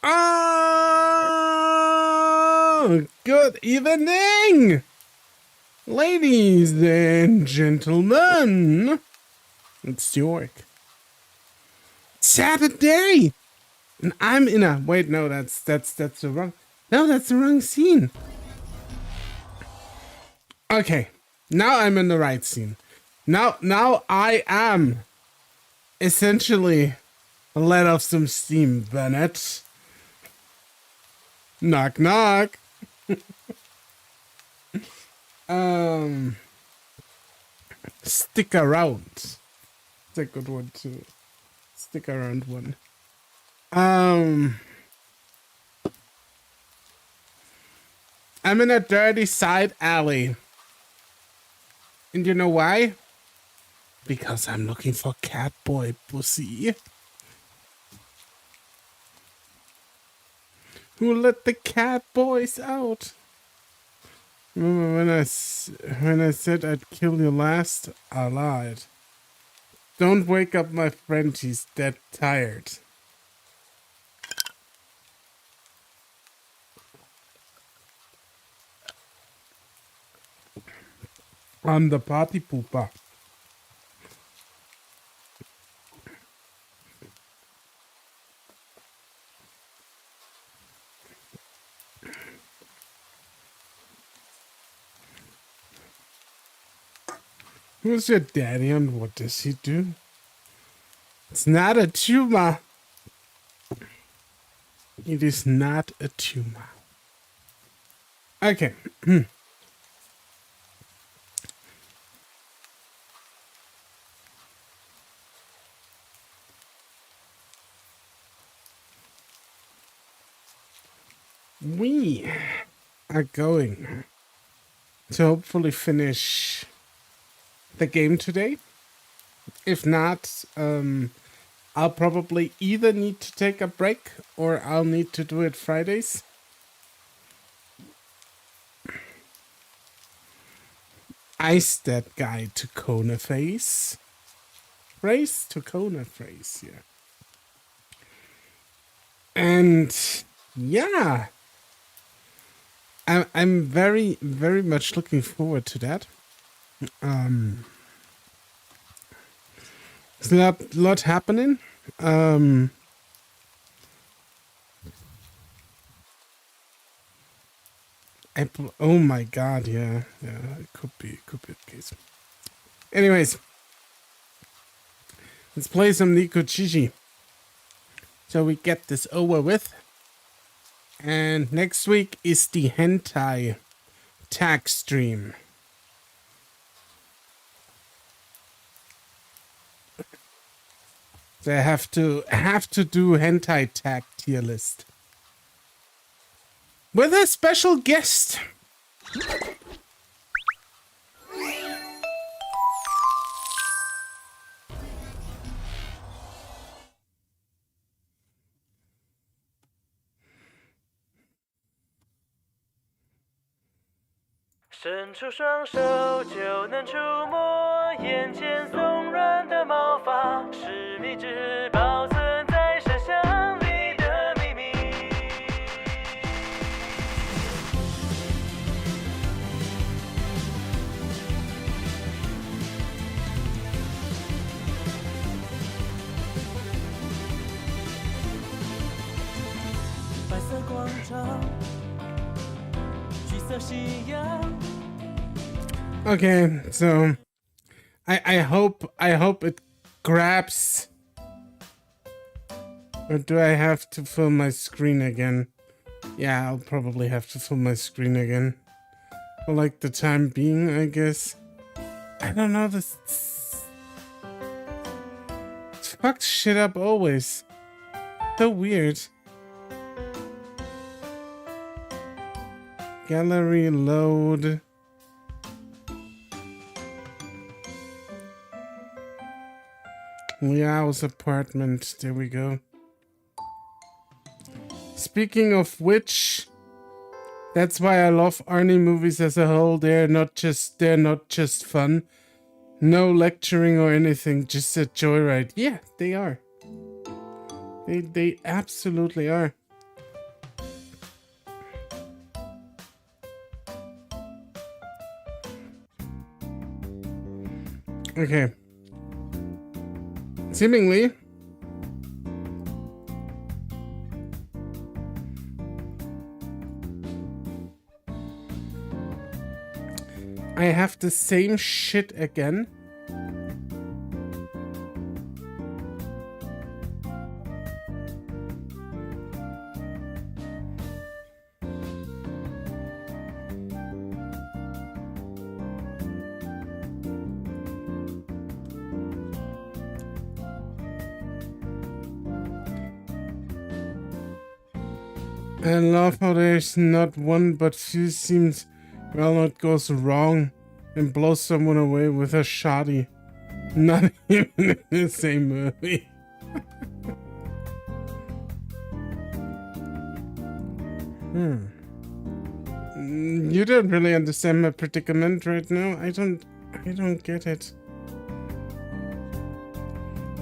Oh, good evening, ladies and gentlemen. It's York. Saturday, and I'm in a wait. No, that's the wrong. No, that's the wrong scene. Okay, now I'm in the right scene. Now I am essentially let off some steam, Bennett. Knock knock. Stick around. It's a good one too. Stick around one. I'm in a dirty side alley. And you know why? Because I'm looking for Catboy Bussy. Who let the cat boys out? Remember when I said I'd kill you last? I lied. Don't wake up my friend, he's dead tired. I'm the party pooper. Who's your daddy and what does he do? It's not a tumor. It is not a tumor. Okay. We are going to hopefully finish the game today. If not, I'll probably either need to take a break or I'll need to do it Fridays. Ice that guy to Kona face. Race to Kona face, yeah. And yeah, I'm very, very much looking forward to that. There's a lot happening. Oh my god, yeah, it could be the case. Anyways, let's play some Nekojishi, so we get this over with. And next week is the hentai tag stream. So I have to do hentai tag tier list with a special guest.伸出双手就能触摸眼前松软的毛发，是你只保存在深箱里的秘密。白色广场，橘色夕阳。Okay, so I hope it grabs. Or do I have to fill my screen again? Yeah, I'll probably have to fill my screen again. For like the time being, I guess. I don't know, this fucks shit up always. So weird. Gallery load. Liao's apartment. There we go. Speaking of which, that's why I love Arnie movies as a whole. They're not just fun. No lecturing or anything, just a joyride. Yeah, they are. They absolutely are. Okay. Seemingly, I have the same shit again. I love how there's not one but few scenes where it goes wrong and blows someone away with a shoddy. Not even in the same movie. You don't really understand my predicament right now. I don't get it.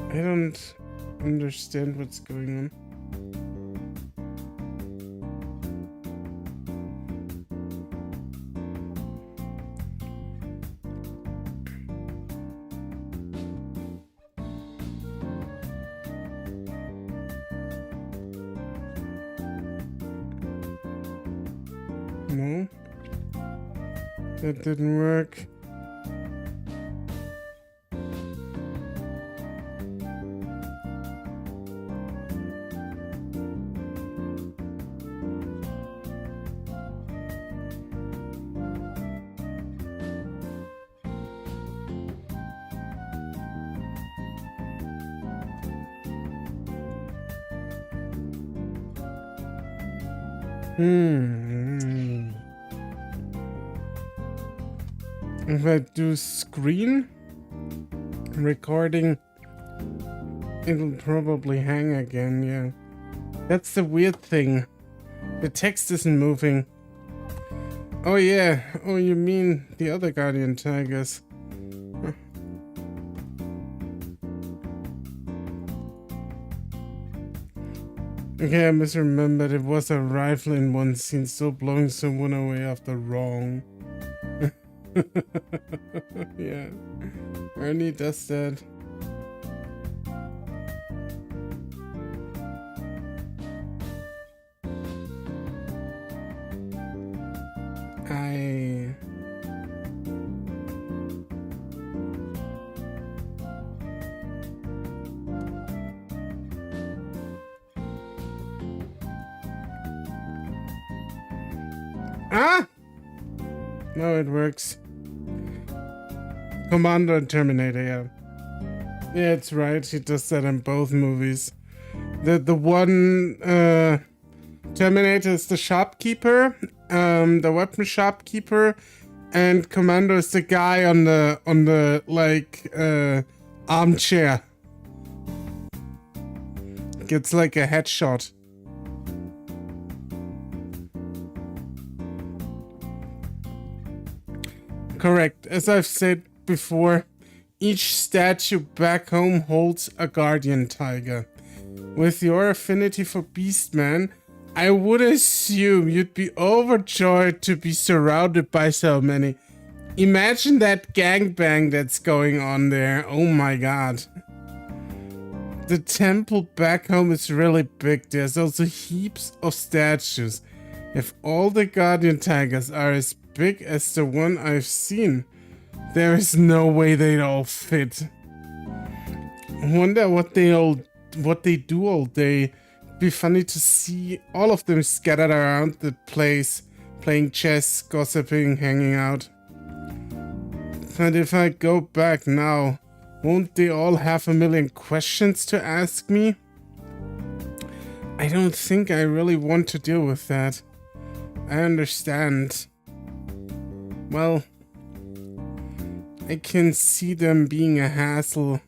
I don't understand what's going on. No, that didn't work. If I do screen recording, it'll probably hang again, yeah. That's the weird thing. The text isn't moving. Oh yeah, oh you mean the other Guardian Tigers. Huh. Okay, I misremembered. It was a rifle in one scene, so blowing someone away after wrong. Yeah, Ernie does that. No, it works. Commander and Terminator, yeah. Yeah, it's right. He does that in both movies. The one Terminator is the shopkeeper, the weapon shopkeeper, and Commando is the guy on the like armchair. Gets like a headshot. Correct. As I've said before, each statue back home holds a guardian tiger. With your affinity for Beastman, I would assume you'd be overjoyed to be surrounded by so many. Imagine that gangbang that's going on there. Oh my god. The temple back home is really big. There's also heaps of statues. If all the guardian tigers are as big as the one I've seen, there is no way they'd all fit. I wonder what they do all day. Be funny to see all of them scattered around the place, playing chess, gossiping, hanging out. But if I go back now, won't they all have a million questions to ask me? I don't think I really want to deal with that. I understand. Well, I can see them being a hassle.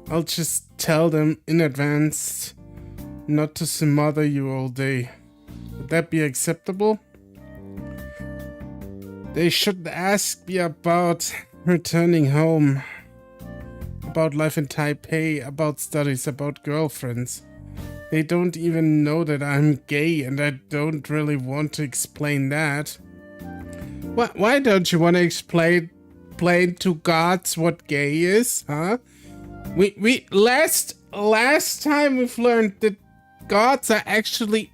I'll just tell them in advance not to smother you all day. Would that be acceptable? They should ask me about returning home, about life in Taipei, about studies, about girlfriends. They don't even know that I'm gay, and I don't really want to explain that. Why don't you want to explain explain to gods what gay is, huh? We last time we've learned that gods are actually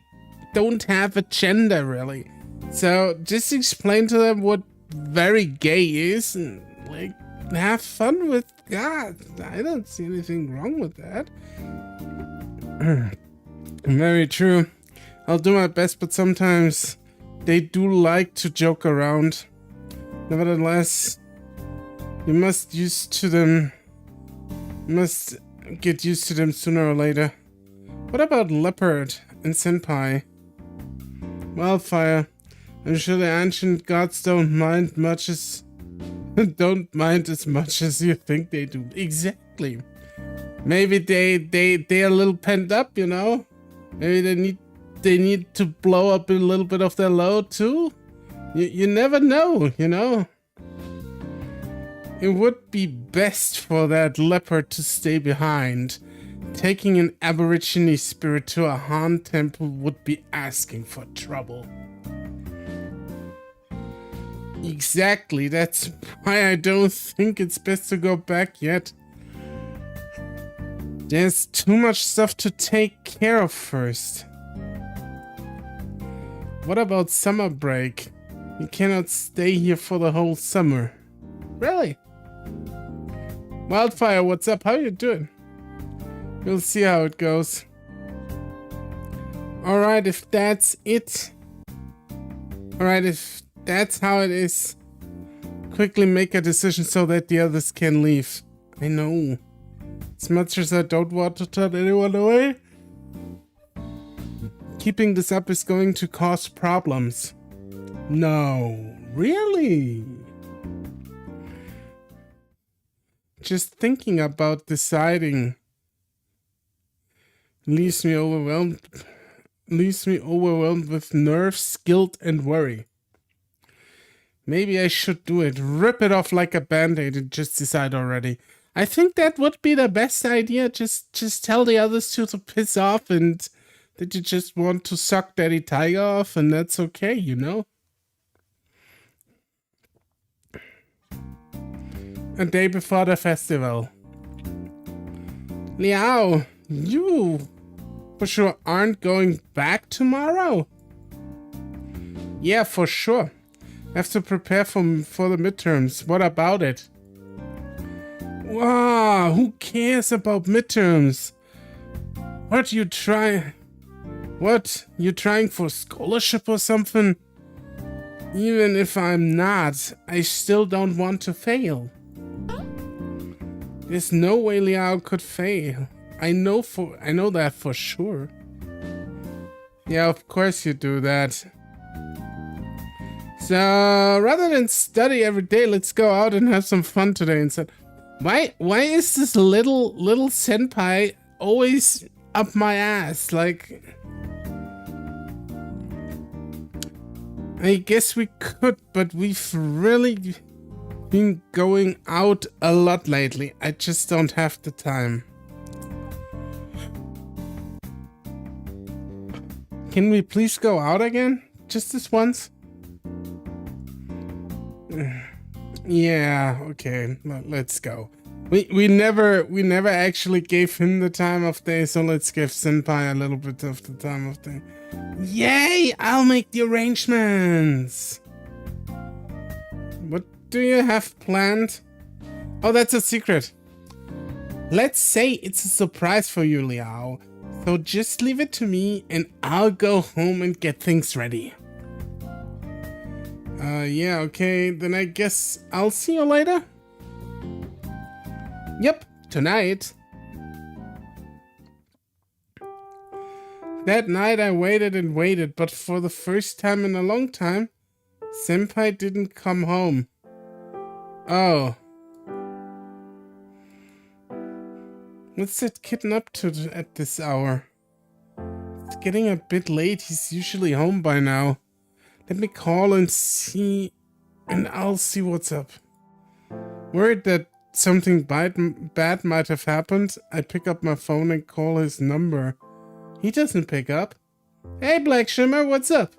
don't have a gender, really. So just explain to them what very gay is and like have fun with gods. I don't see anything wrong with that. Very true. I'll do my best, but sometimes they do like to joke around. Nevertheless, you must used to them. You must get used to them sooner or later. What about Leopard and Senpai? Wildfire. I'm sure the ancient gods don't mind as much as you think they do. Exactly. Maybe they're a little pent up, you know? Maybe they need to blow up a little bit of their load too? You never know, you know? It would be best for that leopard to stay behind. Taking an aborigine spirit to a Han temple would be asking for trouble. Exactly, that's why I don't think it's best to go back yet. There's too much stuff to take care of first. What about summer break? You cannot stay here for the whole summer. Really? Wildfire, what's up? How you doing? We'll see how it goes. Alright, if that's it. Alright, if that's how it is. Quickly make a decision so that the others can leave. I know. As much as I don't want to turn anyone away, keeping this up is going to cause problems. No, really? Just thinking about deciding leaves me overwhelmed with nerves, guilt, and worry. Maybe I should do it. Rip it off like a band-aid and just decide already. I think that would be the best idea. Just tell the others to piss off and that you just want to suck Daddy Tiger off, and that's okay, you know? A day before the festival. Liao, you for sure aren't going back tomorrow? Yeah, for sure. I have to prepare for the midterms. What about it? Wow, who cares about midterms? What, you trying for scholarship or something? Even if I'm not, I still don't want to fail. There's no way Liao could fail. I know that for sure. Yeah, of course you do that. So rather than study every day, let's go out and have some fun today instead. Why is this little senpai always up my ass? Like, I guess we could, but we've really been going out a lot lately. I just don't have the time. Can we please go out again? Just this once? Yeah, okay, let's go. We never actually gave him the time of day, so let's give Senpai a little bit of the time of day. Yay! I'll make the arrangements! What do you have planned? Oh, that's a secret. Let's say it's a surprise for you, Liao. So just leave it to me and I'll go home and get things ready. Yeah, okay, then I guess I'll see you later? Yep, tonight. That night I waited and waited, but for the first time in a long time, Senpai didn't come home. Oh. What's that kitten up to at this hour? It's getting a bit late, he's usually home by now. Let me call and see, and I'll see what's up. Worried that something bad might have happened, I pick up my phone and call his number. He doesn't pick up. Hey, Black Shimmer, what's up?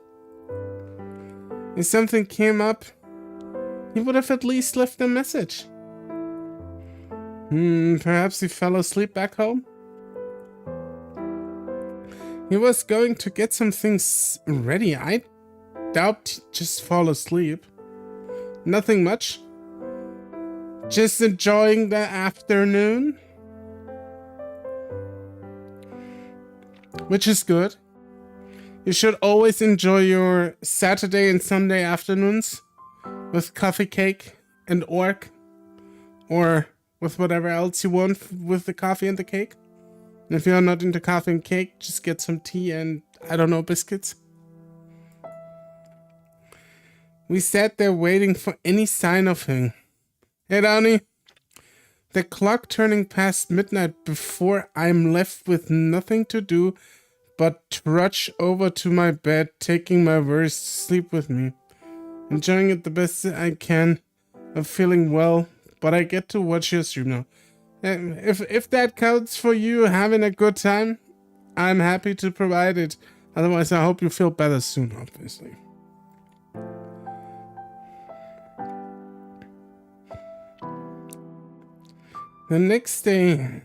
If something came up, he would have at least left a message. Perhaps he fell asleep back home? He was going to get some things ready. I doubt he'd just fall asleep. Nothing much. Just enjoying the afternoon. Which is good. You should always enjoy your Saturday and Sunday afternoons with coffee cake and orc, or with whatever else you want with the coffee and the cake. And if you're not into coffee and cake, just get some tea and, I don't know, biscuits. We sat there waiting for any sign of him. Hey, Downey. The clock turning past midnight before I'm left with nothing to do but trudge over to my bed, taking my worries to sleep with me. Enjoying it the best I can. I'm feeling well, but I get to watch your stream now. If that counts for you having a good time, I'm happy to provide it. Otherwise, I hope you feel better soon, obviously. The next day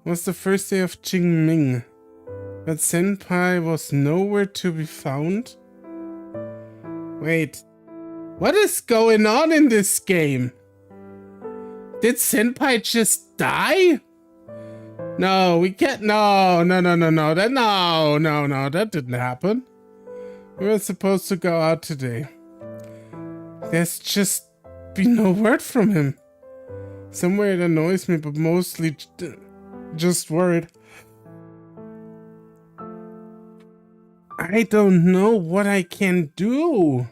was the first day of Qingming, but Senpai was nowhere to be found. Wait, what is going on in this game? Did Senpai just die? No, we can't. No, that didn't happen. We were supposed to go out today. There's just been no word from him. Somewhere it annoys me, but mostly just worried. I don't know what I can do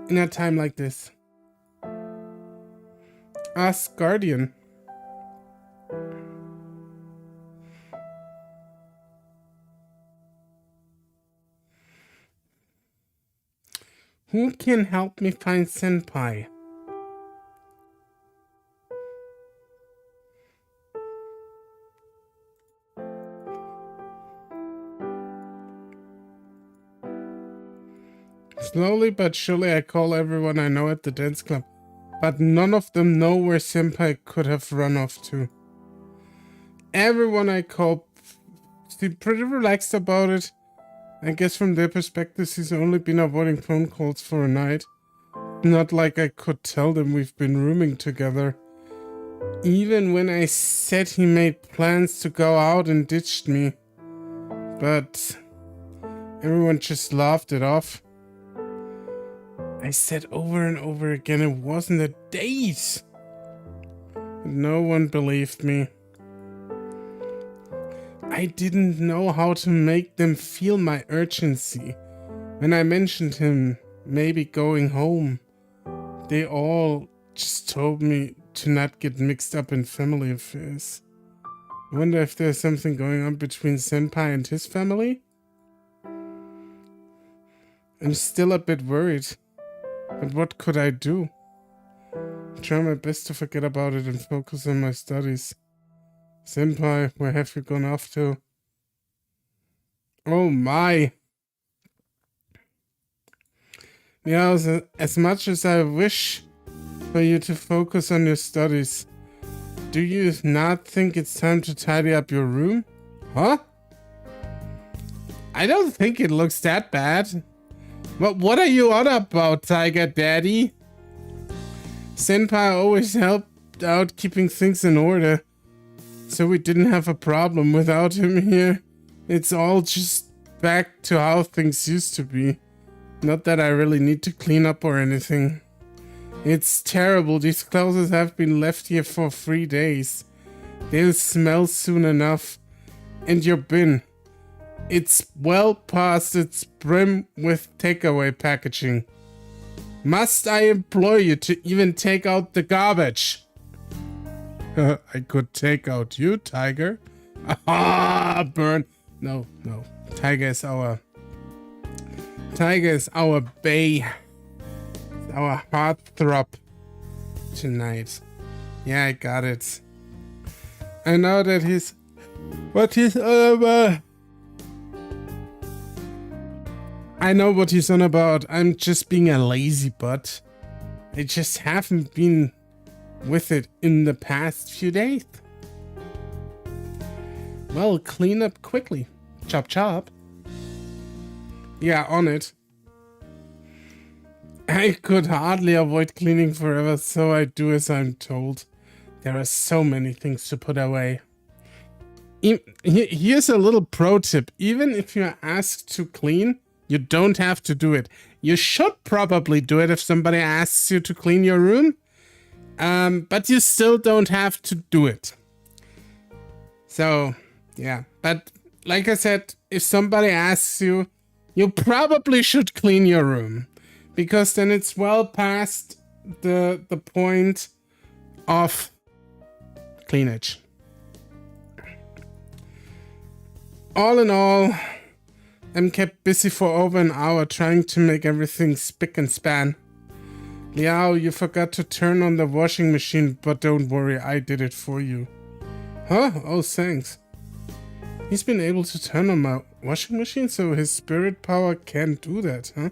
in a time like this. Ask Guardian. Who can help me find Senpai? Slowly but surely I call everyone I know at the dance club, but none of them know where Senpai could have run off to. Everyone I call seems pretty relaxed about it. I guess from their perspective he's only been avoiding phone calls for a night. Not like I could tell them we've been rooming together. Even when I said he made plans to go out and ditched me. But everyone just laughed it off. I said over and over again it wasn't a date. But no one believed me. I didn't know how to make them feel my urgency. When I mentioned him maybe going home, they all just told me to not get mixed up in family affairs. I wonder if there's something going on between Senpai and his family? I'm still a bit worried. But what could I do? Try my best to forget about it and focus on my studies. Senpai, where have you gone off to? Oh my! Yeah, as much as I wish for you to focus on your studies, do you not think it's time to tidy up your room? Huh? I don't think it looks that bad. But what are you on about, Tiger Daddy? Senpai always helped out keeping things in order, so we didn't have a problem without him here. It's all just back to how things used to be. Not that I really need to clean up or anything. It's terrible. These clothes have been left here for 3 days. They'll smell soon enough. And your bin. It's well past its brim with takeaway packaging. Must I employ you to even take out the garbage? I could take out you, Tiger. Ah, burn. No. Tiger is our bae. Our heartthrob tonight. Yeah, I got it. I know that he's what he's all about. I know what he's on about. I'm just being a lazy butt. I just haven't been with it in the past few days. Well, clean up quickly. Chop chop. Yeah, on it. I could hardly avoid cleaning forever, so I do as I'm told. There are so many things to put away. Here's a little pro tip. Even if you're asked to clean, you don't have to do it. You should probably do it if somebody asks you to clean your room. But you still don't have to do it. So, yeah. But like I said, if somebody asks you, you probably should clean your room. Because then it's well past the point of cleanage. All in all, I'm kept busy for over an hour trying to make everything spick and span. lmao, you forgot to turn on the washing machine, but don't worry, I did it for you. Huh? Oh, thanks. He's been able to turn on my washing machine, so his spirit power can't do that, huh?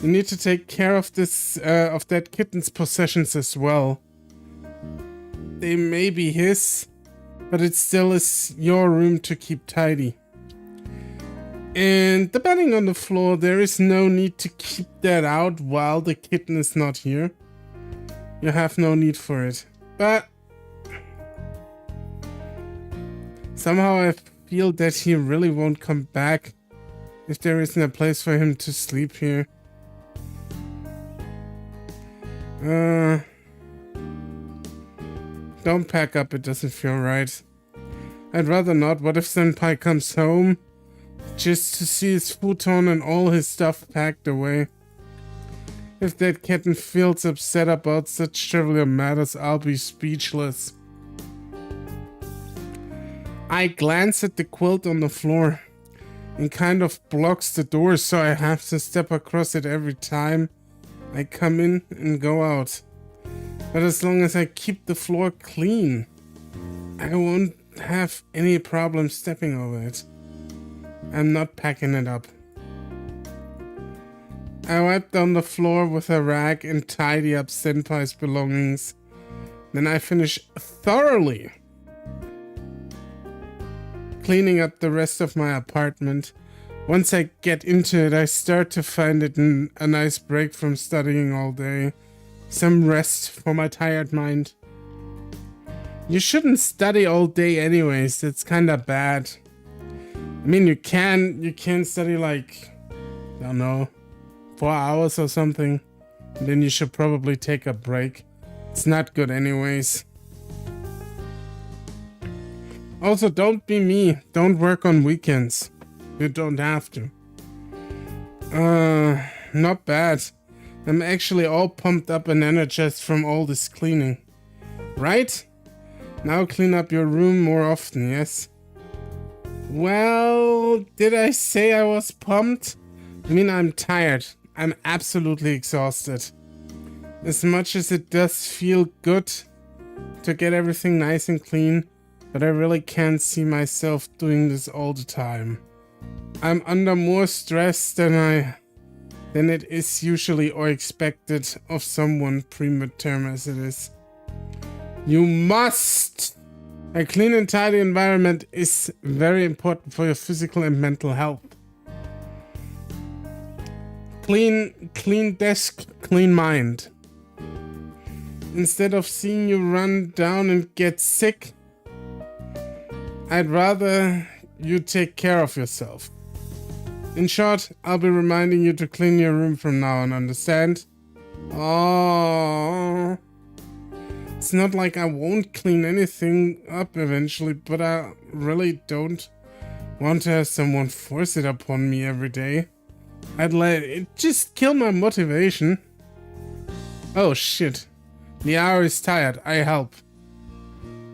You need to take care of this, of that kitten's possessions as well. They may be his, but it still is your room to keep tidy. And the bedding on the floor, there is no need to keep that out while the kitten is not here. You have no need for it. But somehow I feel that he really won't come back if there isn't a place for him to sleep here. Don't pack up, it doesn't feel right. I'd rather not. What if Senpai comes home just to see his futon and all his stuff packed away? If that kitten feels upset about such trivial matters, I'll be speechless. I glance at the quilt on the floor. It kind of blocks the door, so I have to step across it every time I come in and go out. But as long as I keep the floor clean, I won't have any problem stepping over it. I'm not packing it up. I wipe down the floor with a rag and tidy up Senpai's belongings. Then I finish thoroughly cleaning up the rest of my apartment. Once I get into it, I start to find it a nice break from studying all day. Some rest for my tired mind. You shouldn't study all day anyways, that's kinda bad. I mean, you can study like, I don't know, 4 hours or something. And then you should probably take a break. It's not good anyways. Also, don't be me. Don't work on weekends. You don't have to. Not bad. I'm actually all pumped up and energized from all this cleaning. Right? Now clean up your room more often, yes? Well, did I say I was pumped? I mean, I'm tired. I'm absolutely exhausted. As much as it does feel good to get everything nice and clean, but I really can't see myself doing this all the time. I'm under more stress than it is usually or expected of someone preterm as it is. You must! A clean and tidy environment is very important for your physical and mental health. Clean desk, clean mind. Instead of seeing you run down and get sick, I'd rather you take care of yourself. In short, I'll be reminding you to clean your room from now on, understand? Oh, it's not like I won't clean anything up eventually, but I really don't want to have someone force it upon me every day. I'd let it just kill my motivation. Oh shit. The hour is tired. I help.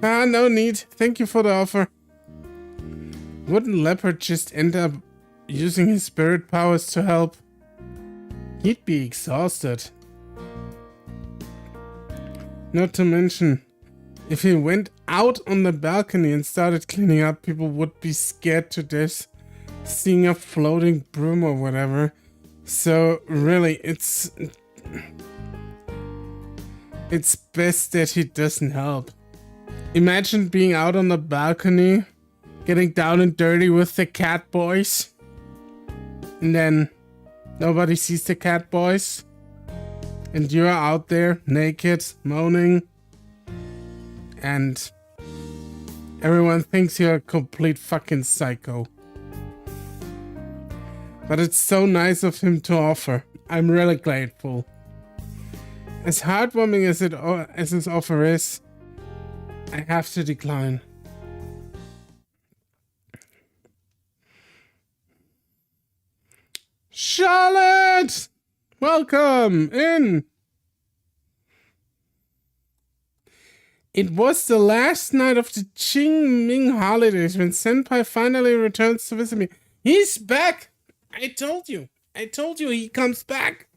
Ah, no need. Thank you for the offer. Wouldn't Leopard just end up using his spirit powers to help? He'd be exhausted. Not to mention, if he went out on the balcony and started cleaning up, people would be scared to death seeing a floating broom or whatever. So really, it's best that he doesn't help. Imagine being out on the balcony, getting down and dirty with the cat boys, and then nobody sees the cat boys, and you're out there naked, moaning, and everyone thinks you're a complete fucking psycho. But it's so nice of him to offer. I'm really grateful. As heartwarming as his offer is, I have to decline. Charlotte! Welcome in! It was the last night of the Qingming holidays when Senpai finally returns to visit me. He's back! I told you he comes back.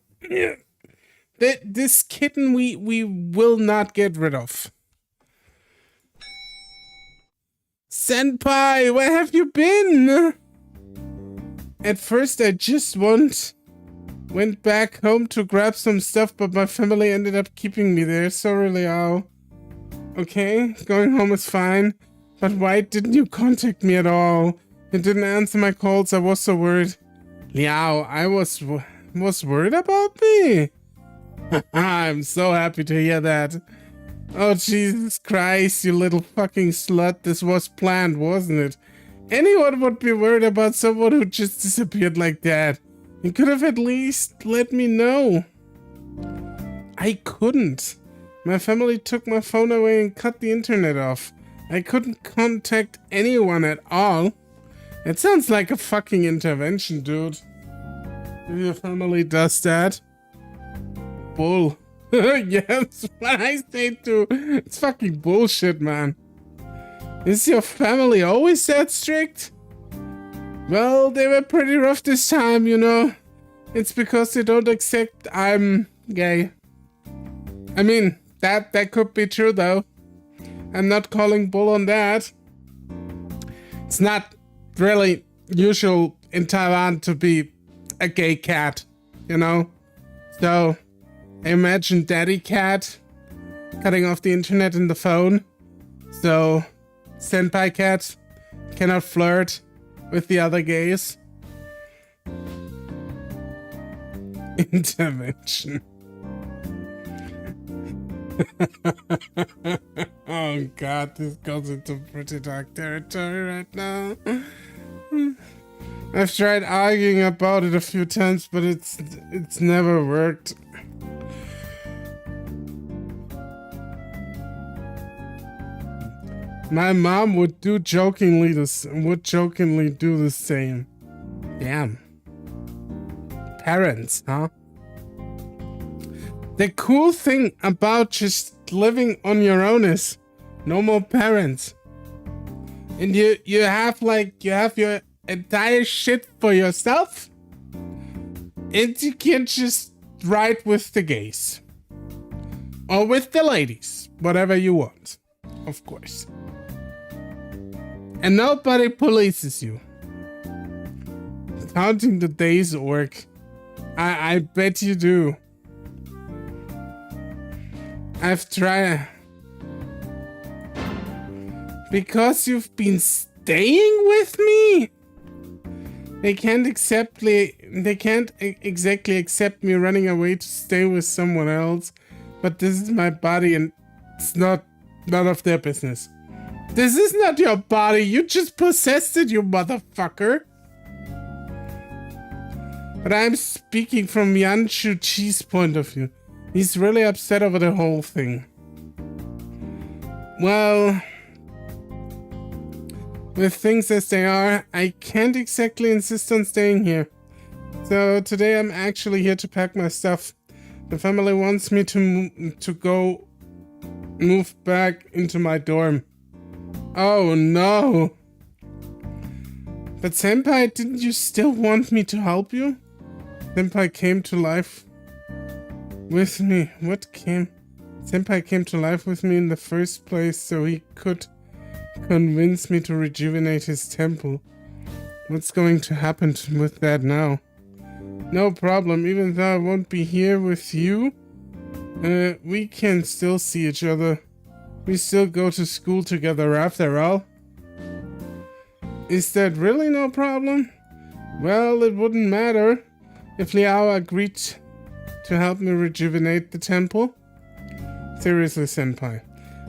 This kitten we will not get rid of. Senpai, where have you been? At first I just went back home to grab some stuff, but my family ended up keeping me there. Sorry, Liao. Okay, going home is fine, but why didn't you contact me at all? You didn't answer my calls, I was so worried. Liao, I was worried about me? I'm so happy to hear that. Oh, Jesus Christ, you little fucking slut. This was planned, wasn't it? Anyone would be worried about someone who just disappeared like that. You could have at least let me know. I couldn't. My family took my phone away and cut the internet off. I couldn't contact anyone at all. It sounds like a fucking intervention, dude. If your family does that. Bull. Yes, what I say too. It's fucking bullshit, man. Is your family always that strict? Well, they were pretty rough this time, you know. It's because they don't accept I'm gay. I mean, that could be true though. I'm not calling bull on that. It's not really usual in Taiwan to be a gay cat, you know? So, imagine daddy cat cutting off the internet and the phone. So, senpai cat cannot flirt with the other gays. Intervention. Oh god, this goes into pretty dark territory right now. I've tried arguing about it a few times, but it's never worked. My mom would jokingly do the same. Damn. Parents, huh? The cool thing about just living on your own is no more parents. And you have your entire shit for yourself. And you can just ride with the gays. Or with the ladies. Whatever you want. Of course. And nobody polices you. Counting the days, Orc. I bet you do. I've tried. Because you've been staying with me? They can't exactly accept me running away to stay with someone else. But this is my body and it's none of their business. This is not your body. You just possessed it, you motherfucker. But I'm speaking from Yan Chu-Chi's point of view. He's really upset over the whole thing. Well, with things as they are, I can't exactly insist on staying here. So today I'm actually here to pack my stuff. The family wants me to go move back into my dorm. Oh no. But Senpai, didn't you still want me to help you? Senpai came to life with me. Senpai came to life with me in the first place so he could convince me to rejuvenate his temple. What's going to happen with that now? No problem, even though I won't be here with you, we can still see each other. We still go to school together after all. Is that really no problem? Well, it wouldn't matter if Liao agreed to help me rejuvenate the temple. Seriously, senpai.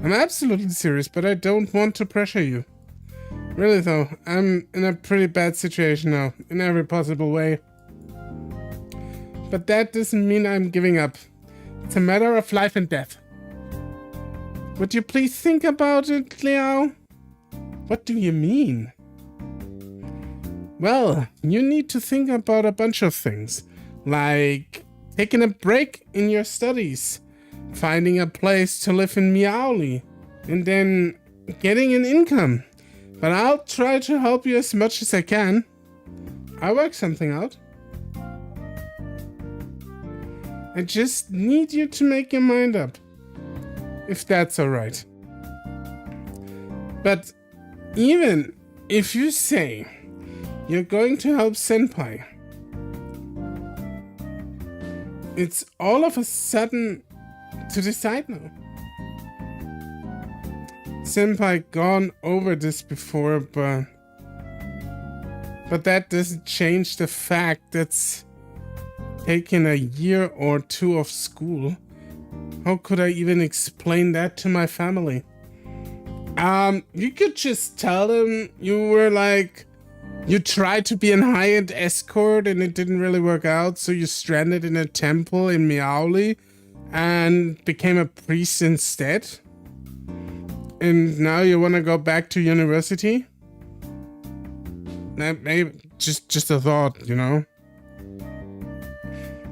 I'm absolutely serious, but I don't want to pressure you. Really though, I'm in a pretty bad situation now, in every possible way. But that doesn't mean I'm giving up. It's a matter of life and death. Would you please think about it, Liao? What do you mean? Well, you need to think about a bunch of things, like taking a break in your studies, finding a place to live in Miaoli, and then getting an income. But I'll try to help you as much as I can. I'll work something out. I just need you to make your mind up, if that's alright. But even if you say you're going to help Senpai, it's all of a sudden to decide now. Senpai gone over this before, but that doesn't change the fact that's taken a year or two of school. How could I even explain that to my family? You could just tell them you tried to be an high-end escort and it didn't really work out, so you stranded in a temple in Miaoli and became a priest instead. And now you want to go back to university? Maybe just a thought, you know?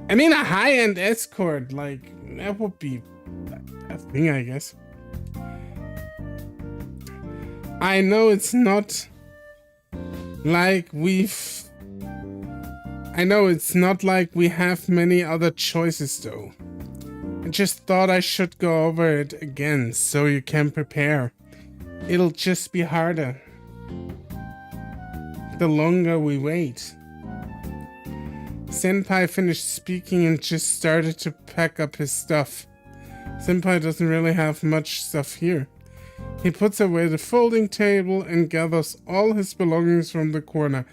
I mean, a high-end escort, that would be a thing, I guess. I know it's not like we have many other choices, though. I just thought I should go over it again, so you can prepare. It'll just be harder the longer we wait. Senpai finished speaking and just started to pack up his stuff. Senpai doesn't really have much stuff here. He puts away the folding table and gathers all his belongings from the corner,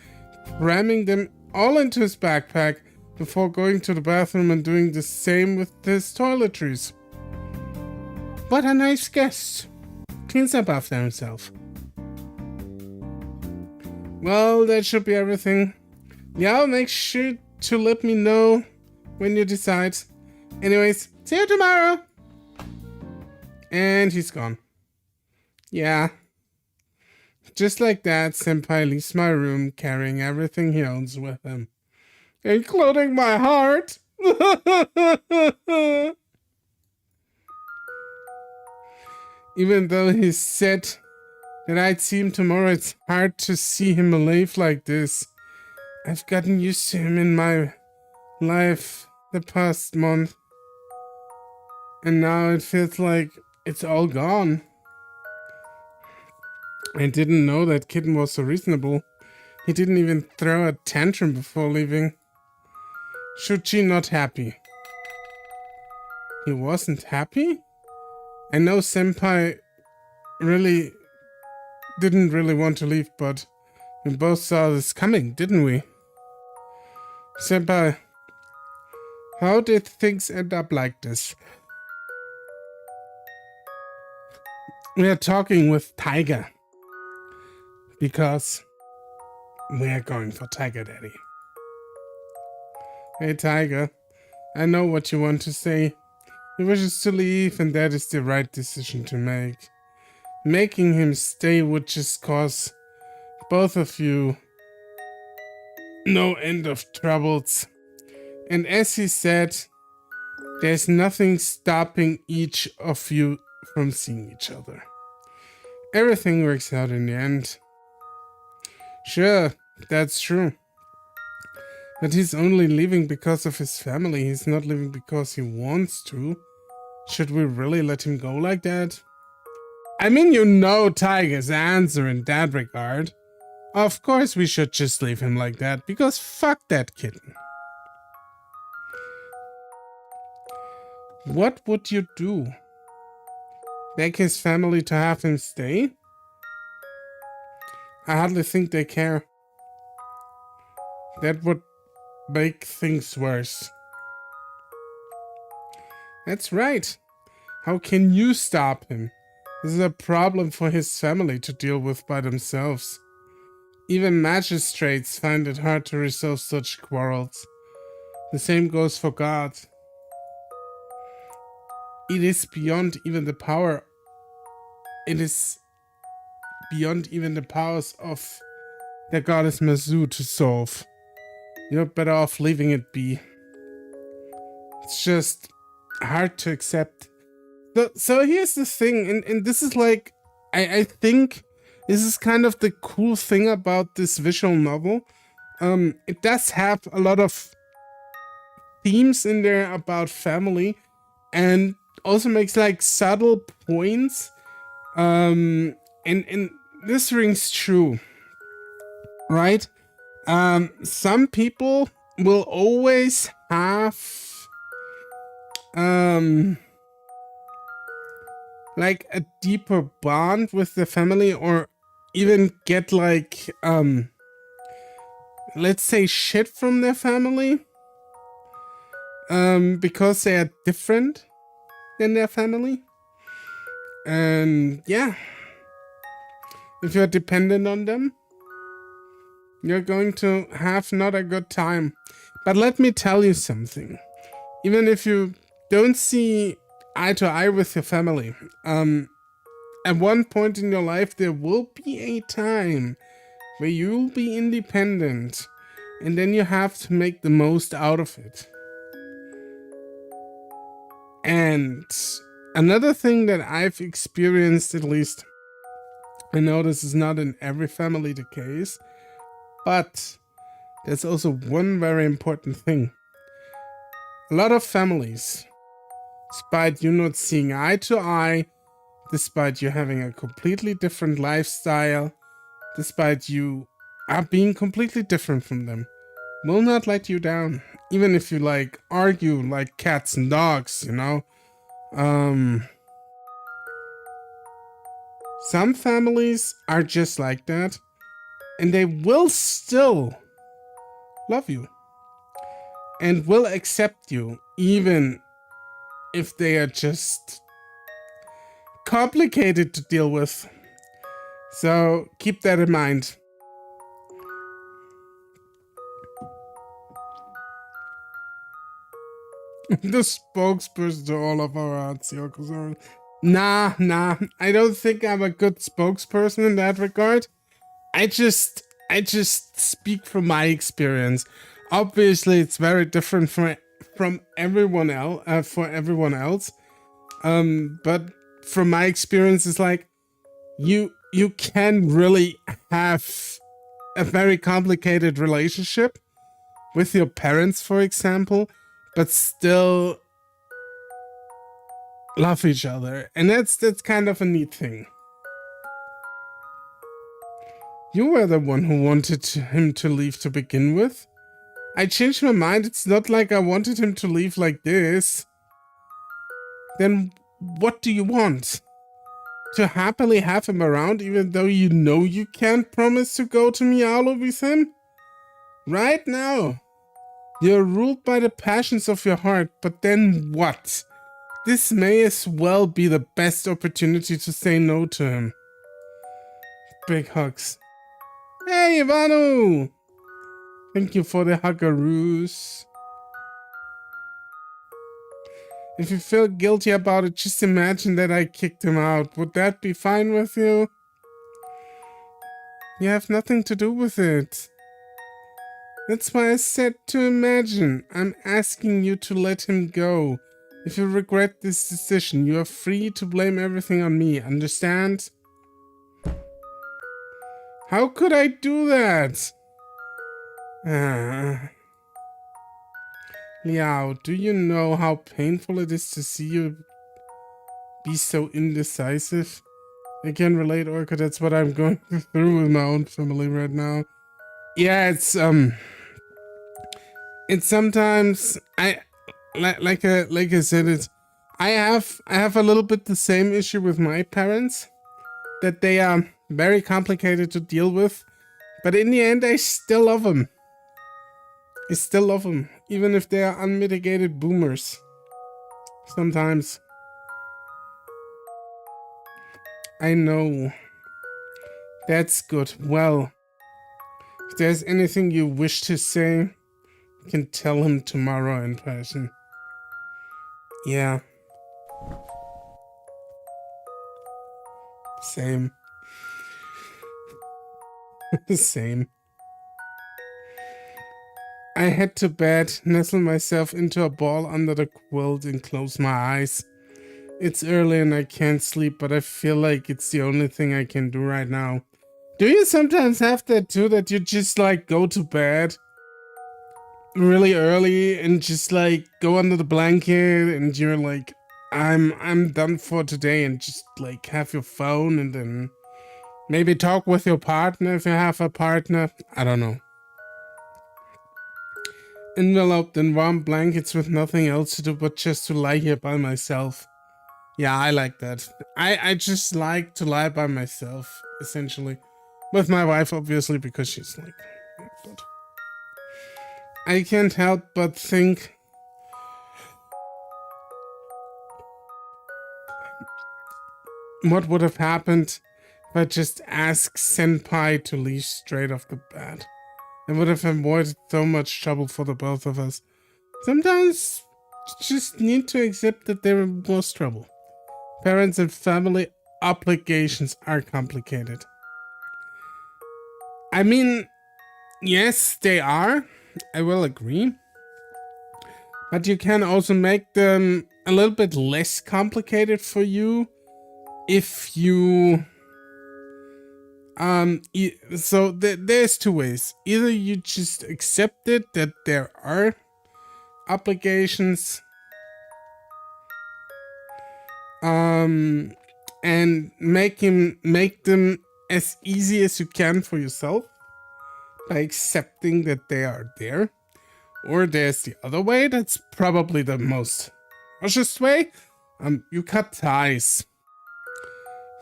cramming them all into his backpack before going to the bathroom and doing the same with his toiletries. What a nice guest. Cleans up after himself. Well, that should be everything. Liao, make sure to let me know when you decide. Anyways, see you tomorrow. And he's gone. Yeah. Just like that, Senpai leaves my room carrying everything he owns with him. Including my heart. Even though he said that I'd see him tomorrow, it's hard to see him alive like this. I've gotten used to him in my life the past month. And now it feels like it's all gone. I didn't know that kitten was so reasonable. He didn't even throw a tantrum before leaving. Shuchi not happy. He wasn't happy? I know Senpai didn't really want to leave, but we both saw this coming, didn't we? Senpai, how did things end up like this? We are talking with Tiger. Because we are going for Tiger Daddy. Hey Tiger, I know what you want to say. He wishes to leave and that is the right decision to make. Making him stay would just cause both of you no end of troubles. And as he said, there's nothing stopping each of you from seeing each other. Everything works out in the end. Sure, that's true. But he's only leaving because of his family. He's not leaving because he wants to. Should we really let him go like that? I mean, you know Tiger's answer in that regard. Of course we should just leave him like that, because fuck that kitten. What would you do? Beg his family to have him stay? I hardly think they care. That would make things worse. That's right. How can you stop him? This is a problem for his family to deal with by themselves. Even magistrates find it hard to resolve such quarrels. The same goes for God. It is beyond even the power. It is beyond even the powers of the goddess Mazu to solve. You're better off leaving it be. It's just hard to accept. So here's the thing, and this is like, I think this is kind of the cool thing about this visual novel. It does have a lot of themes in there about family, and also makes like subtle points. And this rings true, right? Some people will always have like a deeper bond with the family, or even get like let's say shit from their family because they are different than their family. And yeah, if you're dependent on them, you're going to have not a good time. But let me tell you something. Even if you don't see eye to eye with your family, at one point in your life there will be a time where you'll be independent, and then you have to make the most out of it. And another thing that I've experienced, at least, I know this is not in every family the case, but there's also one very important thing. A lot of families, despite you not seeing eye to eye, despite you having a completely different lifestyle, despite you are being completely different from them, will not let you down. Even if you like argue like cats and dogs, you know. Some families are just like that, and they will still love you and will accept you, even if they are just complicated to deal with. So keep that in mind. The spokesperson to all of our arts, TheOrcosaurus. Nah, I don't think I'm a good spokesperson in that regard. I just speak from my experience. Obviously, it's very different from everyone else, for everyone else. But from my experience, it's like you can really have a very complicated relationship with your parents, for example, but still love each other, and that's kind of a neat thing. You were the one who wanted him to leave to begin with. I changed my mind. It's not like I wanted him to leave like this. Then what do you want? To happily have him around even though you know you can't promise to go to Mialo with him? Right now, you're ruled by the passions of your heart, but then what? This may as well be the best opportunity to say no to him. Big hugs. Hey, Ivano! Thank you for the huggaroos. If you feel guilty about it, just imagine that I kicked him out. Would that be fine with you? You have nothing to do with it. That's why I said to imagine. I'm asking you to let him go. If you regret this decision, you are free to blame everything on me, understand? How could I do that? Liao, do you know how painful it is to see you be so indecisive? I can relate, Orca. That's what I'm going through with my own family right now. Yeah, it's sometimes like I said, I have a little bit the same issue with my parents, that they are very complicated to deal with, but in the end I still love them. I still love them, even if they are unmitigated boomers. Sometimes. I know. That's good. Well, if there's anything you wish to say, you can tell him tomorrow in person. Yeah. Same. Same. I head to bed, nestle myself into a ball under the quilt and close my eyes. It's early and I can't sleep, but I feel like it's the only thing I can do right now. Do you sometimes have that too, that you just like go to bed really early and just like go under the blanket and you're like, I'm done for today, and just like have your phone and then maybe talk with your partner if you have a partner? I don't know. Enveloped in warm blankets with nothing else to do but just to lie here by myself. Yeah, I like that. I just like to lie by myself, essentially. With my wife, obviously, because she's like... But I can't help but think... what would have happened if I just asked Senpai to leave straight off the bat? I would have avoided so much trouble for the both of us. Sometimes you just need to accept that there was trouble. Parents and family obligations are complicated. I mean, yes, they are. I will agree. But you can also make them a little bit less complicated for you if you... So there's two ways. Either you just accept it, that there are obligations, and make them as easy as you can for yourself by accepting that they are there. Or there's the other way, that's probably the most cautious way. You cut ties.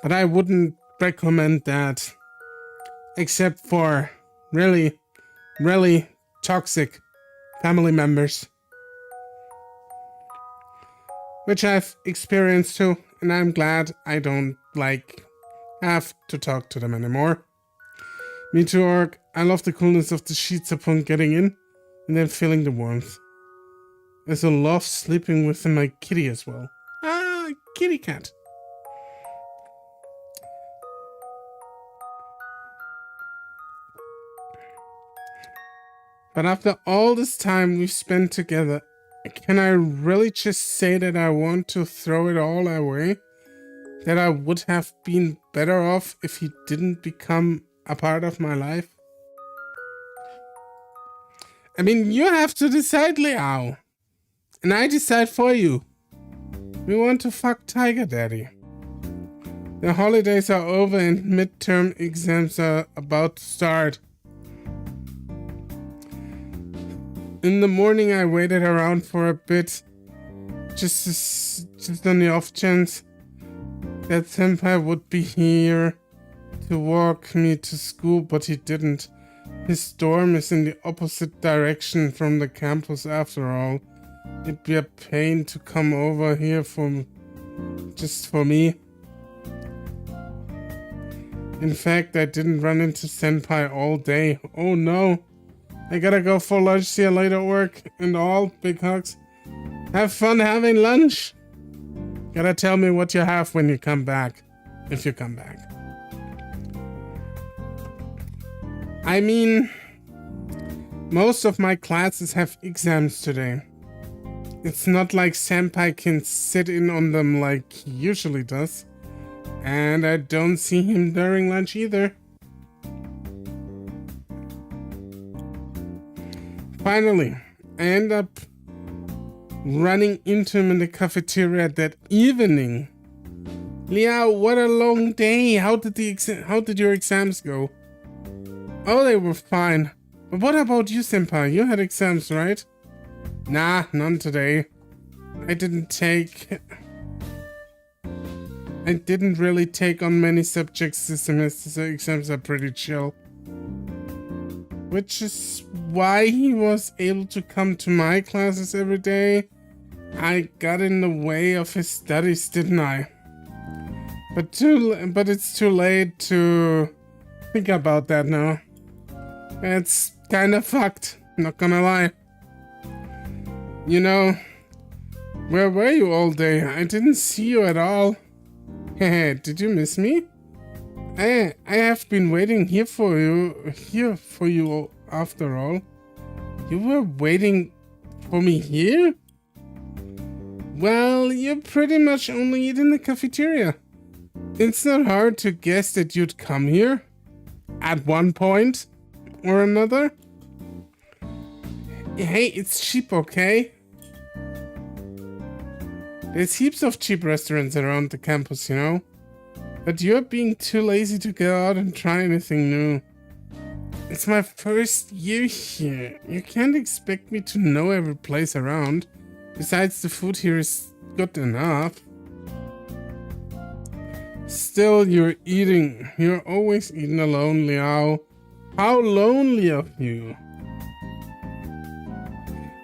But I wouldn't recommend that, except for really, really toxic family members. Which I've experienced too, and I'm glad I don't, have to talk to them anymore. Me too, Orc. I love the coolness of the sheets upon getting in, and then feeling the warmth. I also love sleeping with my kitty as well. Ah, kitty cat. But after all this time we've spent together, can I really just say that I want to throw it all away? That I would have been better off if he didn't become a part of my life? I mean, you have to decide, lmao. And I decide for you. We want to fuck Tiger Daddy. The holidays are over and midterm exams are about to start. In the morning I waited around for a bit, just on the off chance that Senpai would be here to walk me to school, but he didn't. His dorm is in the opposite direction from the campus after all. It'd be a pain to come over here just for me. In fact, I didn't run into Senpai all day. Oh no. I gotta go for lunch. See you later, work and all. Big hugs. Have fun having lunch. Gotta tell me what you have when you come back. If you come back. I mean, most of my classes have exams today. It's not like Senpai can sit in on them like he usually does. And I don't see him during lunch either. Finally, I end up running into him in the cafeteria that evening Liao, what a long day. How did your exams go? Oh, they were fine. But what about you, senpai? You had exams, right? Nah, none today. I didn't really take on many subjects this semester, so exams are pretty chill. Which is why he was able to come to my classes every day. I got in the way of his studies, didn't I? But it's too late to think about that now. It's kind of fucked, not gonna lie. You know, where were you all day? I didn't see you at all. Hehe, did you miss me? I have been waiting here for you after all. You were waiting for me here? Well, you pretty much only eat in the cafeteria. It's not hard to guess that you'd come here at one point or another. Hey, it's cheap, okay? There's heaps of cheap restaurants around the campus, you know? But you're being too lazy to go out and try anything new. It's my first year here. You can't expect me to know every place around. Besides, the food here is good enough. Still, you're eating. You're always eating alone, Liao. How lonely of you.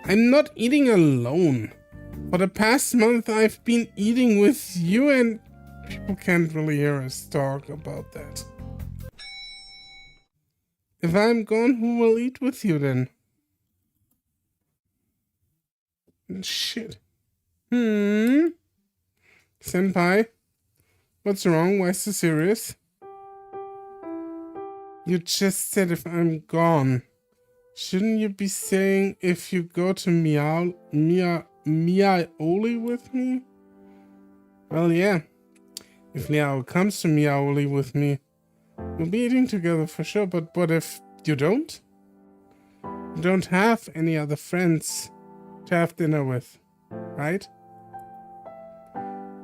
I'm not eating alone. For the past month, I've been eating with you, and people can't really hear us talk about that. If I'm gone, who will eat with you then? Shit. Senpai? What's wrong? Why so serious? You just said if I'm gone. Shouldn't you be saying if you go to Miaoli with me? Well, yeah. If Liao comes to Miaoli with me, we'll be eating together for sure, but what if you don't? You don't have any other friends to have dinner with, right?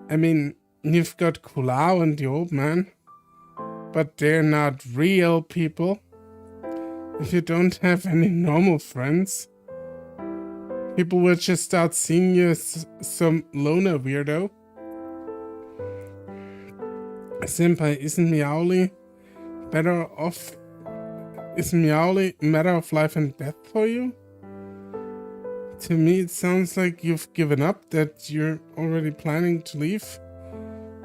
I mean, you've got Kulao and the old man, but they're not real people. If you don't have any normal friends, people will just start seeing you as some loner weirdo. Senpai, isn't Miaoli matter of life and death for you? To me, it sounds like you've given up, that you're already planning to leave,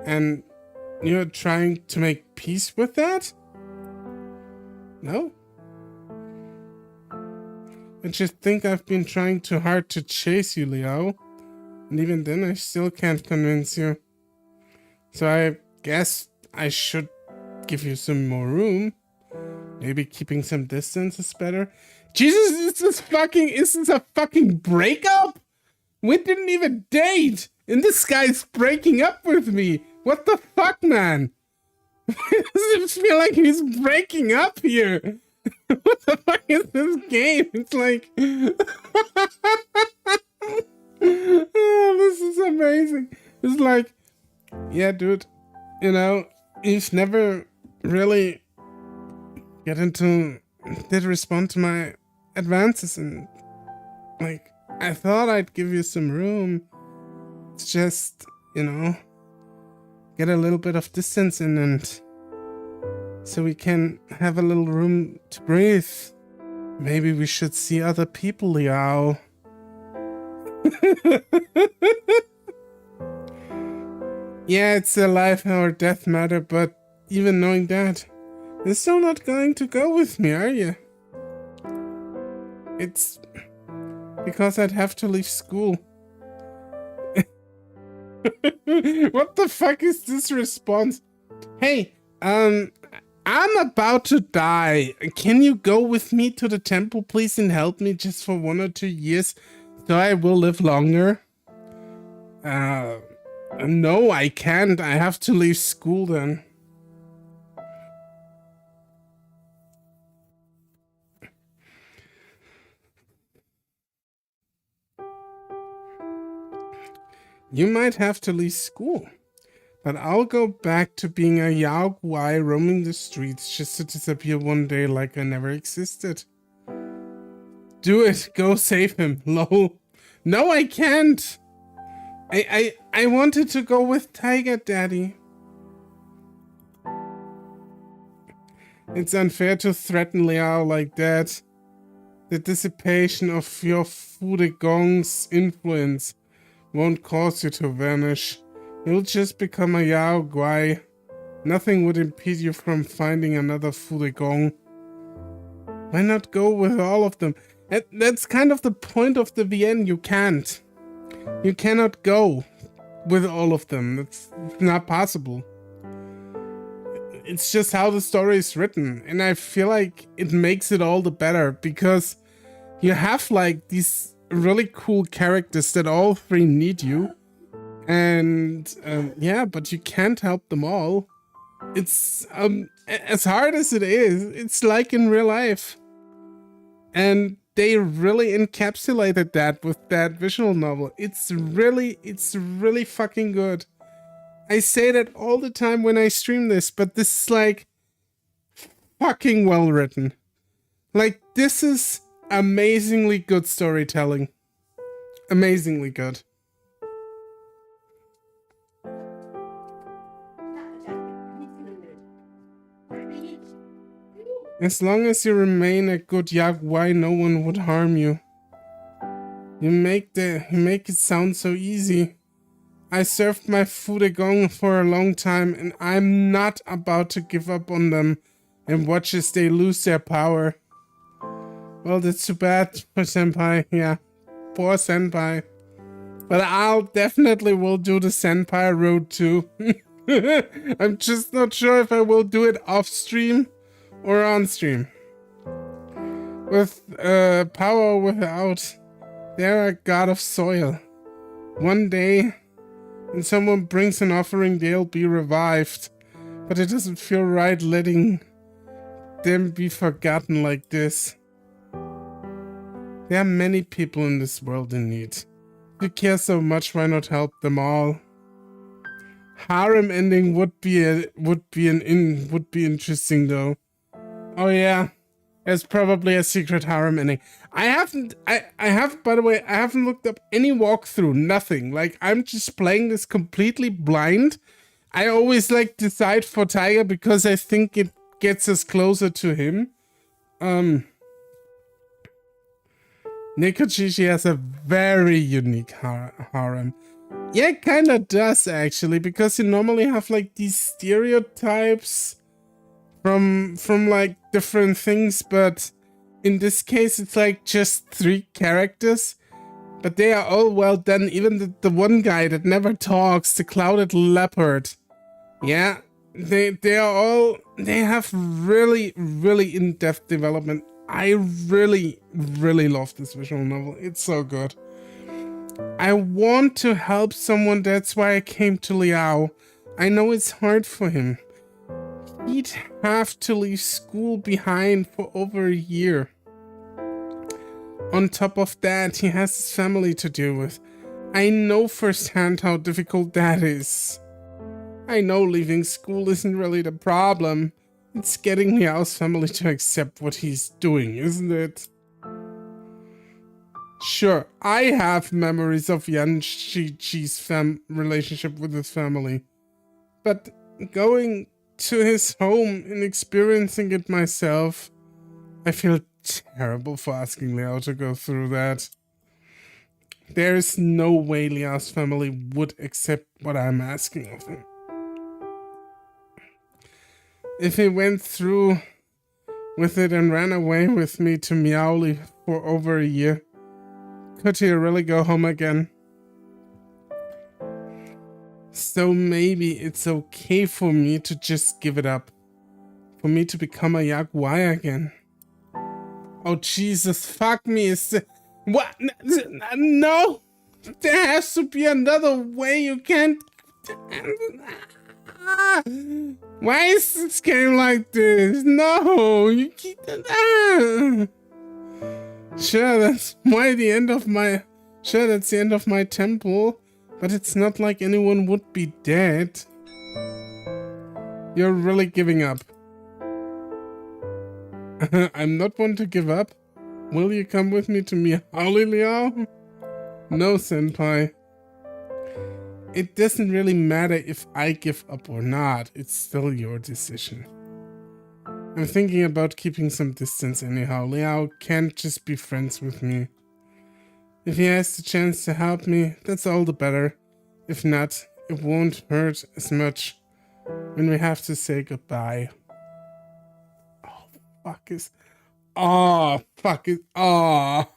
and you're trying to make peace with that? No? I just think I've been trying too hard to chase you, Liao, and even then I still can't convince you. So I guess I should give you some more room. Maybe keeping some distance is better. Jesus, is this a fucking breakup? We didn't even date, and this guy's breaking up with me. What the fuck, man? It doesn't feel like he's breaking up here. What the fuck is this game? It's like... Oh, this is amazing. It's like, yeah, dude, you know, you've never really did respond to my advances, and like, I thought I'd give you some room to just, you know, get a little bit of distance in, and so we can have a little room to breathe. Maybe we should see other people, Liao. Yeah, it's a life or death matter, but even knowing that, you're still not going to go with me, are you? It's because I'd have to leave school. What the fuck is this response? Hey, I'm about to die. Can you go with me to the temple, please, and help me just for 1 or 2 years so I will live longer? No, I can't. I have to leave school then. You might have to leave school, But I'll go back to being a yaoguai roaming the streets just to disappear one day like I never existed. Do it. Go save him. Lol. No, I can't. I wanted to go with Tiger Daddy. It's unfair to threaten Liao like that. The dissipation of your Fudegong's influence won't cause you to vanish. You'll just become a Yao Guai. Nothing would impede you from finding another Fudegong. Why not go with all of them? That's kind of the point of the VN. You can't. You cannot go with all of them. That's not possible. It's just how the story is written. And I feel like it makes it all the better because you have like these really cool characters that all three need you. And yeah, but you can't help them all. It's as hard as it is, it's like in real life. And they really encapsulated that with that visual novel. It's really fucking good. I say that all the time when I stream this, but this is like fucking well written. Like, this is amazingly good storytelling. Amazingly good. As long as you remain a good yaguai, no one would harm you. You make it sound so easy. I served my Fudegong for a long time, and I'm not about to give up on them and watch as they lose their power. Well, that's too bad for Senpai. Yeah, poor Senpai. But I'll definitely will do the Senpai road too. I'm just not sure if I will do it off stream or on stream. With power or without, they're a god of soil. One day, when someone brings an offering, they'll be revived. But it doesn't feel right letting them be forgotten like this. There are many people in this world in need. If you care so much, why not help them all? Harem ending would be interesting though. Oh yeah, there's probably a secret harem ending. I haven't by the way, I haven't looked up any walkthrough, nothing. Like, I'm just playing this completely blind. I always like decide for Tiger because I think it gets us closer to him. Nekojishi has a very unique harem. Yeah, it kinda does actually, because you normally have like these stereotypes from like different things, but in this case it's like just 3 characters, but they are all well done. Even the one guy that never talks, the clouded leopard, yeah, they have really in-depth development. I really love this visual novel. It's so good. I want to help someone, that's why I came to Liao. I know it's hard for him. He'd have to leave school behind for over a year. On top of that, he has his family to deal with. I know firsthand how difficult that is. I know leaving school isn't really the problem. It's getting Liao's family to accept what he's doing, isn't it? Sure, I have memories of Yan Shi's relationship with his family. But going to his home and experiencing it myself, I feel terrible for asking Liao to go through that. There is no way Liao's family would accept what I'm asking of him. If he went through with it and ran away with me to Miaoli for over a year, could he really go home again? So maybe it's okay for me to just give it up. For me to become a yaguai again. Oh Jesus, fuck me. What? No! There has to be another way. You can't... Why is this game like this? No! You keep... Sure, that's the end of my... Sure, that's the end of my temple. But it's not like anyone would be dead. You're really giving up. I'm not one to give up. Will you come with me to Miaoli Liao? No, senpai. It doesn't really matter if I give up or not. It's still your decision. I'm thinking about keeping some distance anyhow. Liao can't just be friends with me. If he has the chance to help me, that's all the better. If not, it won't hurt as much when we have to say goodbye. Oh, fuck is... Oh, fuck it. Oh,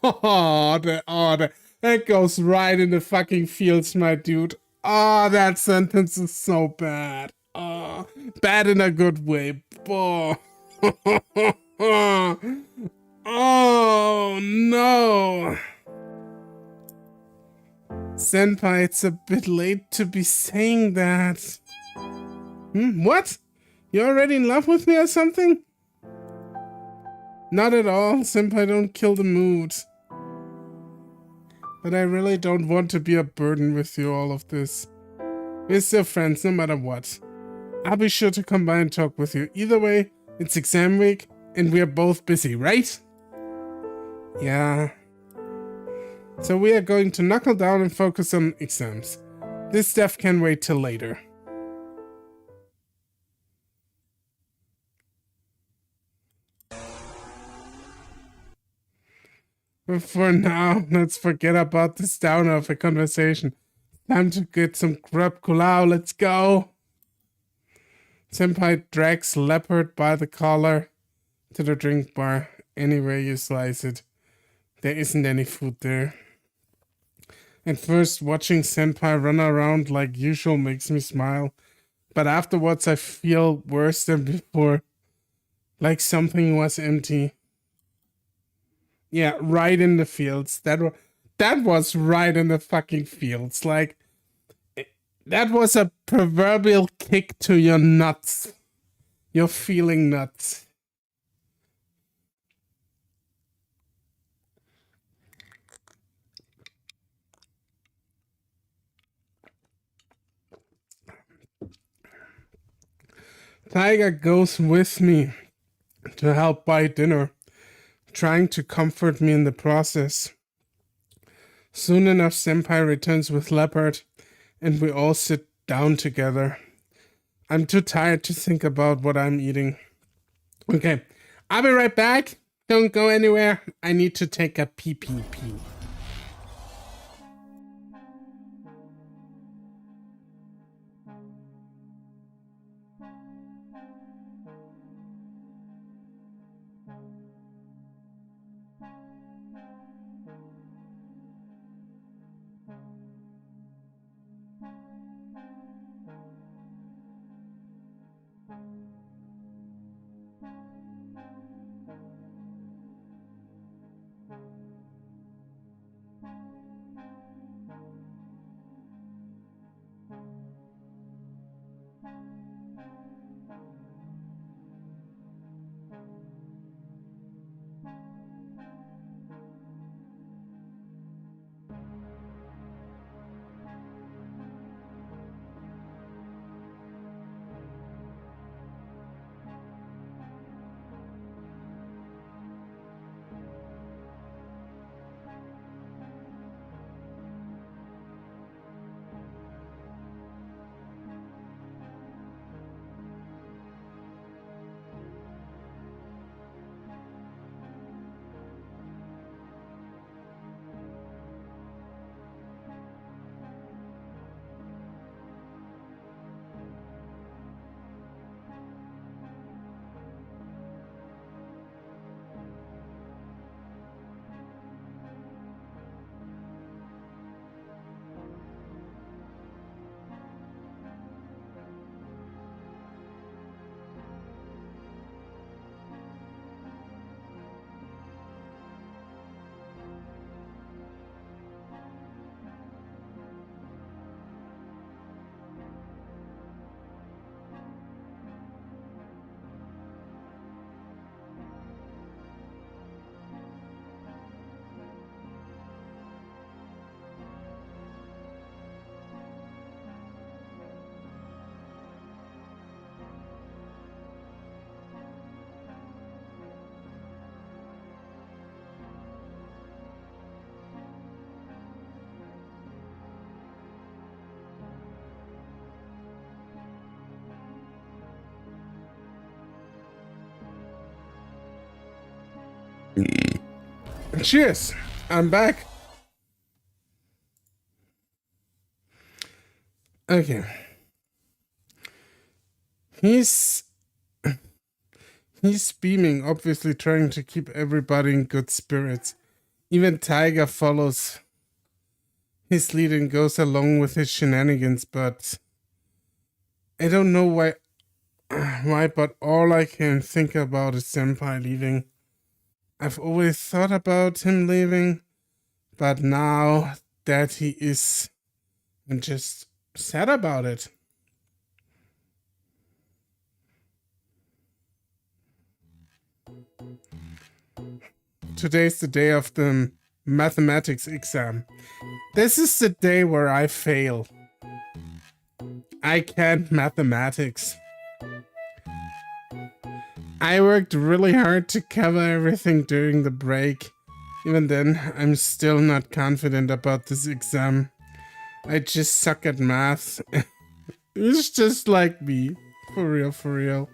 that goes right in the fucking feels, my dude. Oh, that sentence is so bad. Oh, bad in a good way. Oh, oh no. Senpai, it's a bit late to be saying that. What? You're already in love with me or something? Not at all. Senpai, don't kill the mood. But I really don't want to be a burden with you all of this. We're still friends no matter what. I'll be sure to come by and talk with you. Either way, it's exam week and we're both busy, right? Yeah. So we are going to knuckle down and focus on exams. This stuff can wait till later. But for now, let's forget about this downer of a conversation. Time to get some grub kulao, let's go! Senpai drags Leopard by the collar to the drink bar. Anywhere you slice it, there isn't any food there. At first, watching Senpai run around like usual makes me smile, but afterwards I feel worse than before. Like something was empty. Yeah, right in the fields. That was right in the fucking fields. Like, that was a proverbial kick to your nuts. You're feeling nuts. Tiger goes with me to help buy dinner, trying to comfort me in the process. Soon enough, Senpai returns with Leopard, and we all sit down together. I'm too tired to think about what I'm eating. Okay, I'll be right back. Don't go anywhere. I need to take a pee. Cheers! I'm back. Okay. He's beaming, obviously trying to keep everybody in good spirits. Even Tiger follows his lead and goes along with his shenanigans, but I don't know why, but all I can think about is Senpai leaving. I've always thought about him leaving, but now that he is, I'm just sad about it. Today's the day of the mathematics exam. This is the day where I fail. I can't mathematics. I worked really hard to cover everything during the break. Even then, I'm still not confident about this exam. I just suck at math. It's just like me. For real, for real.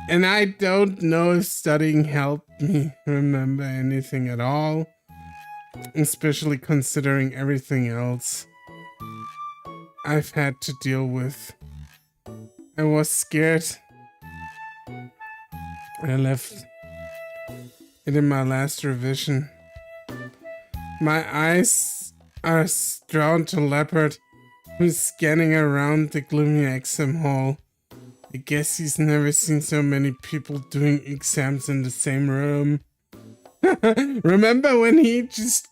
And I don't know if studying helped me remember anything at all. Especially considering everything else I've had to deal with. I was scared. I left it in my last revision. My eyes are drawn to Leopard, who's scanning around the gloomy exam hall. I guess he's never seen so many people doing exams in the same room. Remember when he just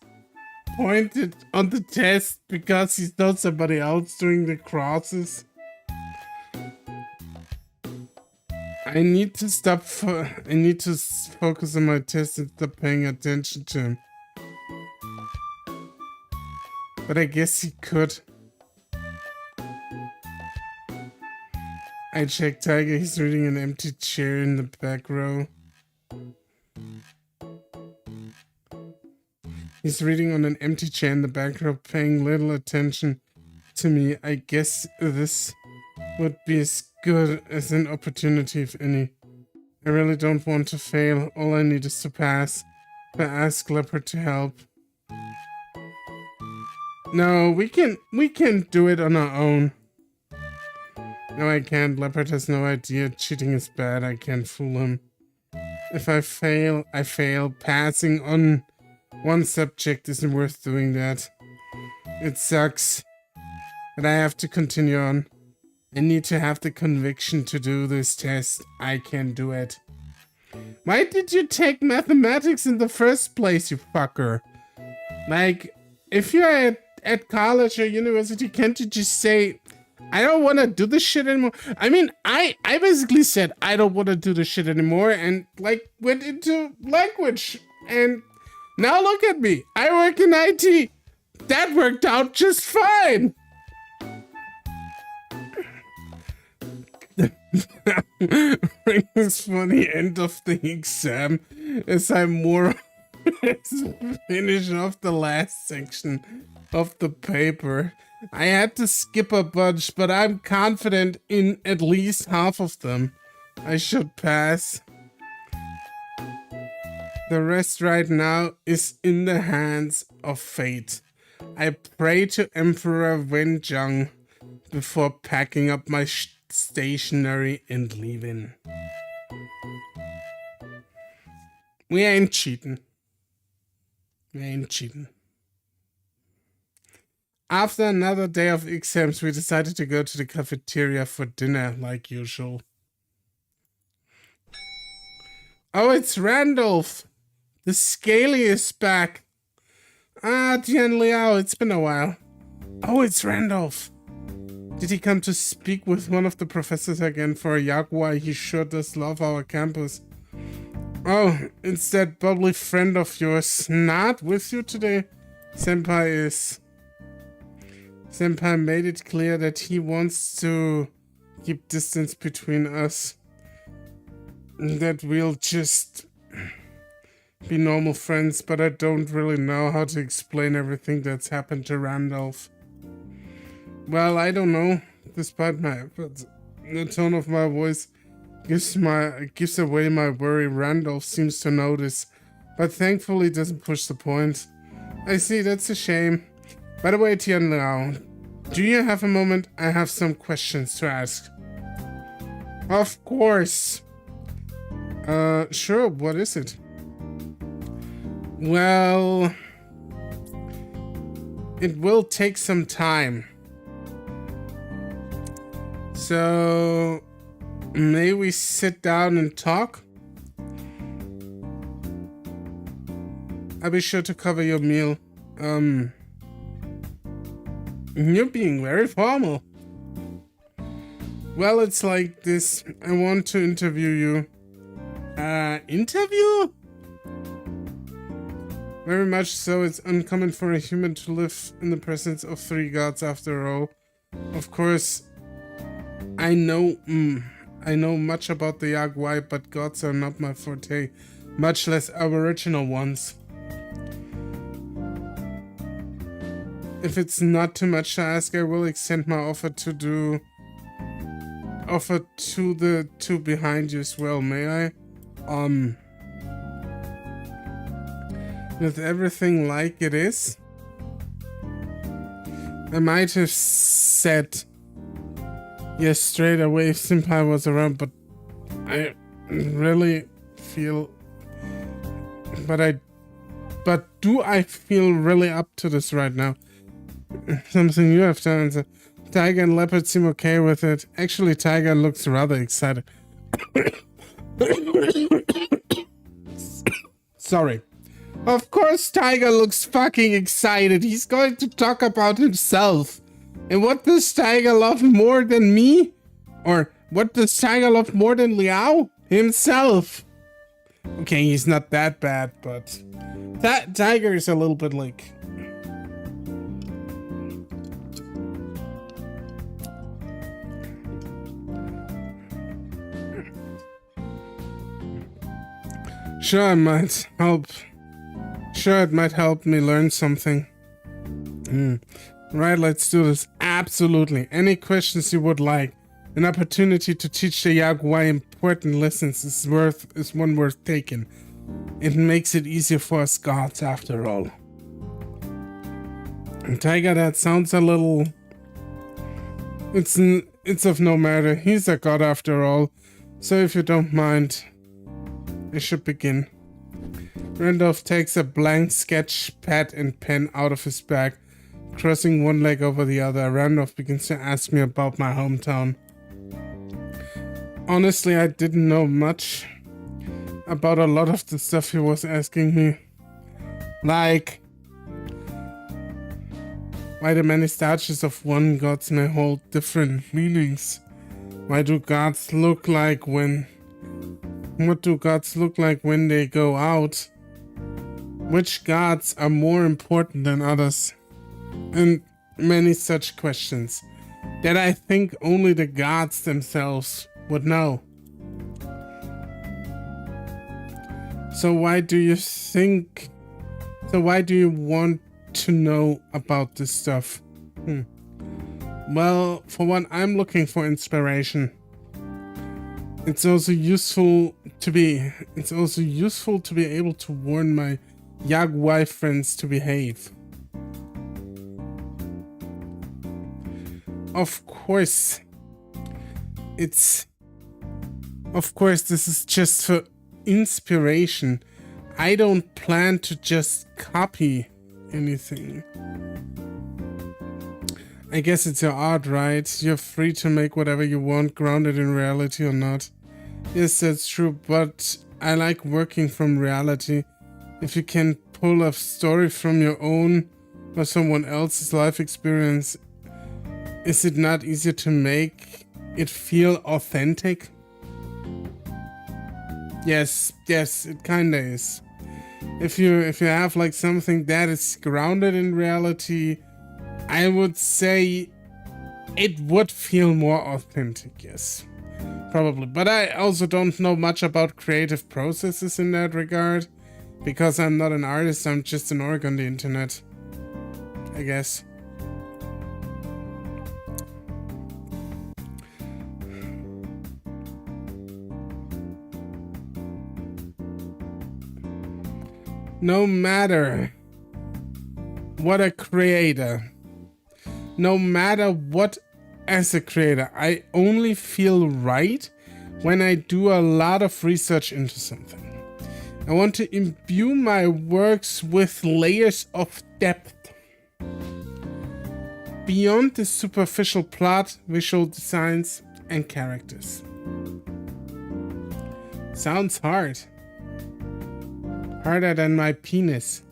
pointed on the test because he saw somebody else doing the crosses? I need to focus on my test and stop paying attention to him. But I guess he could. I checked Tiger, he's reading an empty chair in the back row. He's reading on an empty chair in the back row, paying little attention to me. I guess this would be as good as an opportunity, if any. I really don't want to fail. All I need is to pass. But ask Leopard to help. No, we can do it on our own. No, I can't. Leopard has no idea. Cheating is bad. I can't fool him. If I fail, I fail. Passing on one subject isn't worth doing that. It sucks. But I have to continue on. I need to have the conviction to do this test. I can do it. Why did you take mathematics in the first place, you fucker? Like, if you're at college or university, can't you just say, I don't want to do this shit anymore? I mean, I basically said I don't want to do this shit anymore and, like, went into language. And now look at me. I work in IT. That worked out just fine. Rings for the end of the exam as I more finish off the last section of the paper. I had to skip a bunch, but I'm confident in at least half of them. I should pass. The rest right now is in the hands of fate. I pray to Emperor Wenjang before packing up my stationery and leaving. We ain't cheating. We ain't cheating. After another day of exams, we decided to go to the cafeteria for dinner, like usual. Oh, it's Randolph! The Scaly is back! Ah, Tian Liao, it's been a while. Oh, it's Randolph! Did he come to speak with one of the professors again for a Jaguar? He sure does love our campus. Oh, it's that bubbly friend of yours not with you today? Senpai made it clear that he wants to keep distance between us. That we'll just be normal friends, but I don't really know how to explain everything that's happened to Randolph. Well, I don't know. Despite my efforts, the tone of my voice gives away my worry. Randolph seems to notice but thankfully doesn't push the point. I see, that's a shame. By the way, Tian Lao, do you have a moment? I have some questions to ask. Of course. Sure, what is it? Well, it will take some time. So, may we sit down and talk? I'll be sure to cover your meal. You're being very formal. Well, it's like this. I want to interview you. Interview? Very much so. It's uncommon for a human to live in the presence of 3 gods after all. Of course, I know much about the Yaguai, but gods are not my forte, much less aboriginal ones. If it's not too much to ask, I will extend my offer to the 2 behind you as well, may I? With everything like it is, I might have said yes straight away if Senpai was around, but I really feel... But do I feel really up to this right now? Something you have to answer. Tiger and Leopard seem okay with it. Actually, Tiger looks rather excited. Sorry. Of course Tiger looks fucking excited. He's going to talk about himself. And what does Tiger love more than me? Or what does Tiger love more than Liao? Himself. Okay, he's not that bad, but... Tiger is a little bit like... Sure, it might help. Sure, it might help me learn something. Right, let's do this. Absolutely. Any questions you would like. An opportunity to teach the Yaguai important lessons is one worth taking. It makes it easier for us gods after all. And Tiger, that sounds a little... It's of no matter. He's a god after all. So if you don't mind... I should begin. Randolph takes a blank sketch pad and pen out of his bag. Crossing one leg over the other, Randolph begins to ask me about my hometown. Honestly, I didn't know much about a lot of the stuff he was asking me. Like, why the many statues of one gods may hold different meanings. Why do gods look like when... What do gods look like when they go out? Which gods are more important than others? And many such questions that I think only the gods themselves would know. So why do you want to know about this stuff? Well, for one, I'm looking for inspiration. It's also useful to be able to warn my Yaguai friends to behave. Of course, this is just for inspiration. I don't plan to just copy anything. I guess it's your art, right? You're free to make whatever you want, grounded in reality or not. Yes, that's true, but I like working from reality. If you can pull a story from your own or someone else's life experience, is it not easier to make it feel authentic? Yes, it kinda is. If you have like something that is grounded in reality, I would say it would feel more authentic, yes. Probably. But I also don't know much about creative processes in that regard. Because I'm not an artist, I'm just an orc on the internet. I guess. No matter what a creator, no matter what as a creator, I only feel right when I do a lot of research into something. I want to imbue my works with layers of depth beyond the superficial plot, visual designs, and characters. Sounds hard. Harder than my penis.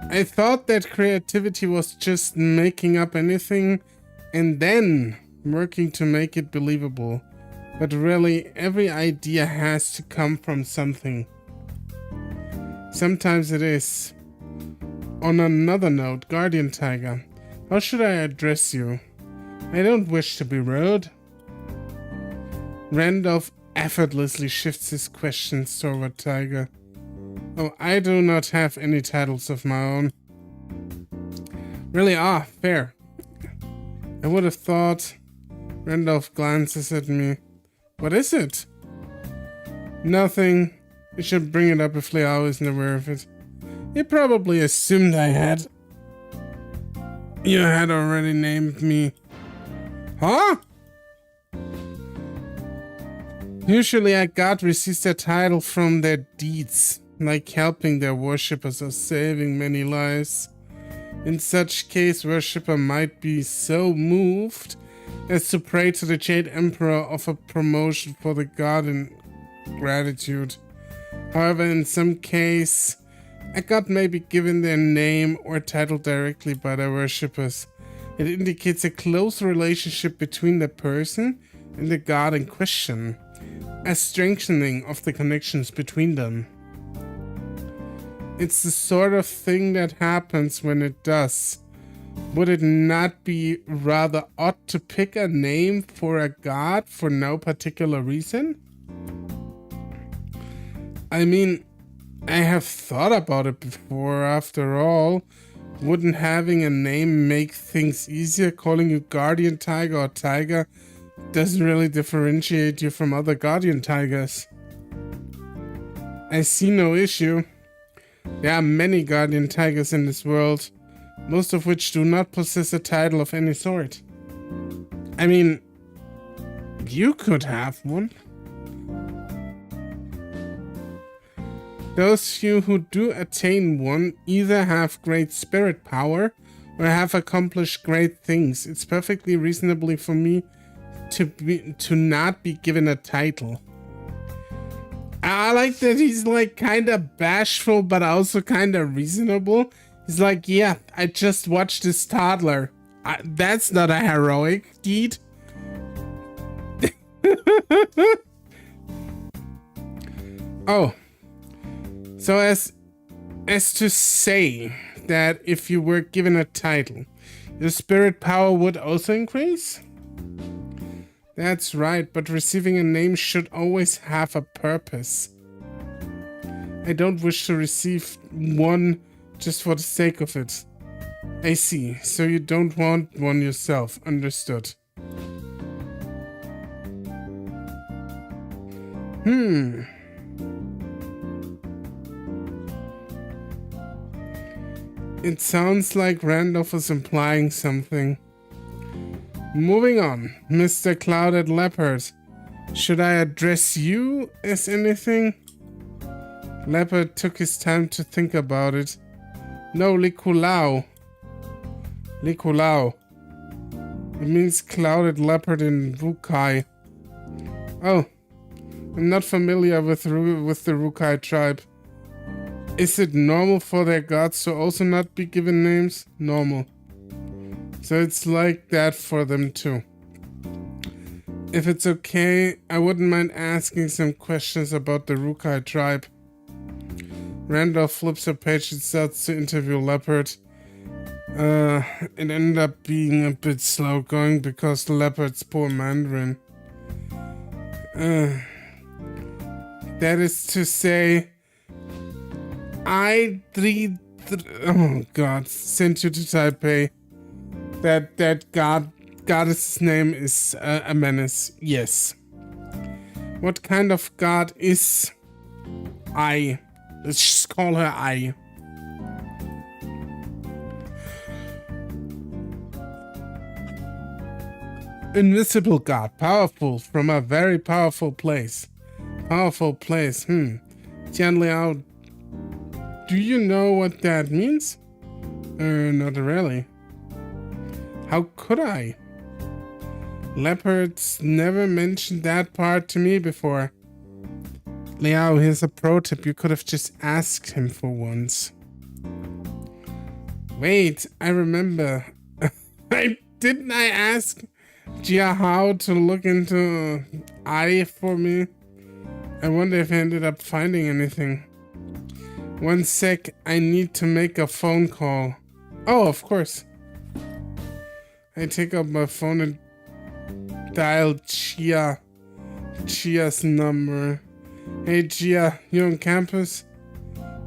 I thought that creativity was just making up anything and then working to make it believable. But really, every idea has to come from something. Sometimes it is. On another note, Guardian Tiger, how should I address you? I don't wish to be rude. Randolph effortlessly shifts his questions toward Tiger. Oh, I do not have any titles of my own. Really? Ah, fair. I would have thought. Randolph glances at me. What is it? Nothing. You should bring it up if Liao isn't aware of it. He probably assumed I had. You had already named me. Huh? Usually a god receives their title from their deeds, like helping their worshippers or saving many lives. In such case, worshipper might be so moved as to pray to the Jade Emperor of a promotion for the god in gratitude. However, in some case, a god may be given their name or title directly by their worshippers. It indicates a close relationship between the person and the god in question, a strengthening of the connections between them. It's the sort of thing that happens when it does. Would it not be rather odd to pick a name for a god for no particular reason? I mean, I have thought about it before. After all, wouldn't having a name make things easier? Calling you Guardian Tiger or Tiger doesn't really differentiate you from other Guardian Tigers. I see no issue. There are many Guardian Tigers in this world, most of which do not possess a title of any sort. I mean, you could have one. Those few who do attain one either have great spirit power or have accomplished great things. It's perfectly reasonable for me to not be given a title. I like that he's like kind of bashful but also kind of reasonable. He's like, yeah, I just watched this toddler. That's not a heroic deed. Oh. So as to say that if you were given a title, your spirit power would also increase? That's right, but receiving a name should always have a purpose. I don't wish to receive one just for the sake of it. I see, so you don't want one yourself, understood. It sounds like Randolph is implying something. Moving on, Mr. Clouded Leopard. Should I address you as anything? Leopard took his time to think about it. No, Likulao. Likulao. It means Clouded Leopard in Rukai. Oh, I'm not familiar with the Rukai tribe. Is it normal for their gods to also not be given names? Normal. So it's like that for them too. If it's okay, I wouldn't mind asking some questions about the Rukai tribe. Randolph flips a page and starts to interview Leopard. It ended up being a bit slow going because the Leopard's poor Mandarin. That is to say, I oh god, sent you to Taipei. That goddess' name is a menace. Yes. What kind of god is I. Let's just call her I. Invisible god, powerful from a very powerful place. Powerful place, Jian Liao, do you know what that means? Not really. How could I? Leopards never mentioned that part to me before. Liao, here's a pro tip. You could have just asked him for once. Wait, I remember. Didn't I ask Jia Hao to look into I for me? I wonder if I ended up finding anything. One sec, I need to make a phone call. Oh, of course. I take out my phone and dial Chia's number. Hey Chia, you on campus?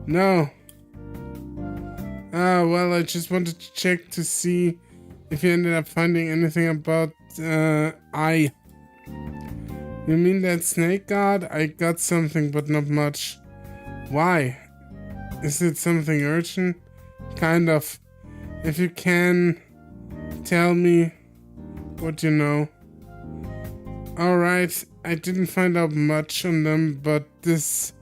No. Ah, well, I just wanted to check to see if you ended up finding anything about I. You mean that snake god? I got something, but not much. Why? Is it something urgent? Kind of. If you can, tell me what you know. Alright, I didn't find out much on them, but this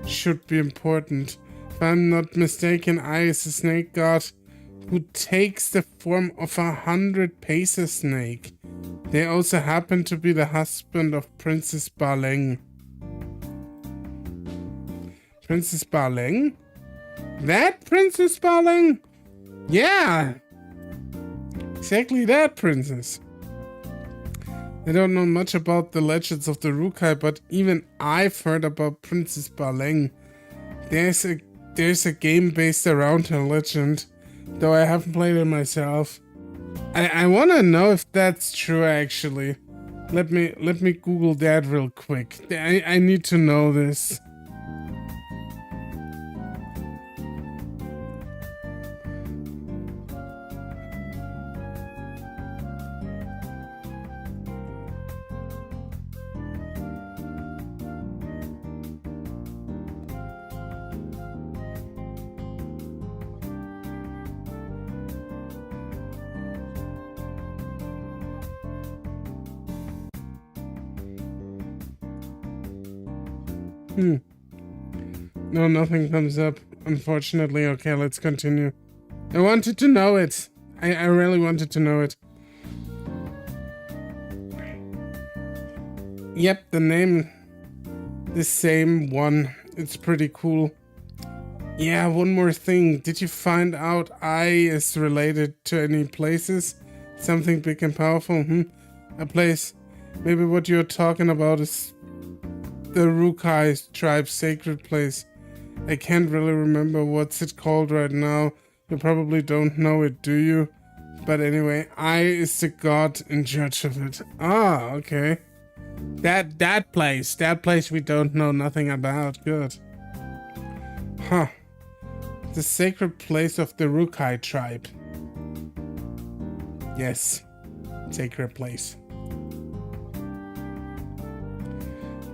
should be important. If I'm not mistaken, I is a snake god who takes the form of 100 pacer snake. They also happen to be the husband of Princess Baleng. Princess Baleng? That Princess Baleng? Yeah! Exactly that princess. I don't know much about the legends of the Rukai, but even I've heard about Princess Baleng. There's a game based around her legend, though I haven't played it myself. I want to know if that's true actually. Let me Google that real quick. I need to know this. No, nothing comes up, unfortunately. Okay, let's continue. I wanted to know it. I really wanted to know it. Yep, the name, the same one. It's pretty cool. Yeah, one more thing. Did you find out I is related to any places? Something big and powerful? A place. Maybe what you're talking about is the Rukai tribe's sacred place. I can't really remember what's it called right now. You probably don't know it, do you? But anyway, I is the god in charge of it. Ah, okay. That place we don't know nothing about. Good. Huh. The sacred place of the Rukai tribe. Yes. Sacred place.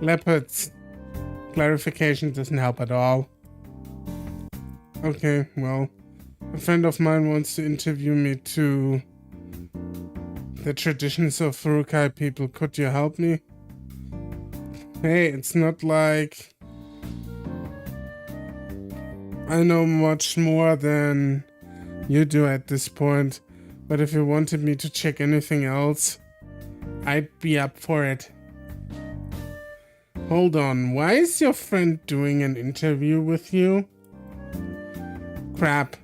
Leopards. Clarification doesn't help at all. Okay, well, a friend of mine wants to interview me to the traditions of Rukai people. Could you help me? Hey, it's not like I know much more than you do at this point, but if you wanted me to check anything else, I'd be up for it. Hold on, why is your friend doing an interview with you? Crap,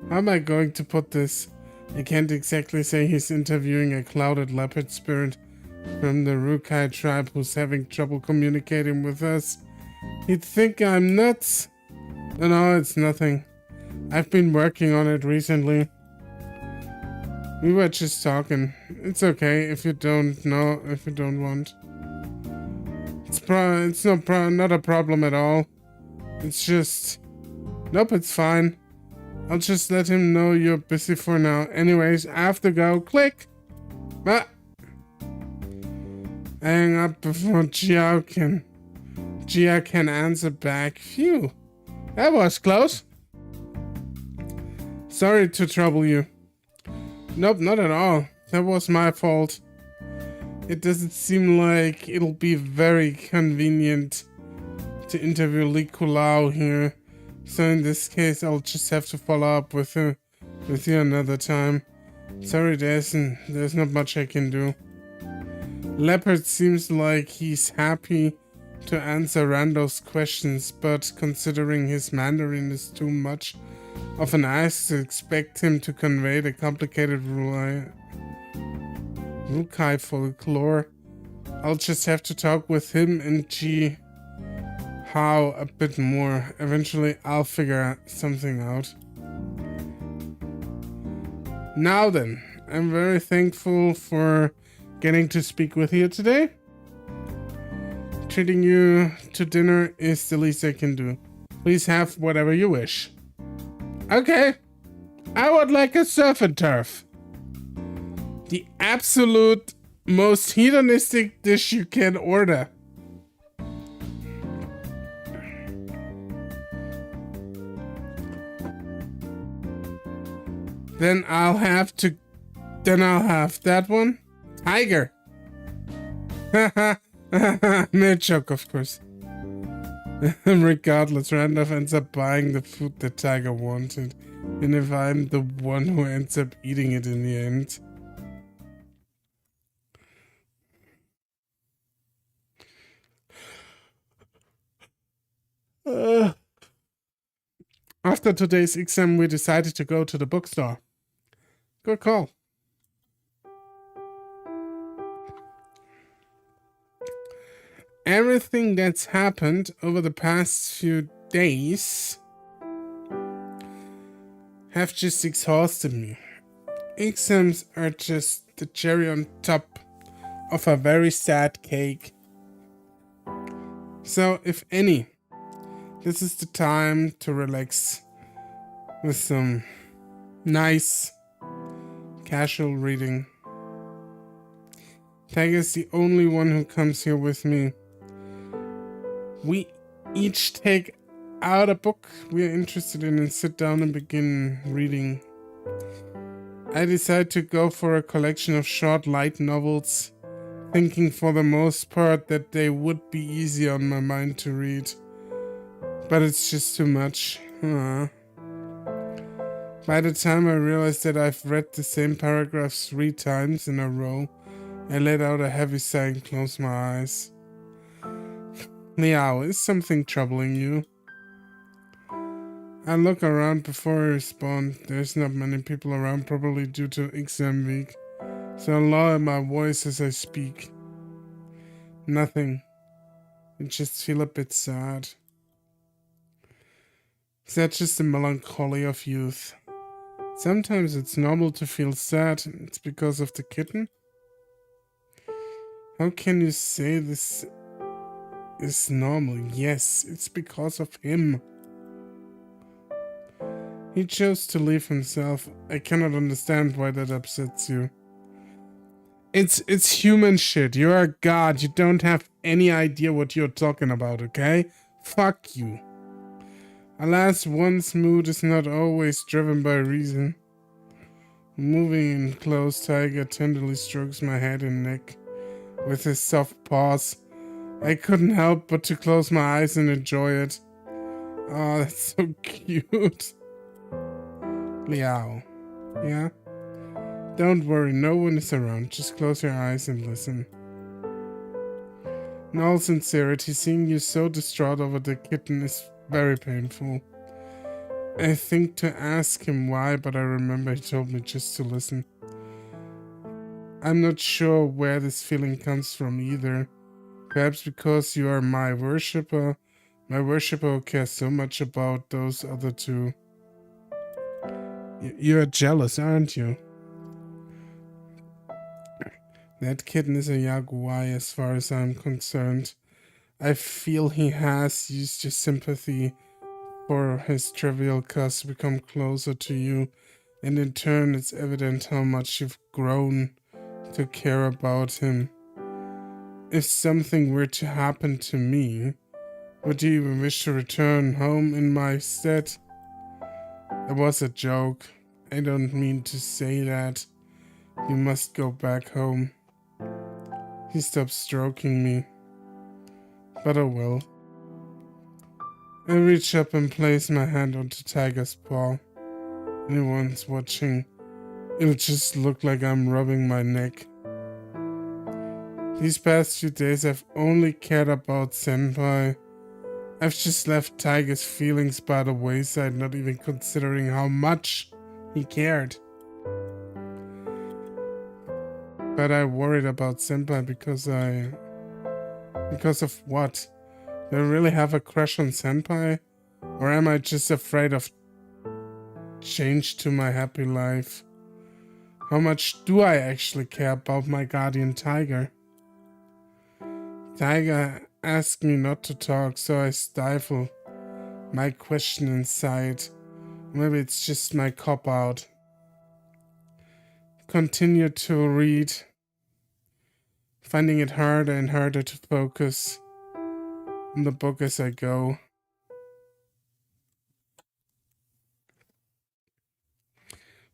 how am I going to put this? I can't exactly say he's interviewing a clouded leopard spirit from the Rukai tribe who's having trouble communicating with us. He'd think I'm nuts. No, it's nothing. I've been working on it recently. We were just talking. It's okay if you don't know, if you don't want. It's not a problem at all. It's just... Nope, it's fine. I'll just let him know you're busy for now. Anyways, I have to go. Click! Ah. Hang up before Jiao can Gia can answer back. Phew. That was close. Sorry to trouble you. Nope, not at all. That was my fault. It doesn't seem like it'll be very convenient to interview Likulao here. So in this case, I'll just have to follow up with you another time. Sorry, there's not much I can do. Leopard seems like he's happy to answer Rando's questions, but considering his Mandarin is too much of an ask to expect him to convey the complicated Rukai folklore, I'll just have to talk with him and Ji Hao a bit more. Eventually, I'll figure something out. Now then, I'm very thankful for getting to speak with you today. Treating you to dinner is the least I can do. Please have whatever you wish. Okay, I would like a surf and turf. The absolute most hedonistic dish you can order. Then I'll have that one. Tiger. Haha. No joke, of course. Regardless, Randolph ends up buying the food that Tiger wanted. And if I'm the one who ends up eating it in the end. After today's exam, we decided to go to the bookstore. Good call. Everything that's happened over the past few days have just exhausted me. Exams are just the cherry on top of a very sad cake. So, if any, this is the time to relax with some nice casual reading. Tiger's the only one who comes here with me. We each take out a book we are interested in and sit down and begin reading. I decide to go for a collection of short light novels, thinking for the most part that they would be easy on my mind to read. But it's just too much. By the time I realize that I've read the same paragraphs 3 times in a row, I let out a heavy sigh and close my eyes. Liao, is something troubling you? I look around before I respond. There's not many people around, probably due to exam week, so I lower my voice as I speak. Nothing. I just feel a bit sad. Is that just the melancholy of youth? Sometimes it's normal to feel sad. It's because of the kitten? How can you say this is normal? Yes, it's because of him. He chose to leave himself. I cannot understand why that upsets you. It's human shit. You're a god. You don't have any idea what you're talking about, okay? Fuck you. Alas, one's mood is not always driven by reason. Moving in close, Tiger tenderly strokes my head and neck with his soft paws. I couldn't help but to close my eyes and enjoy it. Oh, that's so cute. Liao. Yeah? Don't worry, no one is around. Just close your eyes and listen. In all sincerity, seeing you so distraught over the kitten is very painful. I think to ask him why, but I remember he told me just to listen. I'm not sure where this feeling comes from either. Perhaps because you are my worshipper. My worshipper who cares so much about those other two. You're jealous, aren't you? That kitten is a yaguai as far as I'm concerned. I feel he has used your sympathy for his trivial cause to become closer to you, and in turn it's evident how much you've grown to care about him. If something were to happen to me, Would you even wish to return home in my stead? It was a joke. I don't mean to say that. You must go back home. He stopped stroking me. But oh well. I reach up and place my hand onto Tiger's paw. Anyone's watching, it'll just look like I'm rubbing my neck. These past few days I've only cared about Senpai. I've just left Tiger's feelings by the wayside, not even considering how much he cared. But I worried about Senpai because of what? Do I really have a crush on Senpai? Or am I just afraid of change to my happy life? How much do I actually care about my guardian Tiger? Tiger asked me not to talk, so I stifle my question inside. Maybe it's just my cop-out. Continue to read, finding it harder and harder to focus on the book as I go.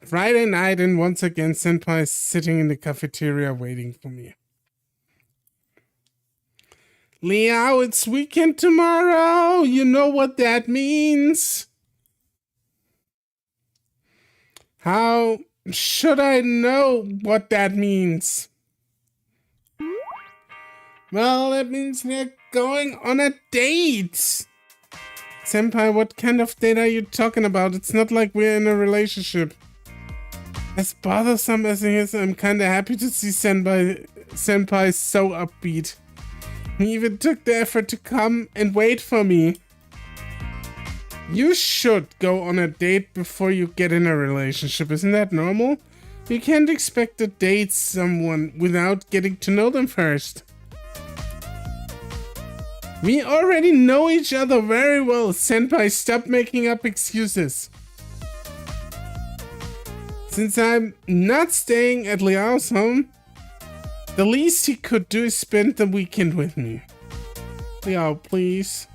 Friday night, and once again Senpai is sitting in the cafeteria waiting for me. Liao, it's weekend tomorrow. You know what that means. How should I know what that means? Well, that means we're going on a date. Senpai, what kind of date are you talking about? It's not like we're in a relationship. As bothersome as he is, I'm kinda happy to see Senpai so upbeat. He even took the effort to come and wait for me. You should go on a date before you get in a relationship, isn't that normal? You can't expect to date someone without getting to know them first. We already know each other very well, Senpai. Stop making up excuses. Since I'm not staying at Liao's home, the least he could do is spend the weekend with me. Liao, please.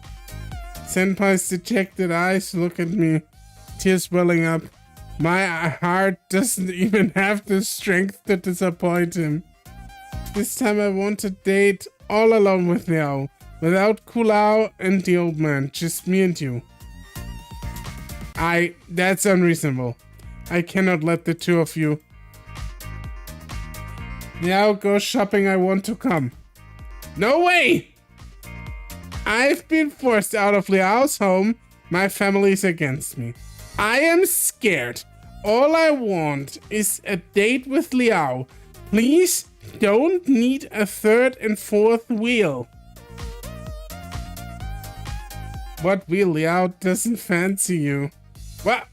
Senpai's dejected eyes look at me, tears welling up. My heart doesn't even have the strength to disappoint him. This time I want to date all alone with Liao, without Kulao and the old man, just me and you. That's unreasonable. I cannot let the two of you. Liao, go shopping, I want to come. No way! I've been forced out of Liao's home. My family's against me. I am scared. All I want is a date with Liao. Please don't need a third and fourth wheel. What wheel? Liao doesn't fancy you.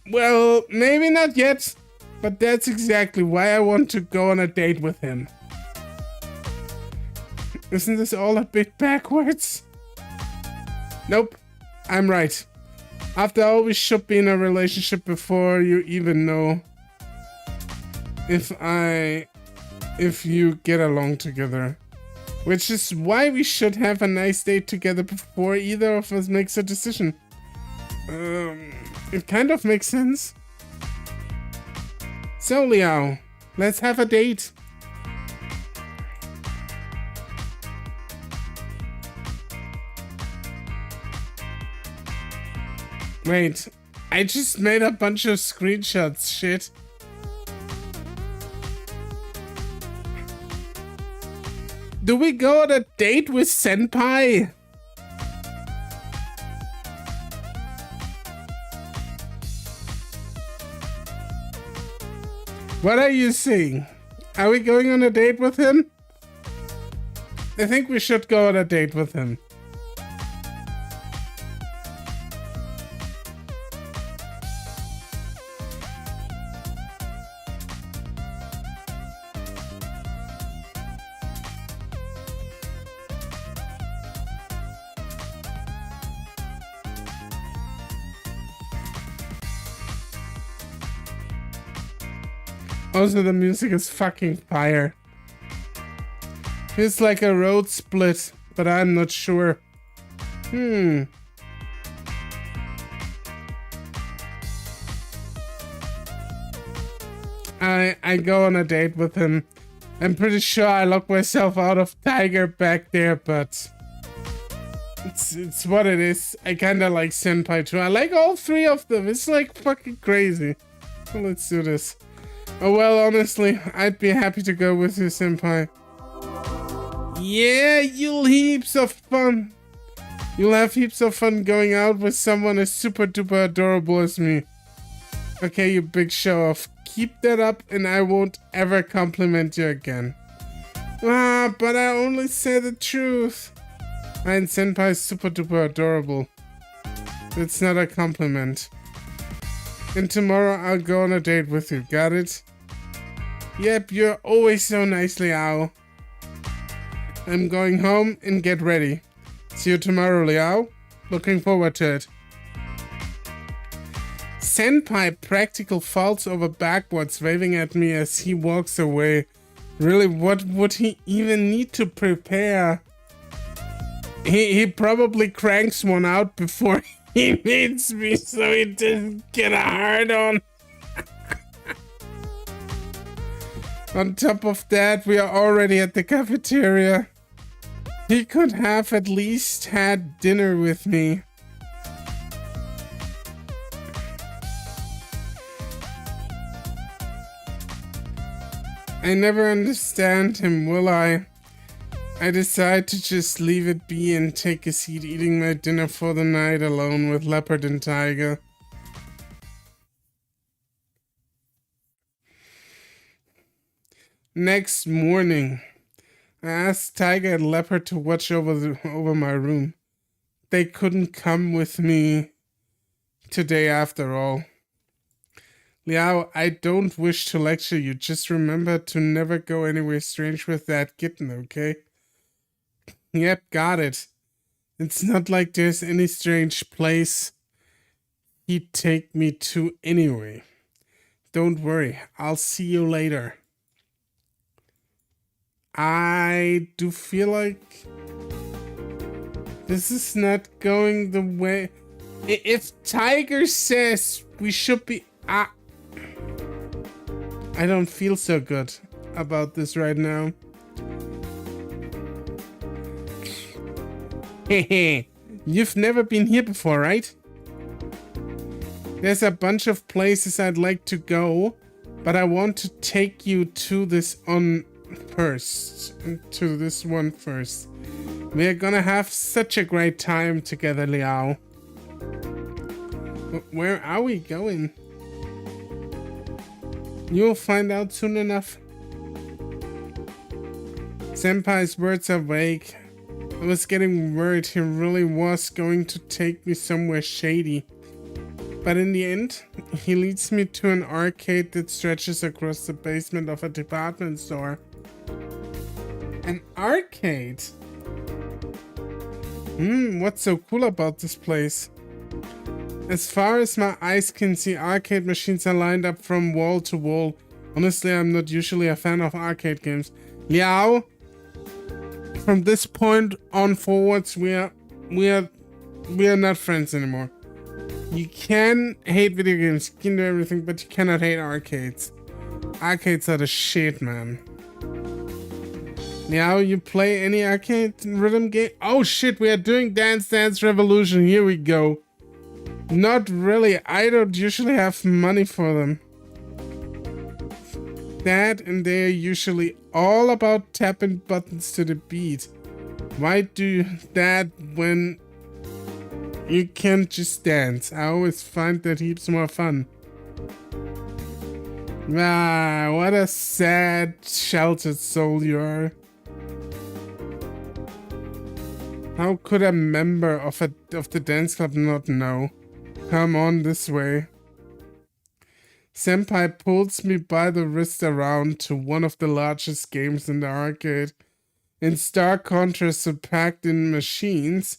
Well, maybe not yet. But that's exactly why I want to go on a date with him. Isn't this all a bit backwards? Nope, I'm right. After all, we should be in a relationship before you even know if you get along together. Which is why we should have a nice date together before either of us makes a decision. It kind of makes sense. So, Liao, let's have a date. Wait, I just made a bunch of screenshots, shit. Do we go on a date with Senpai? What are you saying? Are we going on a date with him? I think we should go on a date with him. Also, the music is fucking fire. Feels like a road split, but I'm not sure. I go on a date with him. I'm pretty sure I locked myself out of Tiger back there, but it's what it is. I kinda like Senpai too. I like all three of them. It's like fucking crazy. So let's do this. Oh well, honestly, I'd be happy to go with you, Senpai. Yeah, you'll heaps of fun. You'll have heaps of fun going out with someone as super duper adorable as me. Okay, you big show off. Keep that up and I won't ever compliment you again. Ah, but I only say the truth. And Senpai is super duper adorable. It's not a compliment. And tomorrow I'll go on a date with you, got it? Yep, you're always so nice, Liao. I'm going home and get ready. See you tomorrow, Liao. Looking forward to it. Senpai practical falls over backwards, waving at me as he walks away. Really, what would he even need to prepare? He probably cranks one out before he meets me so he didn't get a hard on. On top of that, we are already at the cafeteria. He could have at least had dinner with me. I never understand him, will I? I decide to just leave it be and take a seat eating my dinner for the night alone with Leopard and Tiger. Next morning, I asked Tiger and Leopard to watch over my room. They couldn't come with me today after all. Liao, I don't wish to lecture you. Just remember to never go anywhere strange with that kitten, okay? Yep, got it. It's not like there's any strange place he'd take me to anyway. Don't worry, I'll see you later. I do feel like this is not going the way. If Tiger says we should be... I don't feel so good about this right now. Hehe, you've never been here before, right? There's a bunch of places I'd like to go, but I want to take you to this one first. We're gonna have such a great time together, Liao. Where are we going? You'll find out soon enough. Senpai's words are vague. I was getting worried he really was going to take me somewhere shady. But in the end, he leads me to an arcade that stretches across the basement of a department store. An arcade? What's so cool about this place? As far as my eyes can see, arcade machines are lined up from wall to wall. Honestly, I'm not usually a fan of arcade games. Liao, from this point on forwards, we are not friends anymore. You can hate video games, you can do everything, but you cannot hate arcades. Arcades are the shit, man. Now, you play any arcade rhythm game? Oh shit, we are doing Dance Dance Revolution. Here we go. Not really. I don't usually have money for them. That and they're usually all about tapping buttons to the beat. Why do that when you can't just dance? I always find that heaps more fun. Ah, what a sad, sheltered soul you are. How could a member of the dance club not know? Come on this way. Senpai pulls me by the wrist around to one of the largest games in the arcade. In stark contrast to packed-in machines,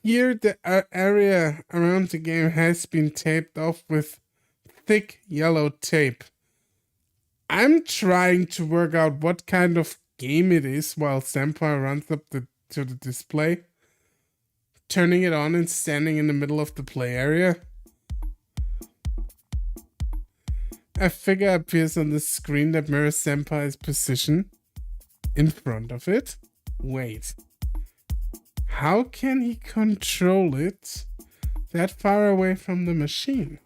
here the area around the game has been taped off with thick yellow tape. I'm trying to work out what kind of game it is while Senpai runs up to the display. turning it on and standing in the middle of the play area. A figure appears on the screen that mirrors Senpai's position in front of it. Wait. How can he control it that far away from the machine?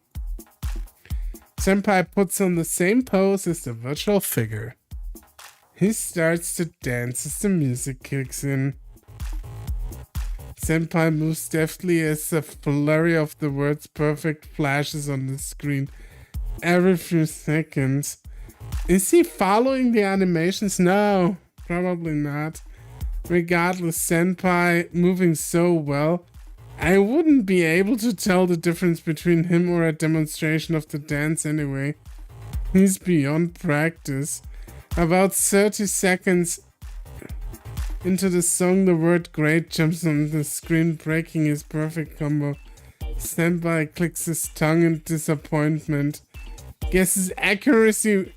Senpai puts on the same pose as the virtual figure. He starts to dance as the music kicks in. Senpai moves deftly as a flurry of the words perfect flashes on the screen every few seconds. Is he following the animations? No, probably not. Regardless, Senpai moving so well, I wouldn't be able to tell the difference between him or a demonstration of the dance anyway. He's beyond practice. About 30 seconds into the song, the word great jumps on the screen, breaking his perfect combo. Senpai clicks his tongue in disappointment. Guess his accuracy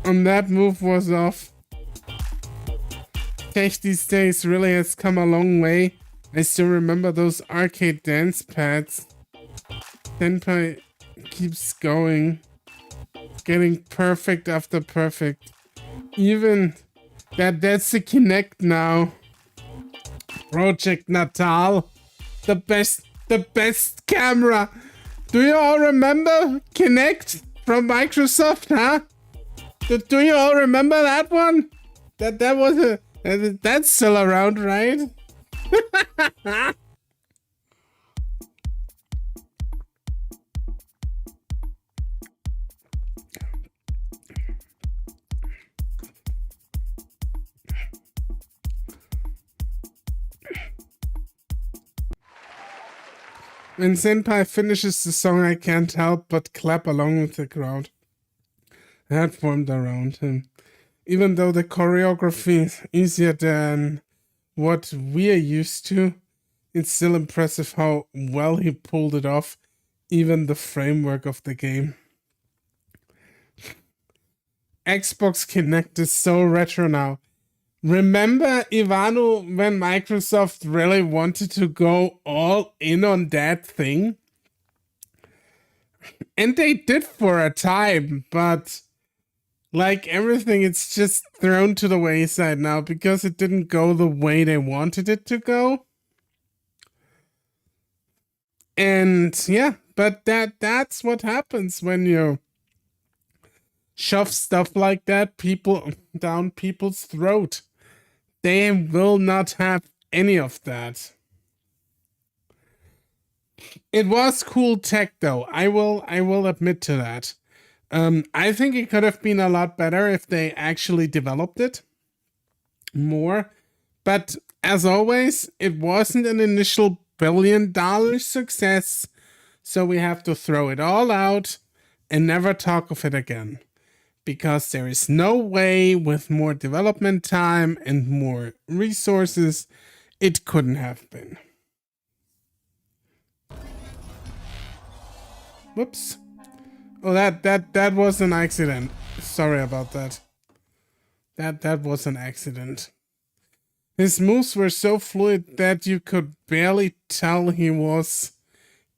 on that move was off. Tech these days really has come a long way. I still remember those arcade dance pads. Senpai keeps going, getting perfect after perfect. Even that's the Kinect now. Project Natal, the best camera. Do you all remember Kinect from Microsoft, huh? Do you all remember that one? That was that's still around, right? When Senpai finishes the song, I can't help but clap along with the crowd that formed around him. Even though the choreography is easier than what we're used to, it's still impressive how well he pulled it off, even the framework of the game. Xbox Kinect is so retro now. Remember, Ivano, when Microsoft really wanted to go all in on that thing? And they did for a time, but like everything, it's just thrown to the wayside now because it didn't go the way they wanted it to go. And yeah, but that's what happens when you shove stuff like that down people's throat. They will not have any of that. It was cool tech though. I will admit to that. I think it could have been a lot better if they actually developed it more. But as always, it wasn't an initial billion-dollar success. So we have to throw it all out and never talk of it again. Because there is no way with more development time and more resources, it couldn't have been. Whoops. Oh, that was an accident. Sorry about that. That was an accident. His moves were so fluid that you could barely tell he was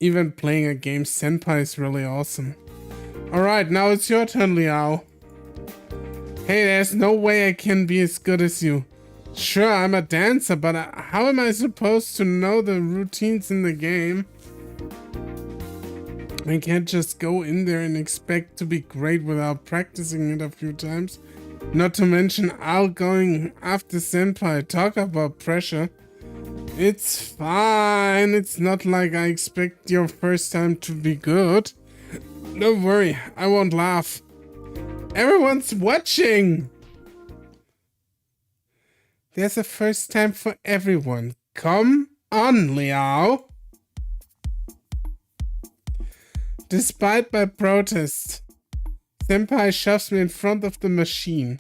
even playing a game. Senpai is really awesome. Alright, now it's your turn, Liao. Hey, there's no way I can be as good as you. Sure, I'm a dancer, but how am I supposed to know the routines in the game? I can't just go in there and expect to be great without practicing it a few times. Not to mention I'll going after Senpai. Talk about pressure. It's fine. It's not like I expect your first time to be good. Don't worry, I won't laugh. Everyone's watching! There's a first time for everyone. Come on, Liao! Despite my protest, Senpai shoves me in front of the machine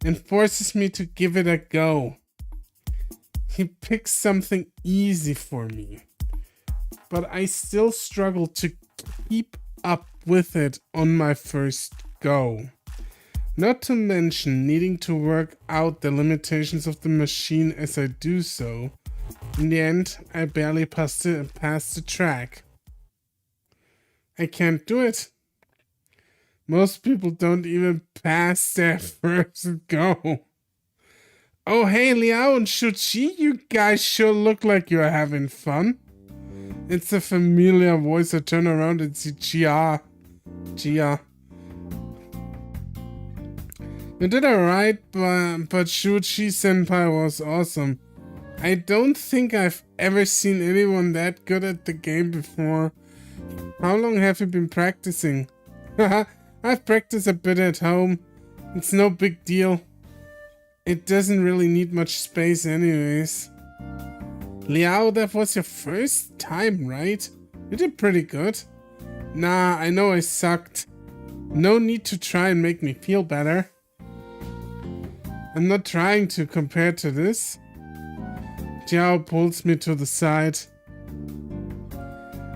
and forces me to give it a go. He picks something easy for me, but I still struggle to keep up with it on my first go. Not to mention needing to work out the limitations of the machine as I do so. In the end, I barely passed the track. I can't do it. Most people don't even pass their first go. Oh, hey, Liao and Shuchi, you guys sure look like you're having fun. It's a familiar voice. I turn around and see Chia. Chia. You did alright, but Shuchi Senpai was awesome. I don't think I've ever seen anyone that good at the game before. How long have you been practicing? Haha, I've practiced a bit at home. It's no big deal. It doesn't really need much space anyways. Liao, that was your first time, right? You did pretty good. Nah, I know I sucked. No need to try and make me feel better. I'm not trying to compare to this. Jiao pulls me to the side.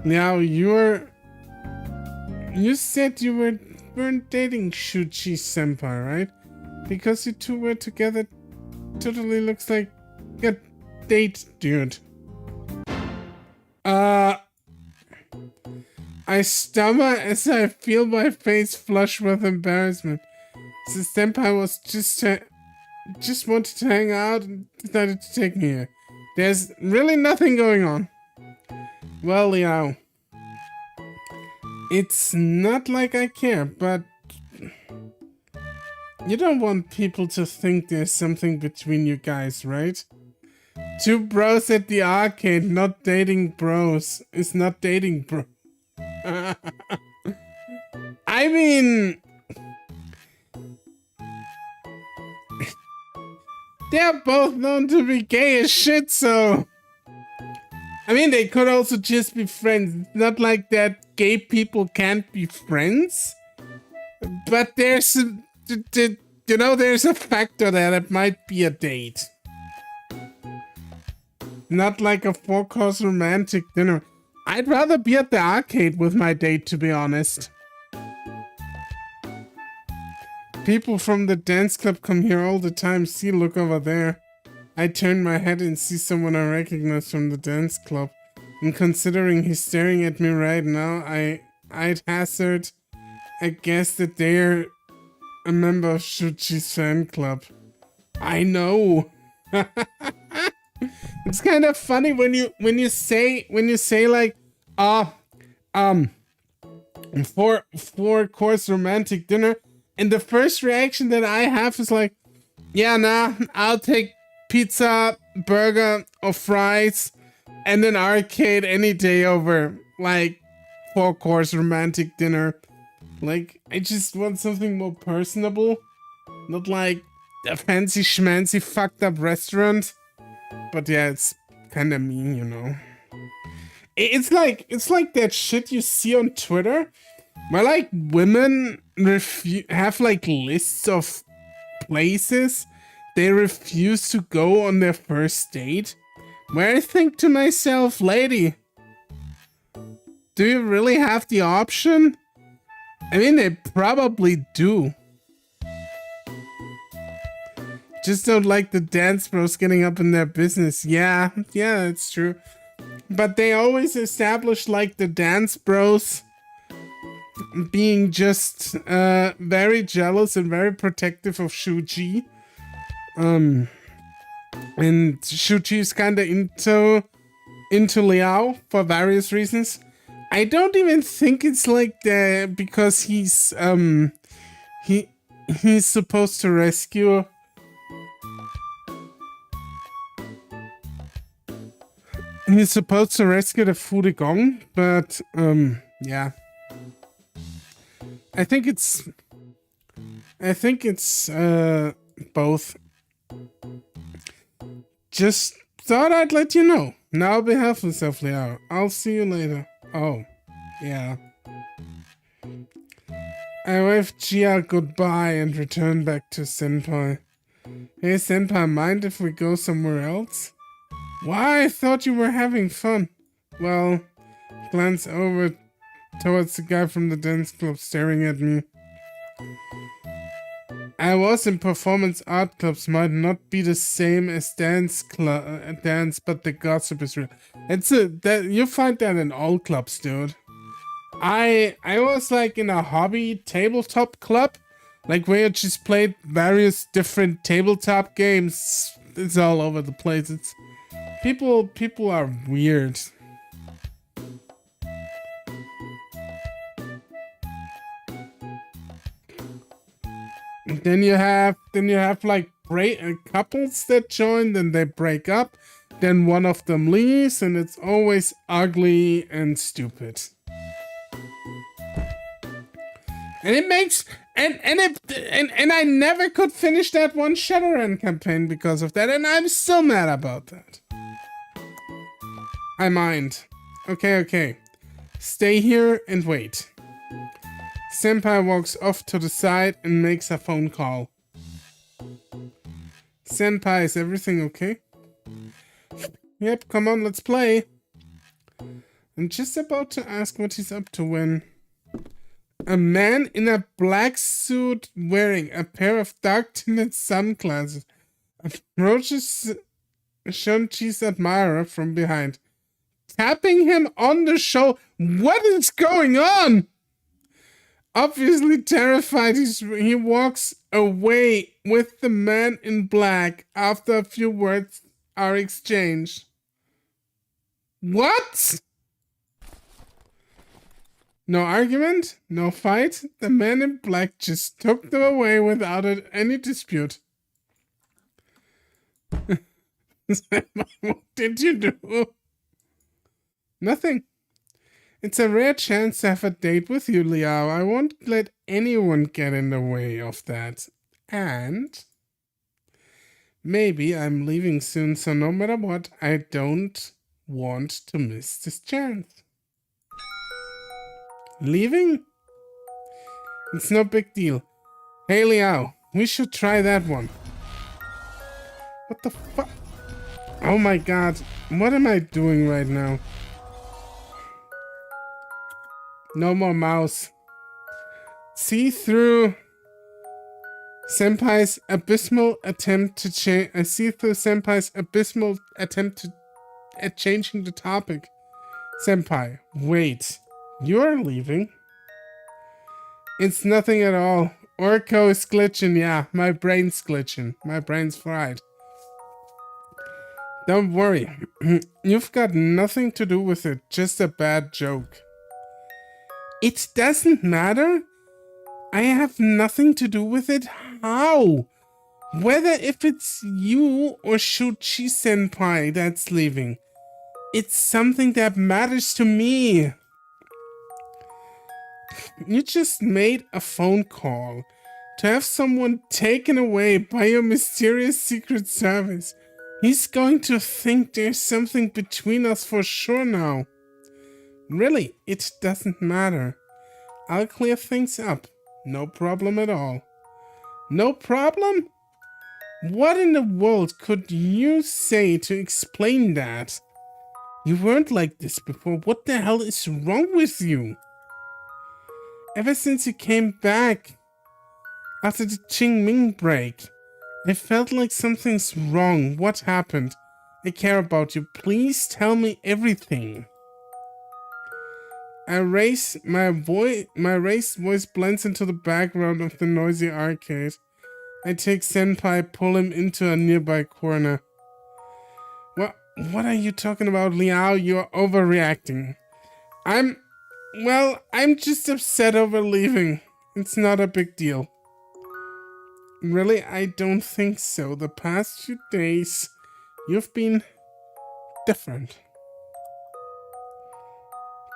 Liao, you said you weren't dating Shuchi Senpai, right? Because you two were together, totally looks like a date, dude. I stammer as I feel my face flush with embarrassment. The senpai was just wanted to hang out and decided to take me here. There's really nothing going on. Well, Liao, it's not like I care, but you don't want people to think there's something between you guys, right? Two bros at the arcade, not dating bros, is not dating bro. I mean, they're both known to be gay as shit, so I mean, they could also just be friends. It's not like that gay people can't be friends, but there's there's a factor there that might be a date. Not like a 4-course romantic dinner. I'd rather be at the arcade with my date, to be honest. People from the dance club come here all the time. See, look over there. I turn my head and see someone I recognize from the dance club. And considering he's staring at me right now, I'd hazard a guess that they're a member of Shuchi's fan club. I know. It's kind of funny when you say like, four-course romantic dinner, and the first reaction that I have is like, yeah, nah, I'll take pizza, burger, or fries, and an arcade any day over like 4-course romantic dinner. Like, I just want something more personable, not like a fancy schmancy fucked up restaurant. But yeah, it's kind of mean, you know. It's like that shit you see on Twitter, where like women have like lists of places they refuse to go on their first date. Where I think to myself, lady, do you really have the option? I mean, they probably do. Just don't like the dance bros getting up in their business. Yeah, that's true. But they always establish like the dance bros being just very jealous and very protective of Shuji. And Shuji is kind of into Liao for various reasons. I don't even think it's like that because he's supposed to rescue. He's supposed to rescue the Furigong, but yeah. I think it's both. Just thought I'd let you know. Now be helpful yourself, Liao. I'll see you later. Oh, yeah. I waved Jia goodbye and returned back to Senpai. Hey, Senpai, mind if we go somewhere else? Why? I thought you were having fun. Well, glance over towards the guy from the dance club staring at me. I I was in performance art clubs might not be the same as dance, but the gossip is real. You find that in all clubs, dude. I was like in a hobby tabletop club, like where you just played various different tabletop games. It's all over the place. It's people are weird. Then you have like couples that join, then they break up, then one of them leaves, and it's always ugly and stupid. And it makes and I never could finish that one Shadowrun campaign because of that, and I'm still mad about that. I mind. Okay. Stay here and wait. Senpai walks off to the side and makes a phone call. Senpai, is everything okay? Yep, come on, let's play. I'm just about to ask what he's up to when a man in a black suit wearing a pair of dark tinted sunglasses approaches Shunchi's admirer from behind, tapping him on the shoulder. What is going on? Obviously terrified, he walks away with the man in black after a few words are exchanged. What? No argument, no fight. The man in black just took them away without any dispute. What did you do? Nothing. It's a rare chance to have a date with you, Liao. I won't let anyone get in the way of that. And maybe I'm leaving soon, so no matter what, I don't want to miss this chance. Leaving? It's no big deal. Hey, Liao, we should try that one. What the fuck? Oh my god, what am I doing right now? No more mouse. See through Senpai's abysmal attempt to change. I see through Senpai's abysmal attempt at changing the topic. Senpai, wait. You're leaving? It's nothing at all. Orko is glitching, yeah. My brain's glitching. My brain's fried. Don't worry. You've got nothing to do with it. Just a bad joke. It doesn't matter? I have nothing to do with it? How? Whether if it's you or Shuchi Senpai that's leaving, it's something that matters to me. You just made a phone call to have someone taken away by your mysterious secret service. He's going to think there's something between us for sure now. Really, it doesn't matter. I'll clear things up. No problem at all. No problem? What in the world could you say to explain that? You weren't like this before. What the hell is wrong with you? Ever since you came back after the Qingming break, I felt like something's wrong. What happened? I care about you. Please tell me everything. My raised voice blends into the background of the noisy arcade. I take Senpai, pull him into a nearby corner. What are you talking about, Liao? You're overreacting. I'm just upset over leaving. It's not a big deal. Really, I don't think so. The past few days, you've been different.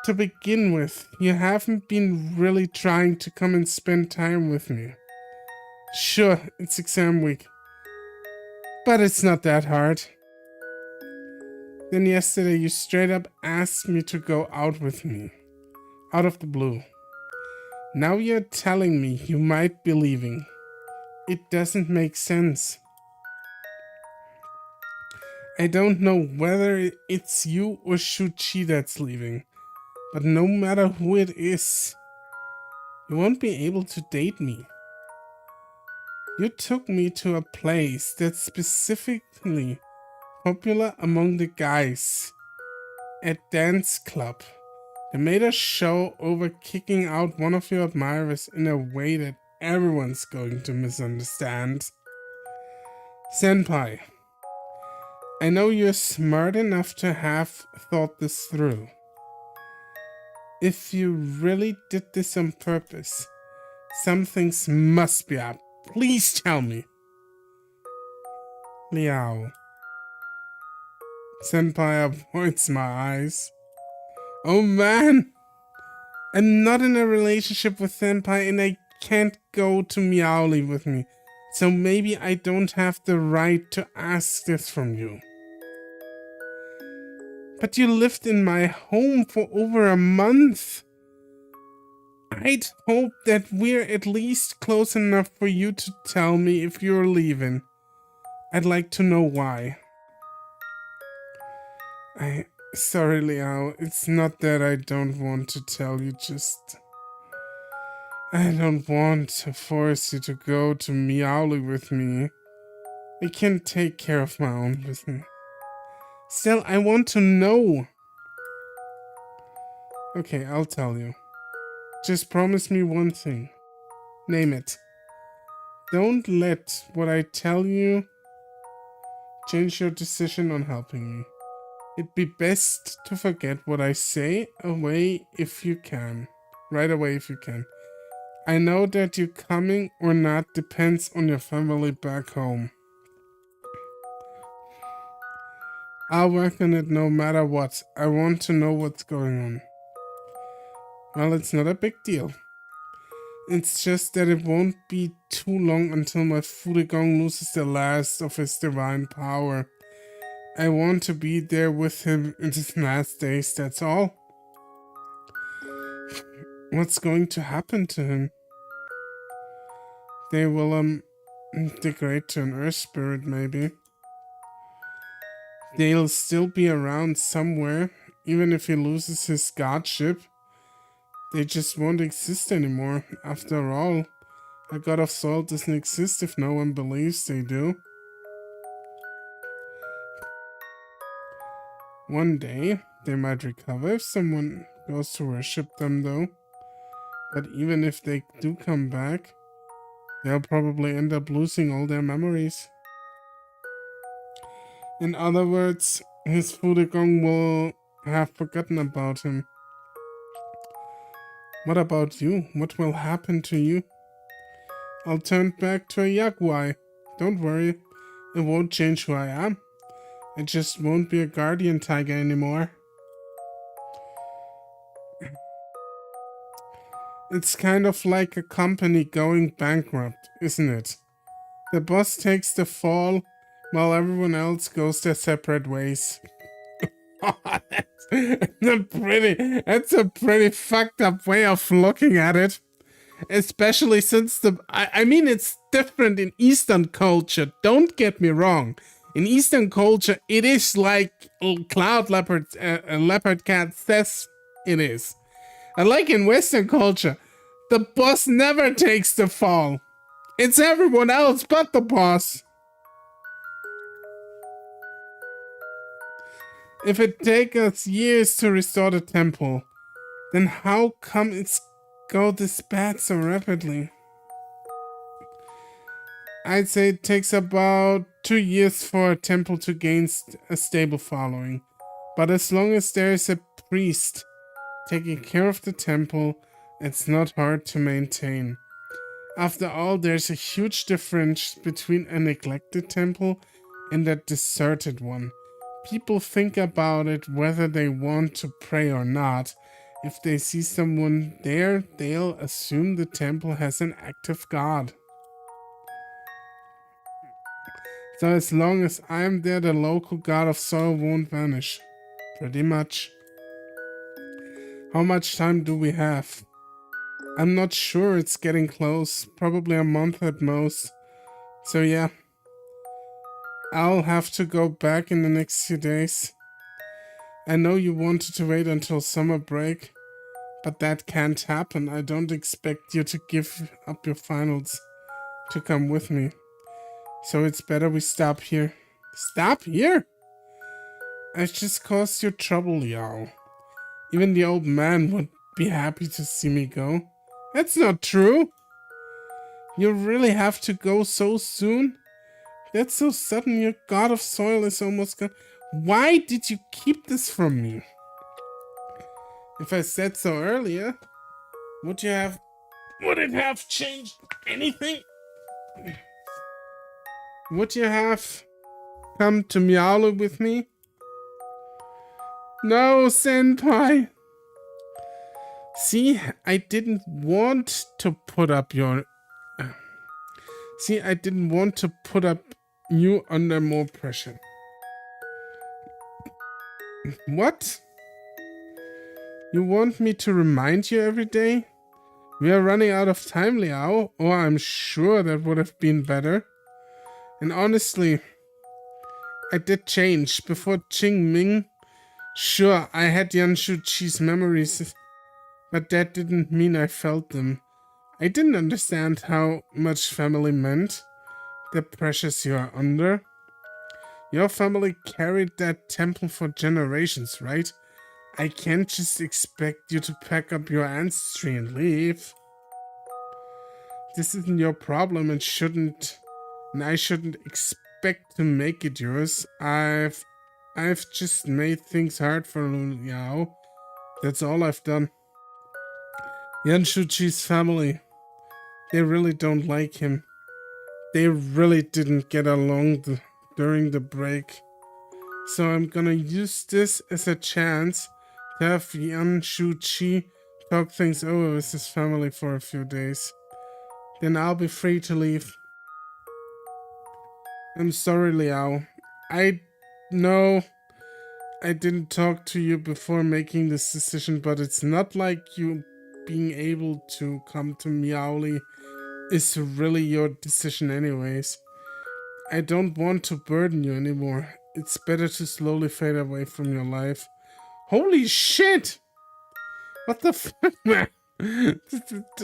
To begin with, you haven't been really trying to come and spend time with me. Sure, it's exam week, but it's not that hard. Then yesterday you straight up asked me to go out with me. Out of the blue. Now you're telling me you might be leaving. It doesn't make sense. I don't know whether it's you or Shuchi that's leaving. But no matter who it is, you won't be able to date me. You took me to a place that's specifically popular among the guys. A dance club. They made a show over kicking out one of your admirers in a way that everyone's going to misunderstand. Senpai, I know you're smart enough to have thought this through. If you really did this on purpose, some things must be up. Please tell me. Liao. Senpai avoids my eyes. Oh man! I'm not in a relationship with Senpai and I can't go to Meowly with me. So maybe I don't have the right to ask this from you. But you lived in my home for over a month. I'd hope that we're at least close enough for you to tell me if you're leaving. I'd like to know why. Sorry, Liao. It's not that I don't want to tell you, just... I don't want to force you to go to Meowly with me. I can take care of my own business. Still, I want to know. Okay, I'll tell you. Just promise me one thing. Name it. Don't let what I tell you change your decision on helping me. It'd be best to forget what I say away if you can. Right away if you can. I know that you coming or not depends on your family back home. I'll work on it no matter what. I want to know what's going on. Well, it's not a big deal. It's just that it won't be too long until my Fudegong loses the last of his divine power. I want to be there with him in his last days, that's all. What's going to happen to him? They will, degrade to an earth spirit, maybe. They'll still be around somewhere, even if he loses his godship. They just won't exist anymore. After all, a god of soil doesn't exist if no one believes they do. One day, they might recover if someone goes to worship them, though. But even if they do come back, they'll probably end up losing all their memories. In other words, his Fudegong will have forgotten about him. What about you? What will happen to you? I'll turn back to a Yaguai. Don't worry, it won't change who I am. I just won't be a guardian tiger anymore. It's kind of like a company going bankrupt, isn't it? The boss takes the fall while everyone else goes their separate ways. That's a pretty fucked up way of looking at it. Especially since I mean, it's different in Eastern culture. Don't get me wrong. In Eastern culture, it is like Cloud Leopard, Leopard Cat says it is. And like in Western culture, the boss never takes the fall. It's everyone else but the boss. If it takes us years to restore the temple, then how come it's go this bad so rapidly? I'd say it takes about 2 years for a temple to gain a stable following. But as long as there is a priest taking care of the temple, it's not hard to maintain. After all, there's a huge difference between a neglected temple and a deserted one. People think about it whether they want to pray or not. If they see someone there, they'll assume the temple has an active god. So as long as I'm there, the local god of soil won't vanish. Pretty much. How much time do we have? I'm not sure, it's getting close. Probably a month at most. So yeah. I'll have to go back in the next few days. I know you wanted to wait until summer break, but that can't happen. I don't expect you to give up your finals. to come with me. So it's better we stop here. Stop here? I just caused you trouble, Yao. Even the old man would be happy to see me go. That's not true. You really have to go so soon? That's so sudden. Your god of soil is almost gone. Why did you keep this from me? If I said so earlier, would it have changed anything? Would you have come to Miaolu with me? No, senpai. See, I didn't want to put you under more pressure. What? You want me to remind you every day? We are running out of time, Liao. Oh, I'm sure that would have been better. And honestly, I did change. Before Qingming, sure, I had Yanshuqi's memories, but that didn't mean I felt them. I didn't understand how much family meant, the pressures you are under. Your family carried that temple for generations, right? I can't just expect you to pack up your ancestry and leave. This isn't your problem and I shouldn't expect to make it yours. I've just made things hard for Liao. That's all I've done. Yanshuqi's family, they really don't like him. They really didn't get along during the break. So I'm gonna use this as a chance to have Yanshuqi talk things over with his family for a few days. Then I'll be free to leave. I'm sorry, Liao. I know I didn't talk to you before making this decision, but it's not like you being able to come to Miaoli is really your decision anyways. I don't want to burden you anymore. It's better to slowly fade away from your life. Holy shit! What the fuck, man?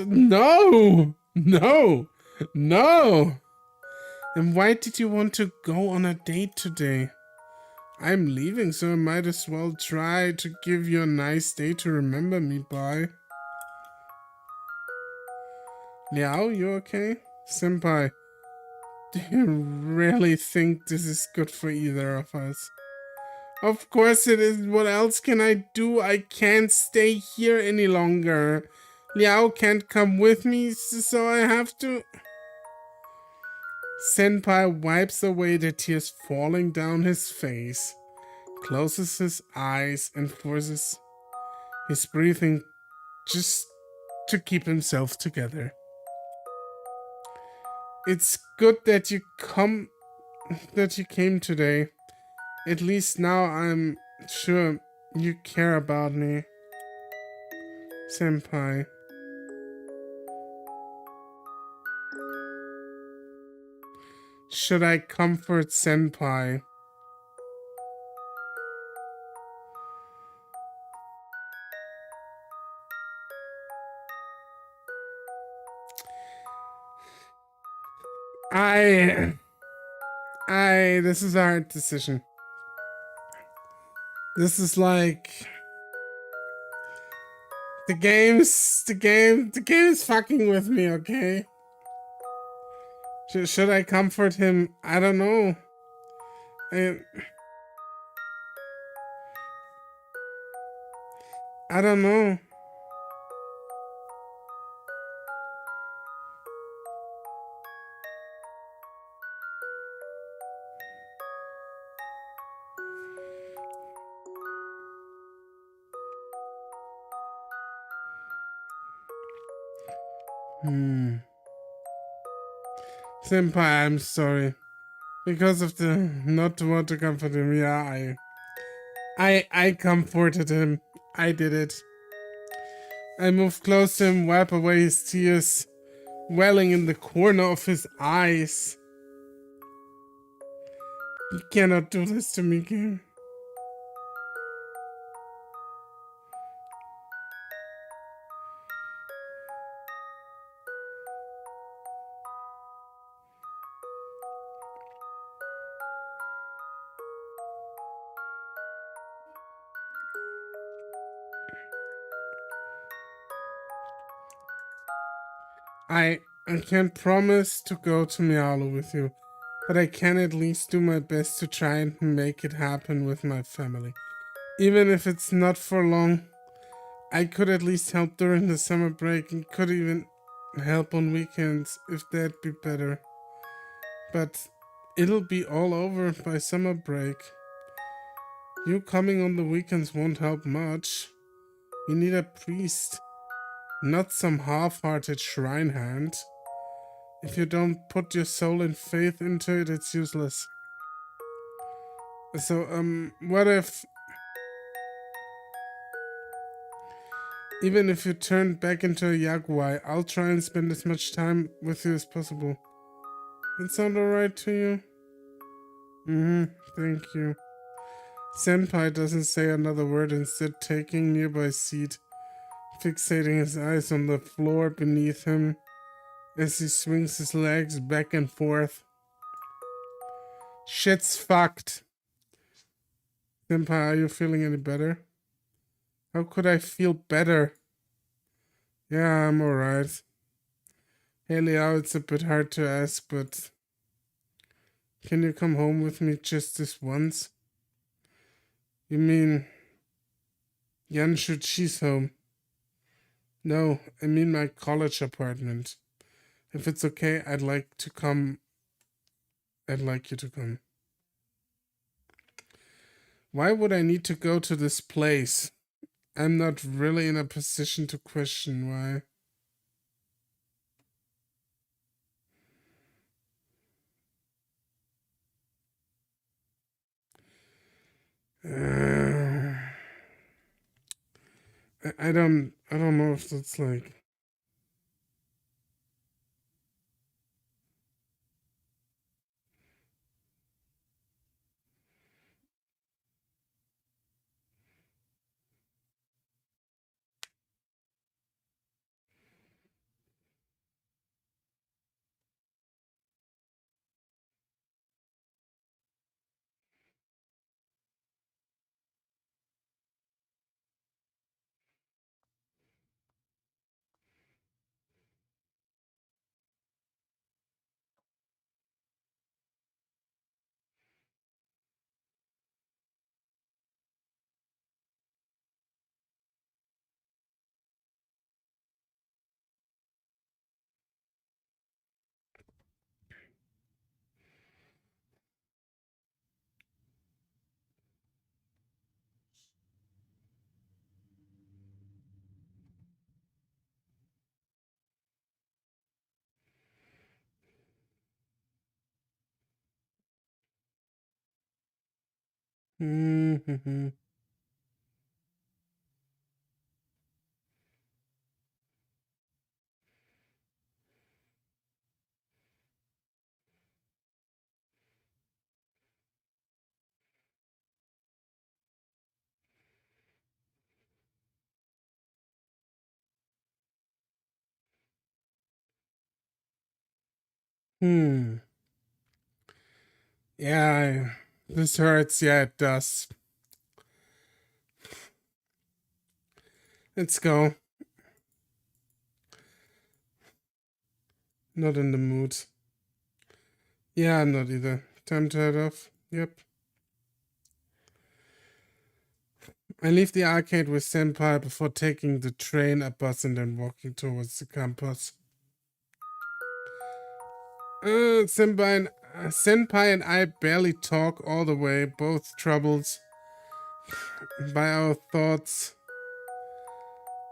No! No! No! And why did you want to go on a date today? I'm leaving, so I might as well try to give you a nice day to remember me by. Liao, you okay? Senpai, do you really think this is good for either of us? Of course it is. What else can I do? I can't stay here any longer. Liao can't come with me, so I have to... Senpai wipes away the tears falling down his face, closes his eyes, and forces his breathing just to keep himself together. It's good that you came today. At least now I'm sure you care about me, Senpai. Should I comfort Senpai? This is a hard decision. This is like... The game is fucking with me, okay? Should I comfort him? I don't know. I don't know. Senpai, I'm sorry. Because of the not want to comfort him, yeah, I comforted him. I did it. I moved close to him, wipe away his tears, welling in the corner of his eyes. You cannot do this to me, game. I can't promise to go to Mialu with you, but I can at least do my best to try and make it happen with my family. Even if it's not for long, I could at least help during the summer break and could even help on weekends if that'd be better. But it'll be all over by summer break. You coming on the weekends won't help much. You need a priest, not some half-hearted shrine hand. If you don't put your soul and faith into it, it's useless. So, what if... Even if you turn back into a yaguai, I'll try and spend as much time with you as possible. That sound alright to you? Thank you. Senpai doesn't say another word, instead taking nearby seat, fixating his eyes on the floor beneath him as he swings his legs back and forth. Shit's fucked. Senpai, are you feeling any better? How could I feel better? Yeah, I'm alright. Hey Liao, it's a bit hard to ask, but can you come home with me just this once? You mean Yanshuchi's home? No, I mean my college apartment. If it's okay, I'd like you to come. Why would I need to go to this place? I'm not really in a position to question why. I don't know if that's like... Mm-hmm. Yeah, this hurts. Yeah, it does. Let's go. Not in the mood. Yeah, I'm not either. Time to head off. Yep. I leave the arcade with Senpai before taking the train, a bus, and then walking towards the campus. Senpai and I barely talk all the way, both troubled by our thoughts,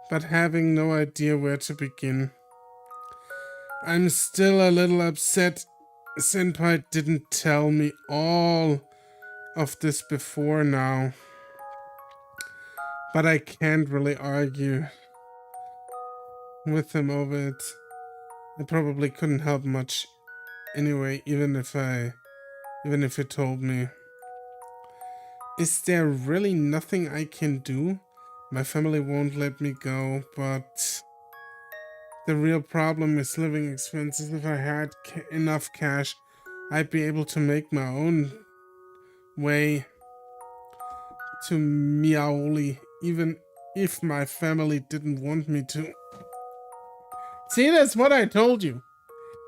but having no idea where to begin. I'm still a little upset Senpai didn't tell me all of this before now, but I can't really argue with him over it. I probably couldn't help much anyway, even if he told me. Is there really nothing I can do? My family won't let me go, but the real problem is living expenses. If I had enough cash, I'd be able to make my own way to Miaoli, even if my family didn't want me to. See, that's what I told you.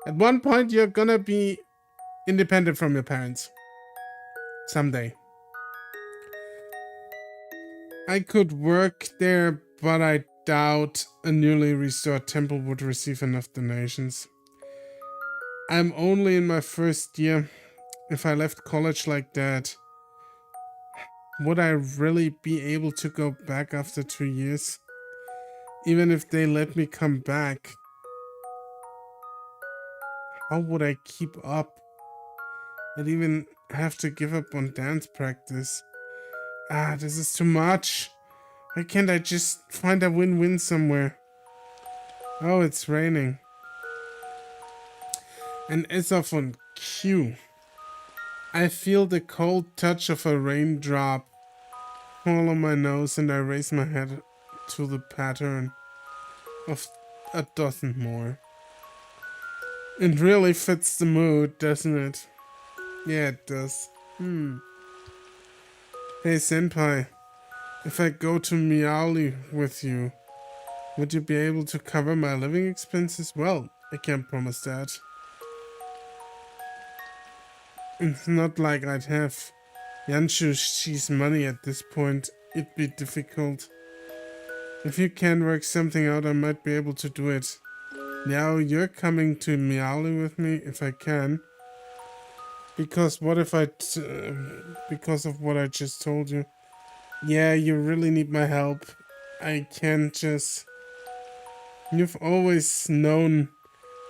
At one point, you're gonna be independent from your parents. Someday. I could work there, but I doubt a newly restored temple would receive enough donations. I'm only in my first year. If I left college like that, would I really be able to go back after 2 years? Even if they let me come back, how would I keep up? I'd even have to give up on dance practice. This is too much. Why can't I just find a win-win somewhere? Oh, it's raining. And as of on cue, I feel the cold touch of a raindrop fall on my nose, and I raise my head to the pattern of a dozen more. It really fits the mood, doesn't it? Yeah, it does. Hey, senpai. If I go to Miaoli with you, would you be able to cover my living expenses? Well, I can't promise that. It's not like I'd have Yanshushi's money at this point. It'd be difficult. If you can work something out, I might be able to do it. Now you're coming to Miaoli with me if I can. Because what if because of what I just told you. Yeah, you really need my help. I can't just... You've always known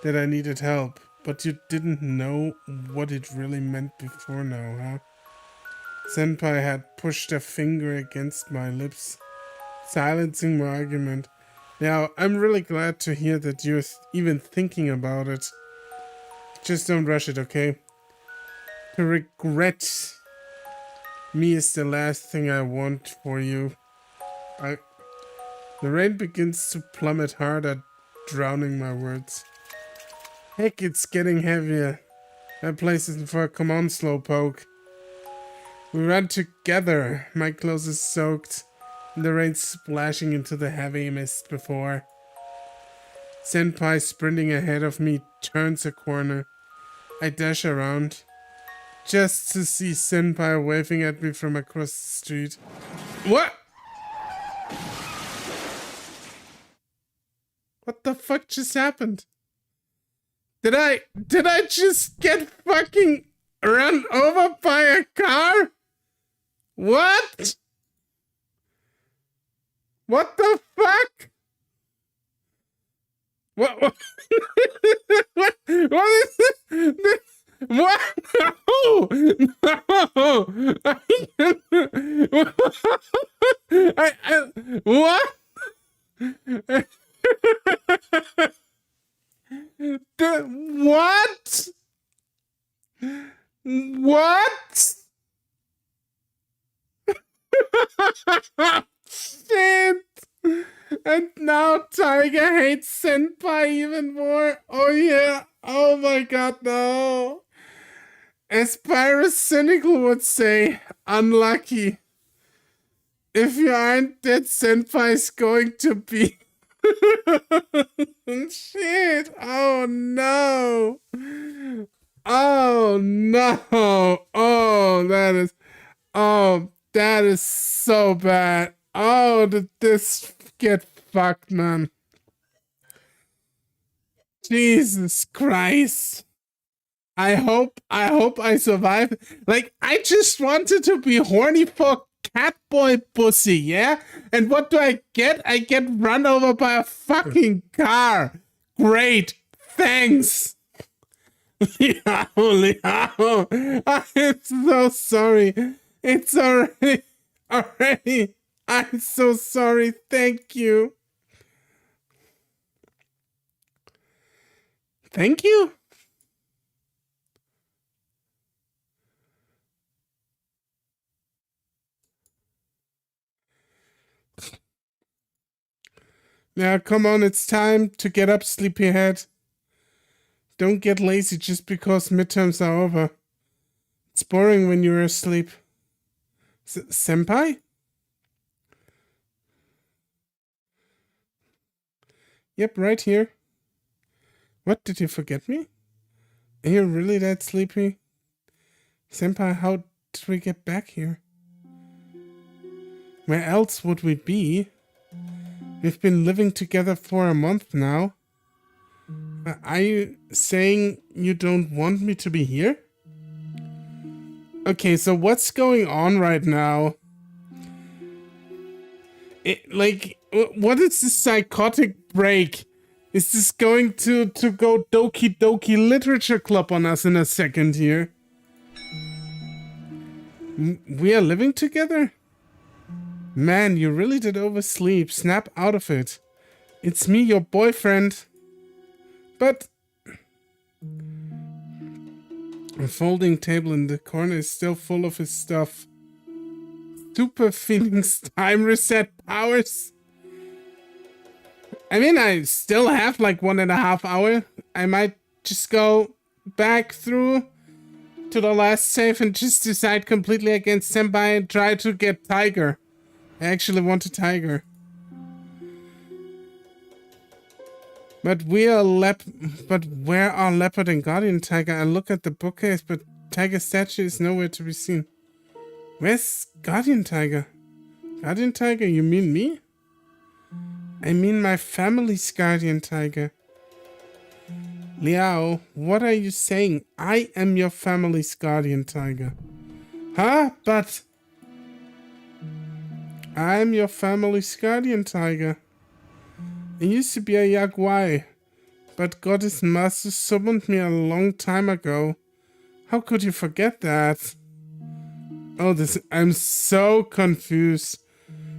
that I needed help, but you didn't know what it really meant before now, huh? Senpai had pushed a finger against my lips, silencing my argument. Now, I'm really glad to hear that you're even thinking about it. Just don't rush it, okay? To regret me is the last thing I want for you. The rain begins to plummet harder, drowning my words. Heck, it's getting heavier. That place isn't for a come on, slowpoke. We run together. My clothes are soaked, and the rain splashing into the heavy mist before. Senpai sprinting ahead of me turns a corner. I dash around, just to see Senpai waving at me from across the street. What? What the fuck just happened? Did I just get fucking run over by a car? What? What the fuck? What what is this? What? No! No! What? What? What? Shit! And now Tiger hates Senpai even more. Oh yeah. Oh my god, no. As Pyrus Cynical would say, unlucky. If you aren't dead, Senpai's going to be. Shit. Oh no. Oh no. Oh, that is so bad. Oh, did this get fucked, man? Jesus Christ. I hope I survive. Like, I just wanted to be horny for Catboy Bussy, yeah? And what do I get? I get run over by a fucking car. Great. Thanks. Liao. I'm so sorry. It's already. I'm so sorry. Thank you. Thank you? Now, come on, it's time to get up, sleepyhead. Don't get lazy just because midterms are over. It's boring when you're asleep. Senpai? Yep, right here. What, did you forget me? Are you really that sleepy? Senpai, how did we get back here? Where else would we be? We've been living together for a month now. Are you saying you don't want me to be here? Okay, so what's going on right now? What is this psychotic break? Is this going to go Doki Doki Literature Club on us in a second here? We are living together? Man, you really did oversleep. Snap out of it. It's me, your boyfriend. But a folding table in the corner is still full of his stuff. Super feelings time reset powers. I mean, I still have like 1.5 hours. I might just go back through to the last save and just decide completely against Senpai and try to get Tiger. I actually want a Tiger. But where are Leopard and Guardian Tiger? I look at the bookcase, but Tiger statue is nowhere to be seen. Where's Guardian Tiger? Guardian Tiger, you mean me? I mean my family's Guardian Tiger. Liao, what are you saying? I am your family's Guardian Tiger. Huh? But I'm your family's Guardian Tiger. I used to be a Yaguai, but Goddess Master summoned me a long time ago. How could you forget that? Oh, I'm so confused.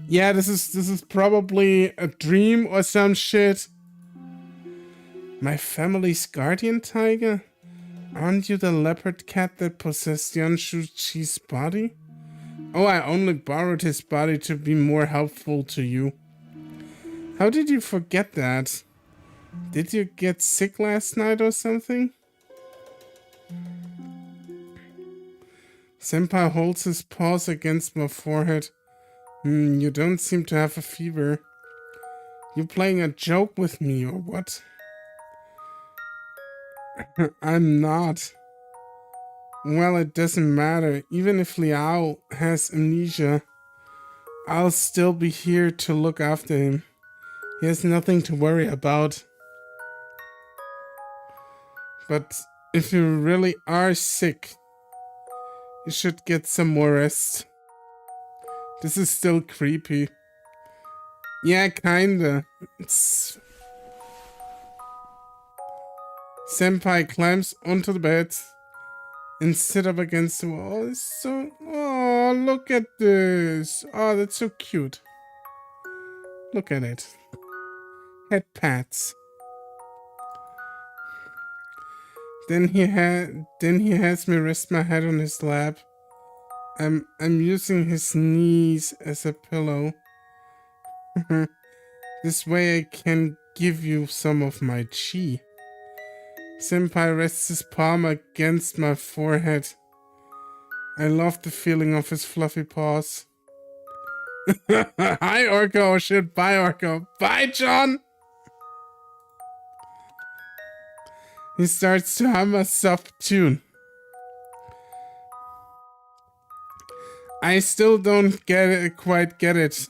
Yeah, this is probably a dream or some shit. My family's Guardian Tiger? Aren't you the leopard cat that possessed Yanshuchi's body? Oh, I only borrowed his body to be more helpful to you. How did you forget that? Did you get sick last night or something? Senpai holds his paws against my forehead. You don't seem to have a fever. You playing a joke with me or what? I'm not. Well, it doesn't matter. Even if Liao has amnesia, I'll still be here to look after him. He has nothing to worry about. But if you really are sick, you should get some more rest. This is still creepy. Yeah, kinda. Senpai climbs onto the bed and sit up against the wall. It's so... Oh, look at this. Oh, that's so cute. Look at it. Head pats. Then he has me rest my head on his lap. I'm using his knees as a pillow. This way I can give you some of my chi. Senpai rests his palm against my forehead. I love the feeling of his fluffy paws. Hi, Orko. Oh shit, bye, Orko. Bye, John! He starts to hum a soft tune. I still don't quite get it,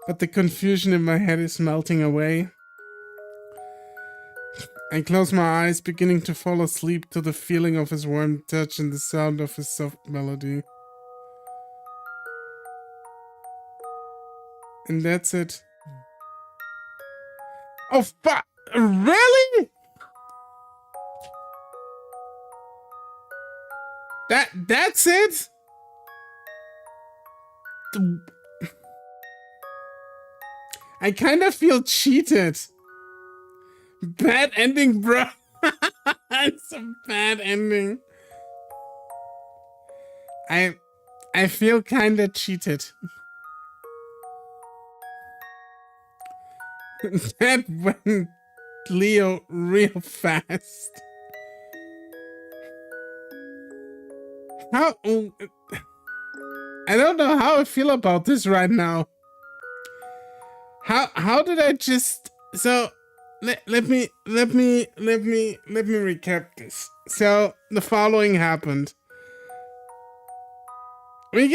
but the confusion in my head is melting away. I close my eyes, beginning to fall asleep to the feeling of his warm touch and the sound of his soft melody. And that's it. Oh, fuck! Really? That's it? I kind of feel cheated. Bad ending, bro. It's a bad ending. I feel kind of cheated. That went Leo real fast. How... I don't know how I feel about this right now. How did I just... So, let me recap this. So the following happened. We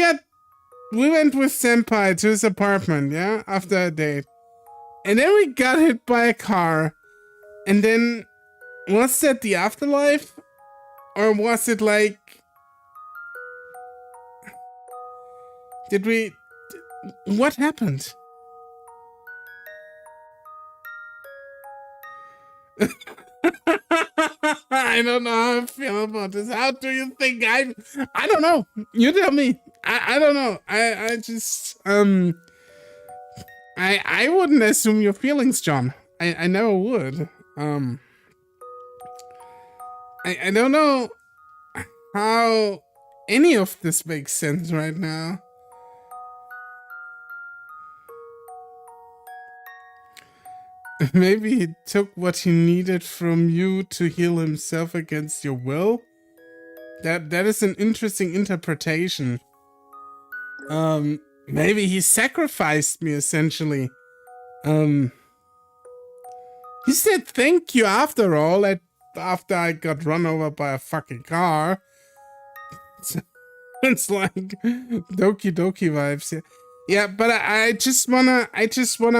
went with Senpai to his apartment, yeah, after a date. And then we got hit by a car. And then, was that the afterlife? Or was it like... What happened? I don't know how I feel about this. How do you think I don't know. You tell me. I don't know. I just I wouldn't assume your feelings, John. I never would. I don't know how any of this makes sense right now. Maybe he took what he needed from you to heal himself against your will? That is an interesting interpretation. Maybe he sacrificed me, essentially. He said thank you after all, after I got run over by a fucking car. It's like Doki Doki vibes here. Yeah, but I just wanna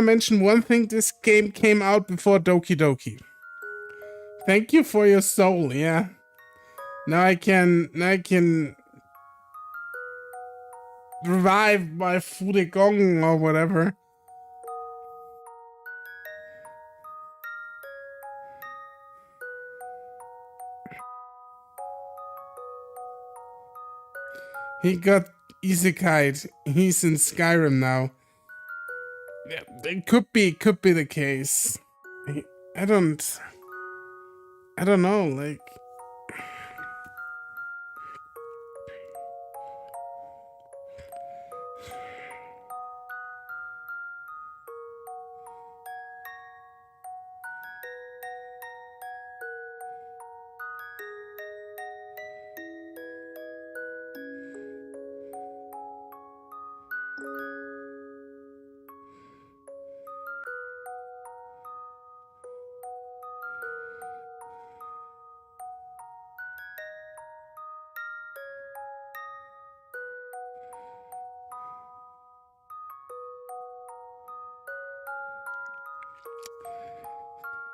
mention one thing. This game came out before Doki Doki. Thank you for your soul, yeah. Now I can revive my Fudegong or whatever. He got isekai'd. He's in Skyrim now. Yeah, it could be the case. I don't know, like...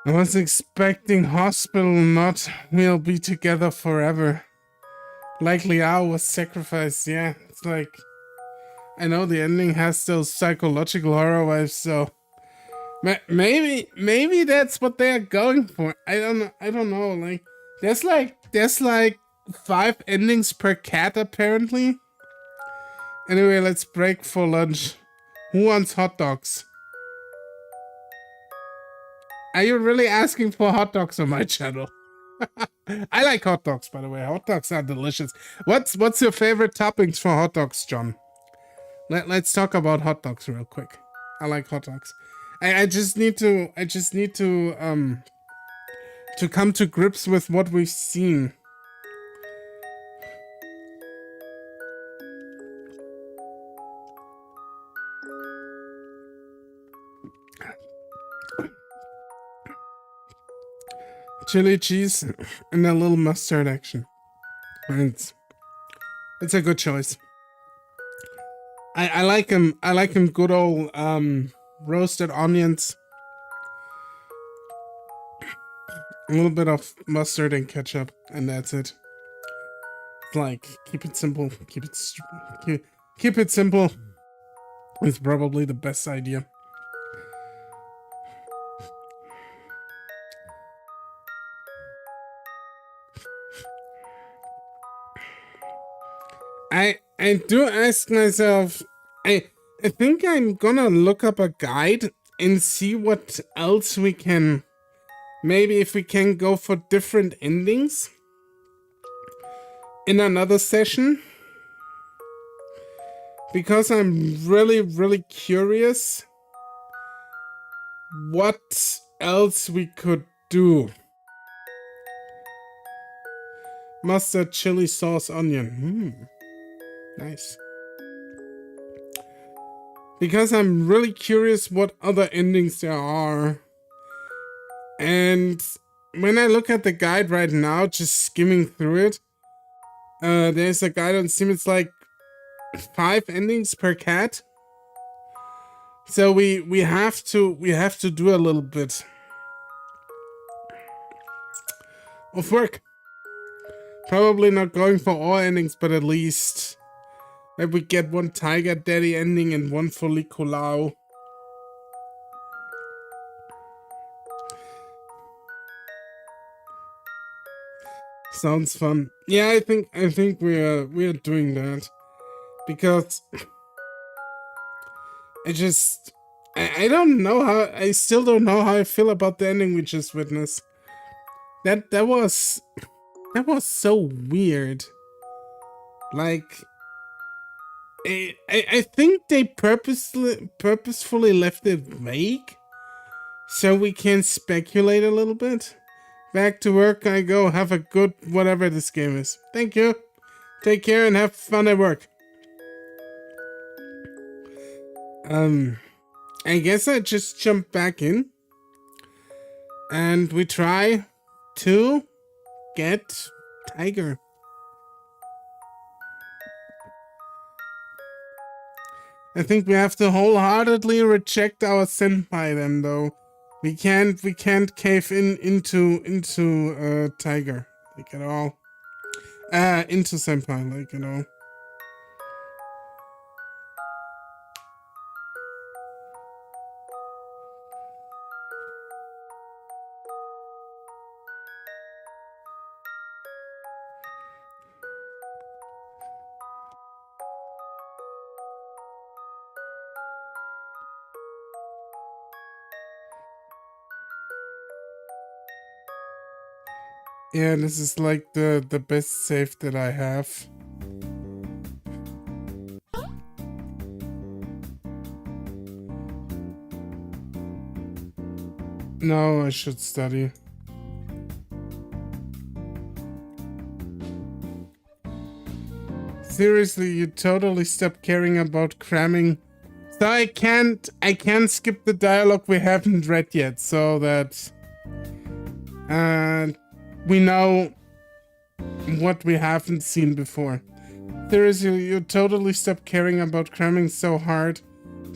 I was expecting hospital, not we'll be together forever. Like Liao was sacrificed, yeah. It's like... I know the ending has those psychological horror vibes, so... Maybe that's what they're going for. I don't know, like... There's like 5 endings per cat, apparently. Anyway, let's break for lunch. Who wants hot dogs? Are you really asking for hot dogs on my channel? I like hot dogs, by the way. Hot dogs are delicious. What's your favorite toppings for hot dogs, John? Let's talk about hot dogs real quick. I like hot dogs. I just need to come to grips with what we've seen. Chili cheese and a little mustard action. It's a good choice. I like him. I like him good old roasted onions. A little bit of mustard and ketchup, and that's it. It's like, keep it simple. Keep it simple. It's probably the best idea. I do ask myself, I think I'm gonna look up a guide and see what else we can, maybe if we can go for different endings in another session. Because I'm really curious what else we could do. Mustard, chili sauce, onion. Nice. Because I'm really curious what other endings there are. And when I look at the guide right now, just skimming through it, there's a guide on Steam. It's like 5 endings per cat. So we have to do a little bit of work. Probably not going for all endings, but at least that we get 1 Tiger Daddy ending and 1 fully Kulao. Sounds fun. Yeah, I think we are doing that because I don't know how I still don't know how I feel about the ending we just witnessed. That was so weird. Like I think they purposefully left it vague so we can speculate a little bit. Back to work I go. Have a good whatever this game is. Thank you. Take care and have fun at work. I guess I just jump back in and we try to get Tiger. I think we have to wholeheartedly reject our senpai then, though. We can't cave into Tiger like at all. Into senpai like at all. Yeah, this is like the best save that I have. No, I should study. Seriously, you totally stopped caring about cramming. So I can't skip the dialogue we haven't read yet, so that we know what we haven't seen before. Seriously, you totally stopped caring about cramming so hard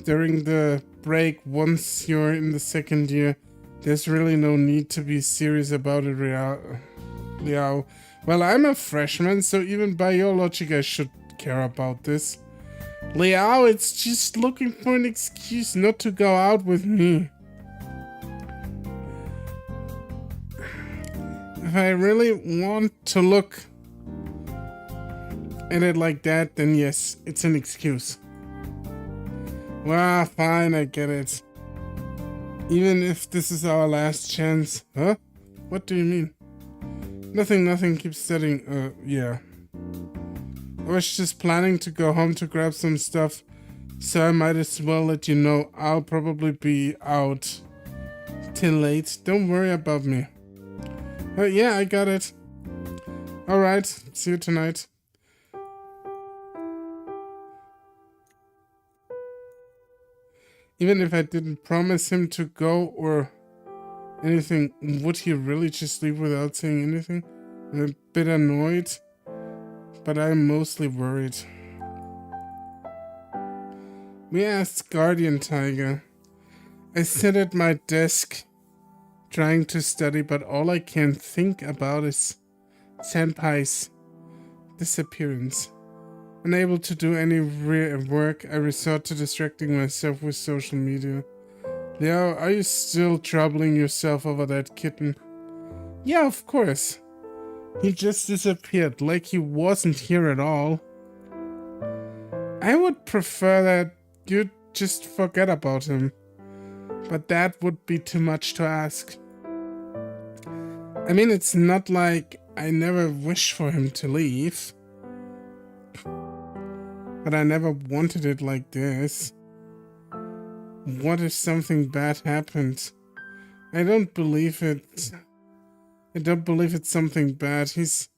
during the break once you're in the 2nd year. There's really no need to be serious about it, Liao. Well, I'm a freshman, so even by your logic, I should care about this. Liao, it's just looking for an excuse not to go out with me. If I really want to look at it like that, then yes, it's an excuse. Well, fine, I get it. Even if this is our last chance. Huh? What do you mean? Nothing, keep studying. Yeah. I was just planning to go home to grab some stuff, so I might as well let you know I'll probably be out till late. Don't worry about me. Yeah, I got it. Alright, see you tonight. Even if I didn't promise him to go or anything, would he really just leave without saying anything? I'm a bit annoyed, but I'm mostly worried. We asked Guardian Tiger. I sit at my desk trying to study, but all I can think about is Senpai's disappearance. Unable to do any work, I resort to distracting myself with social media. Leo, are you still troubling yourself over that kitten? Yeah, of course. He just disappeared, like he wasn't here at all. I would prefer that you'd just forget about him. But that would be too much to ask. I mean, it's not like I never wish for him to leave. But I never wanted it like this. What if something bad happened? I don't believe it. I don't believe it's something bad. He's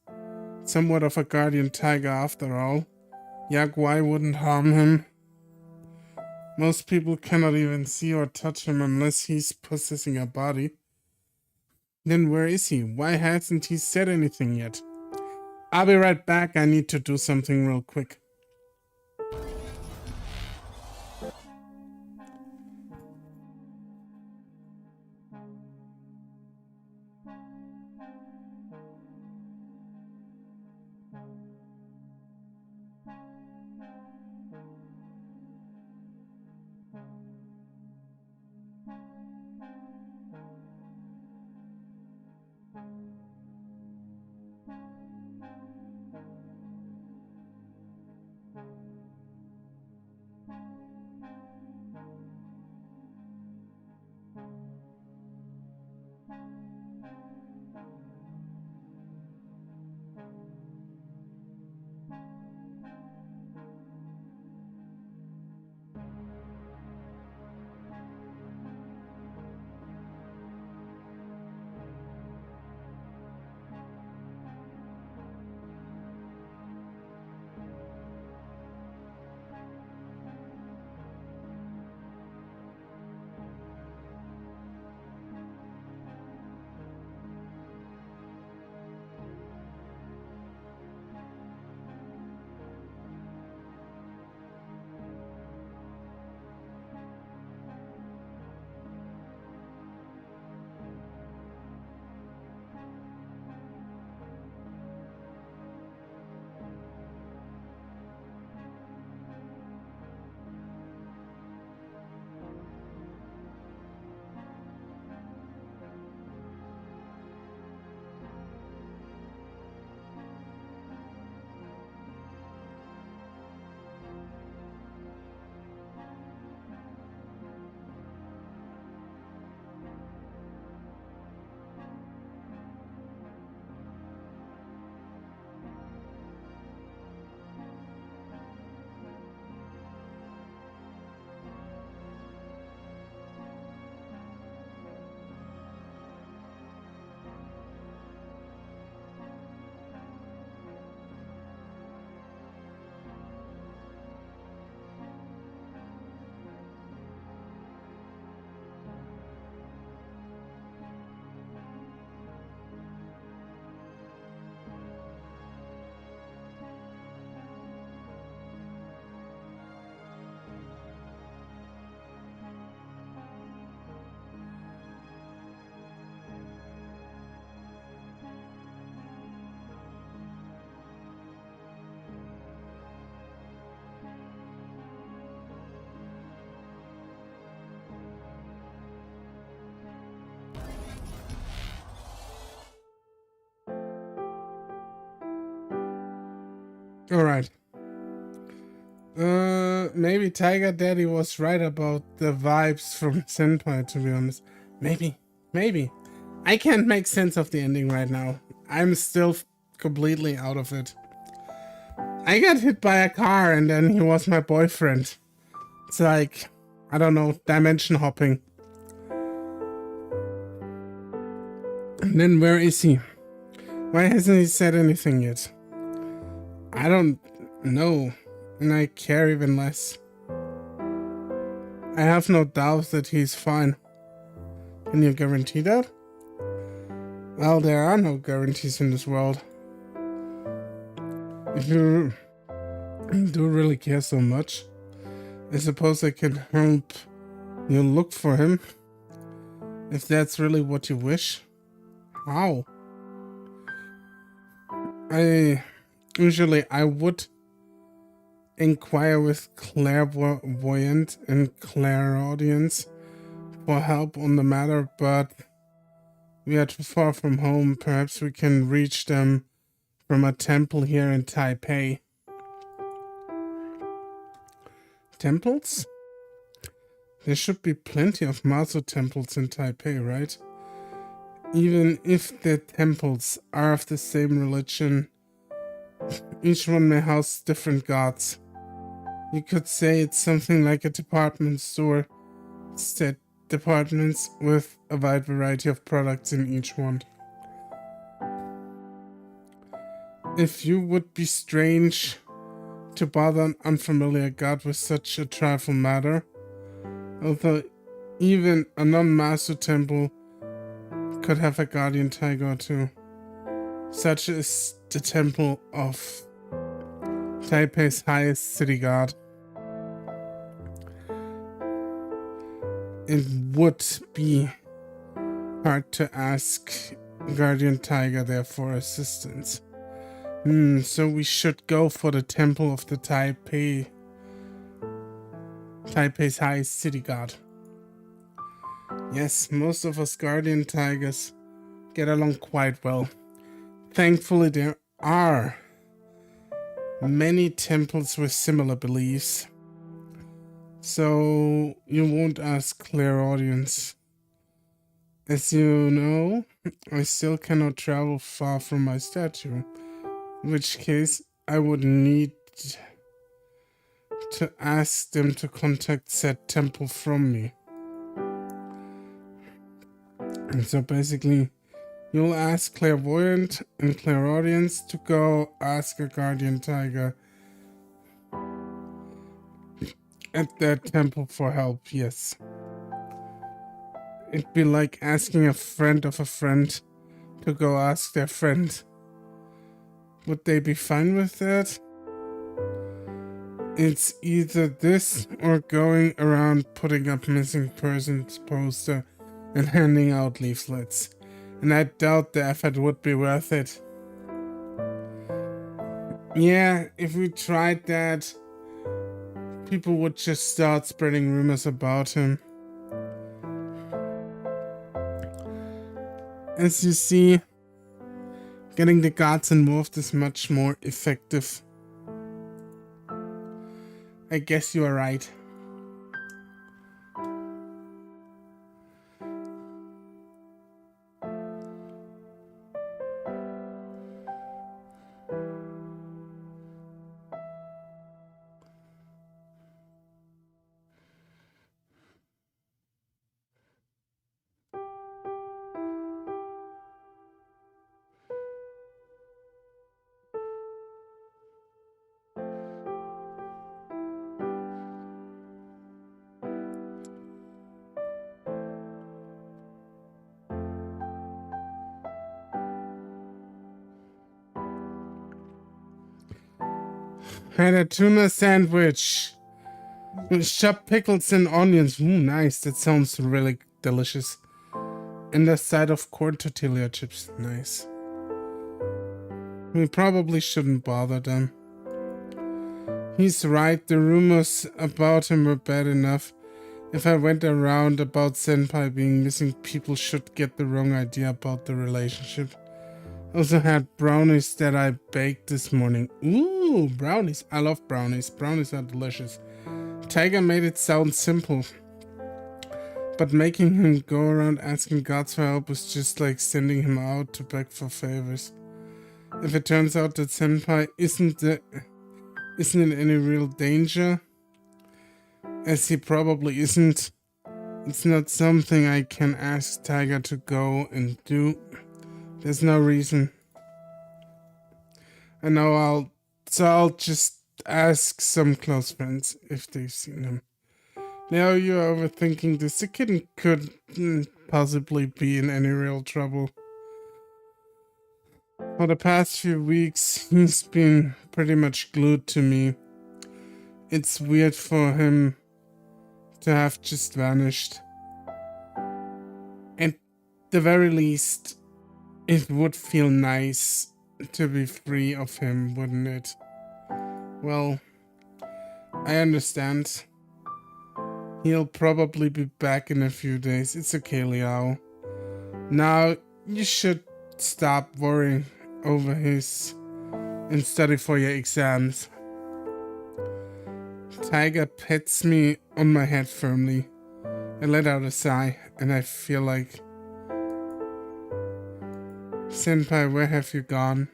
somewhat of a guardian tiger after all. Yaguai wouldn't harm him. Most people cannot even see or touch him unless he's possessing a body. Then where is he? Why hasn't he said anything yet? I'll be right back. I need to do something real quick. Alright. Maybe Tiger Daddy was right about the vibes from Senpai, to be honest. Maybe. I can't make sense of the ending right now. I'm still completely out of it. I got hit by a car and then he was my boyfriend. It's like, I don't know, dimension hopping. And then where is he? Why hasn't he said anything yet? I don't know, and I care even less. I have no doubt that he's fine. Can you guarantee that? Well, there are no guarantees in this world. If you do really care so much, I suppose I can help you look for him. If that's really what you wish. How? Usually I would inquire with clairvoyant and clairaudience for help on the matter, but we are too far from home. Perhaps we can reach them from a temple here in Taipei. Temples? There should be plenty of Maso temples in Taipei, right? Even if the temples are of the same religion, each one may house different gods. You could say it's something like a department store. Set departments with a wide variety of products in each one. If you would be strange to bother an unfamiliar god with such a trifle matter, although even a non-Maso temple could have a guardian tiger too, such as the temple of Taipei's highest city guard. It would be hard to ask guardian tiger there for assistance. So we should go for the temple of the Taipei's highest city guard. Yes, most of us guardian tigers get along quite well. Thankfully, there are many temples with similar beliefs, so you won't ask clairaudience. As you know, I still cannot travel far from my statue, in which case I would need to ask them to contact said temple from me. And so basically, you'll ask clairvoyant and clairaudience to go ask a guardian tiger at their temple for help, yes. It'd be like asking a friend of a friend to go ask their friend. Would they be fine with that? It's either this or going around putting up missing persons poster and handing out leaflets. And I doubt the effort would be worth it. Yeah, if we tried that, people would just start spreading rumors about him. As you see, getting the guards involved is much more effective. I guess you are right. Had a tuna sandwich with chopped pickles and onions. Ooh, nice. That sounds really delicious. And a side of corn tortilla chips. Nice. We probably shouldn't bother them. He's right. The rumors about him were bad enough. If I went around about Senpai being missing, people should get the wrong idea about the relationship. Also had brownies that I baked this morning. Ooh, brownies. I love brownies. Brownies are delicious. Tiger made it sound simple. But making him go around asking gods for help was just like sending him out to beg for favors. If it turns out that Senpai isn't in any real danger, as he probably isn't, it's not something I can ask Tiger to go and do. There's no reason. I know I'll just ask some close friends if they've seen him. Now you're overthinking this. The kitten could possibly be in any real trouble. For the past few weeks, he's been pretty much glued to me. It's weird for him to have just vanished. At the very least, it would feel nice to be free of him, wouldn't it? Well, I understand. He'll probably be back in a few days. It's okay, Liao. Now, you should stop worrying over his and study for your exams. Tiger pets me on my head firmly. I let out a sigh, and I feel like... Senpai, where have you gone?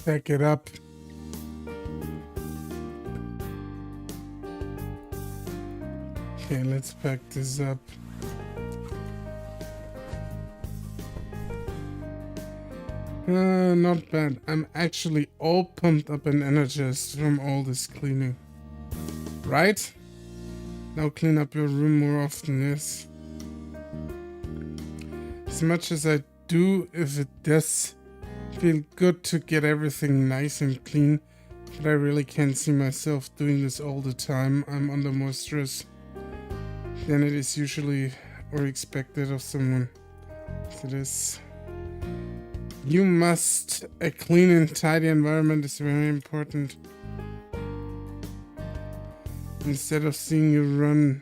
back it up. Okay, let's back this up. Not bad. I'm actually all pumped up and energized from all this cleaning. Right? Now clean up your room more often, yes. As much as I do, if it does feel good to get everything nice and clean, but I really can't see myself doing this all the time. I'm under more stress than it is usually or expected of someone. So this, you must, a clean and tidy environment is very important. Instead of seeing you run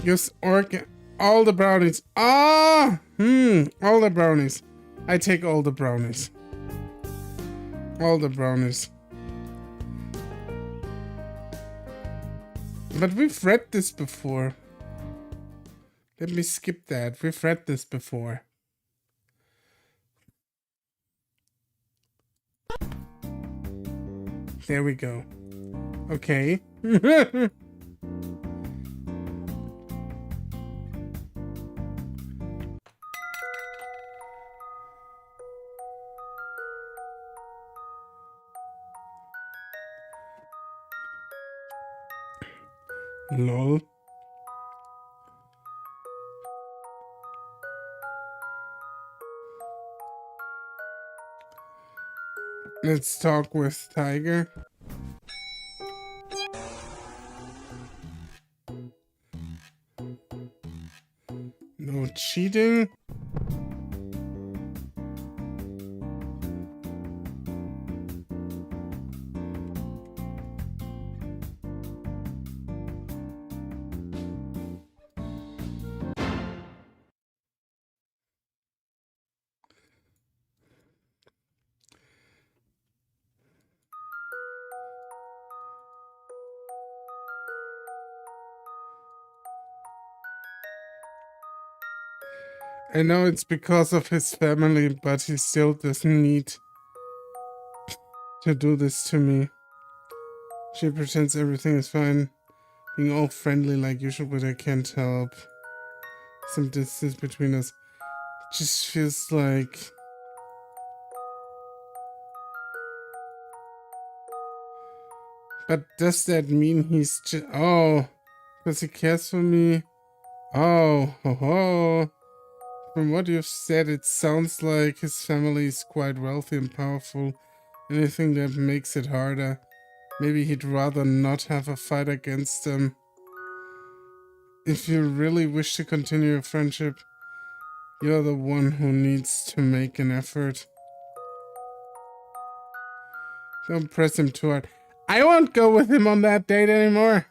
just all the brownies. All the brownies. I take all the brownies. All the brownies. But we've read this before. Let me skip that. We've read this before. There we go. Okay. Lol. Let's talk with Tiger. No cheating. I know it's because of his family, but he still doesn't need to do this to me. She pretends everything is fine, being all friendly like usual, but I can't help. Some distance between us just feels like... But does that mean he's just... Oh, because he cares for me? Oh, ho ho. From what you've said, it sounds like his family is quite wealthy and powerful. Anything that makes it harder. Maybe he'd rather not have a fight against them. If you really wish to continue your friendship, you're the one who needs to make an effort. Don't press him too hard. I won't go with him on that date anymore.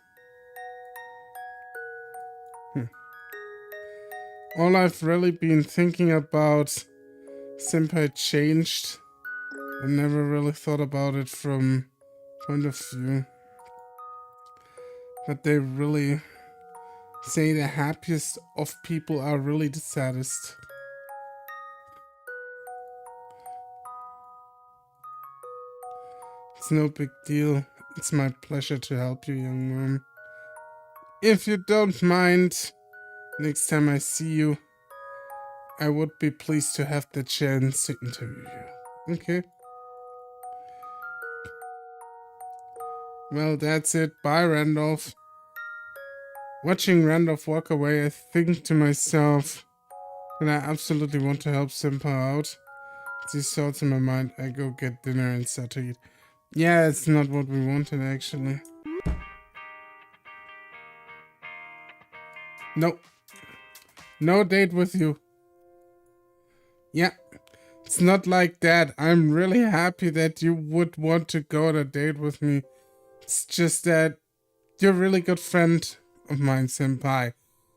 All I've really been thinking about, Senpai changed. I never really thought about it from point of view. But they really say the happiest of people are really the saddest. It's no big deal. It's my pleasure to help you, young mom. If you don't mind, next time I see you, I would be pleased to have the chance to interview you. Okay. Well, that's it. Bye, Randolph. Watching Randolph walk away, I think to myself that I absolutely want to help Senpai out. With these thoughts in my mind, I go get dinner and start to eat. Yeah, it's not what we wanted, actually. Nope. No date with you. Yeah, it's not like that. I'm really happy that you would want to go on a date with me. It's just that you're a really good friend of mine, Senpai.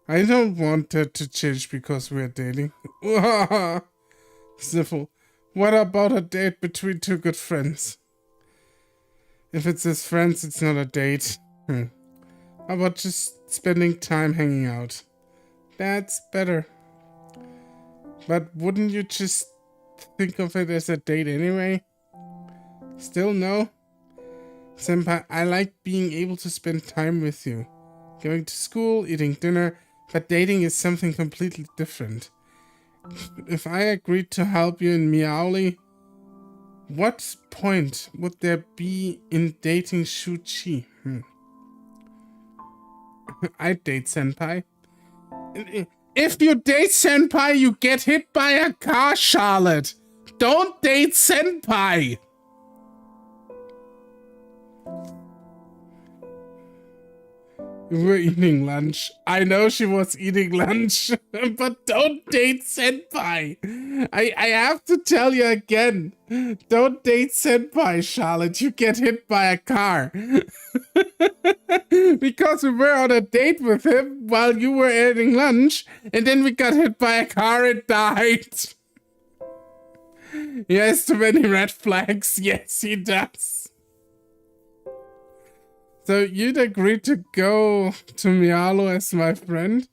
I don't want that to change because we're dating. Sniffle. What about a date between two good friends? If it's his friends, it's not a date. How about just spending time hanging out? That's better. But wouldn't you just think of it as a date anyway? Still no? Senpai, I like being able to spend time with you. Going to school, eating dinner, but dating is something completely different. If I agreed to help you in Miaoli, what point would there be in dating Shuchi? I'd date Senpai. If you date Senpai, you get hit by a car, Charlotte. Don't date Senpai. We were eating lunch. I know she was eating lunch, but don't date Senpai. I have to tell you again. Don't date Senpai, Charlotte. You get hit by a car. Because we were on a date with him while you were eating lunch, and then we got hit by a car and died. He has too many red flags. Yes, he does. So you'd agree to go to Mialo as my friend?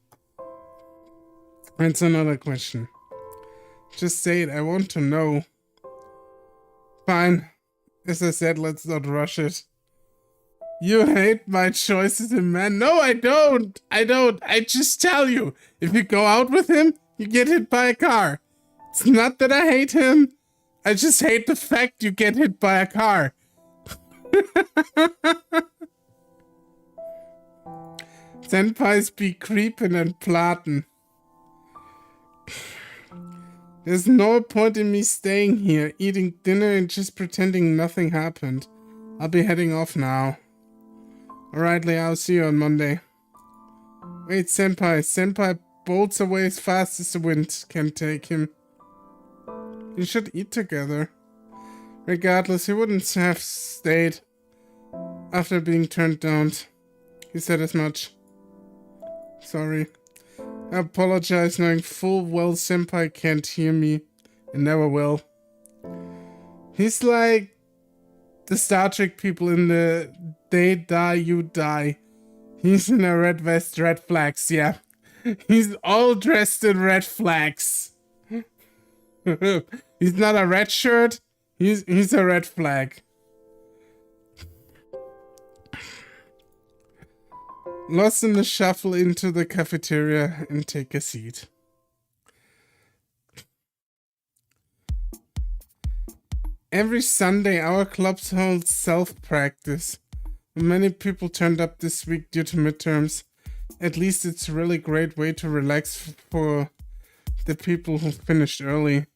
That's another question. Just say it, I want to know. Fine. As I said, let's not rush it. You hate my choices in men. No, I don't. I just tell you. If you go out with him, you get hit by a car. It's not that I hate him. I just hate the fact you get hit by a car. Senpais be creepin' and plotting. There's no point in me staying here, eating dinner and just pretending nothing happened. I'll be heading off now. Alright, Lee, I'll see you on Monday. Wait, Senpai. Senpai bolts away as fast as the wind can take him. You should eat together. Regardless, he wouldn't have stayed after being turned down. He said as much. Sorry. I apologize knowing full well Senpai can't hear me and never will. He's like the Star Trek people in the They Die, You Die. He's in a red vest, red flags, yeah. He's all dressed in red flags. He's not a red shirt, he's a red flag. Lost in the shuffle into the cafeteria and take a seat. Every Sunday our club holds self-practice. Many people turned up this week due to midterms. At least it's a really great way to relax for the people who finished early,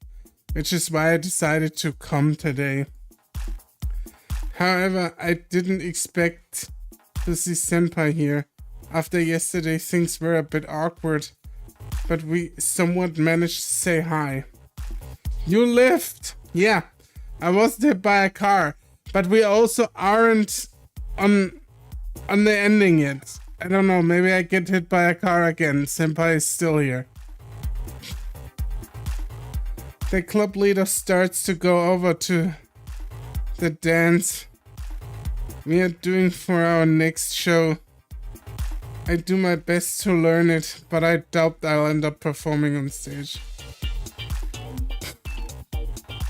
which is why I decided to come today. However, I didn't expect to see Senpai here. After yesterday, things were a bit awkward, but we somewhat managed to say hi. You lived! Yeah, I wasn't hit by a car, but we also aren't on the ending yet. I don't know, maybe I get hit by a car again. Senpai is still here. The club leader starts to go over to the dance we are doing for our next show. I do my best to learn it, but I doubt I'll end up performing on stage.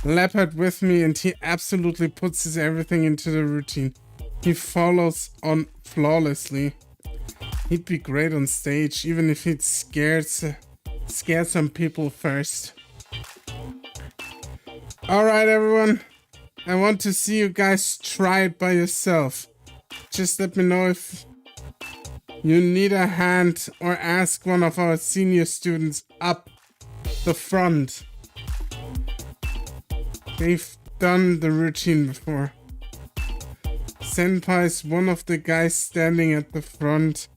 Leopard with me and he absolutely puts his everything into the routine. He follows on flawlessly. He'd be great on stage, even if he'd scare some people first. Alright everyone, I want to see you guys try it by yourself. Just let me know if you need a hand or ask one of our senior students up the front. They've done the routine before. Senpai is one of the guys standing at the front.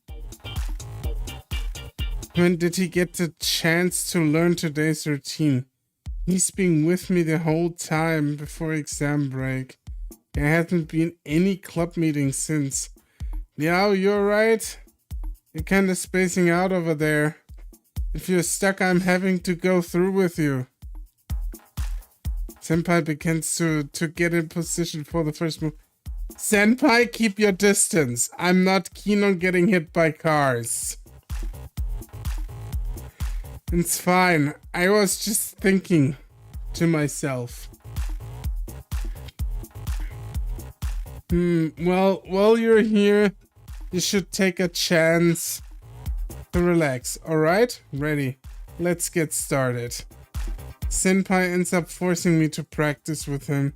When did he get the chance to learn today's routine? He's been with me the whole time before exam break. There hasn't been any club meeting since. Liao, you're right. You're kinda spacing out over there. If you're stuck, I'm having to go through with you. Senpai begins to get in position for the first move. Senpai, keep your distance. I'm not keen on getting hit by cars. It's fine. I was just thinking to myself. Well, while you're here, you should take a chance to relax. Alright? Ready. Let's get started. Senpai ends up forcing me to practice with him.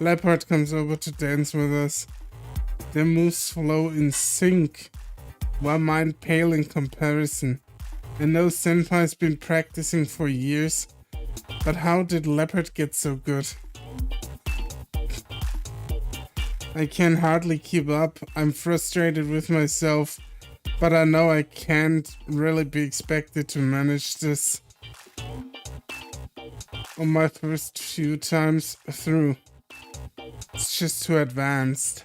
Leopard comes over to dance with us. Their moves flow in sync, while mine pale in comparison. I know Senpai's been practicing for years, but how did Leopard get so good? I can hardly keep up. I'm frustrated with myself, but I know I can't really be expected to manage this on my first few times through. It's just too advanced.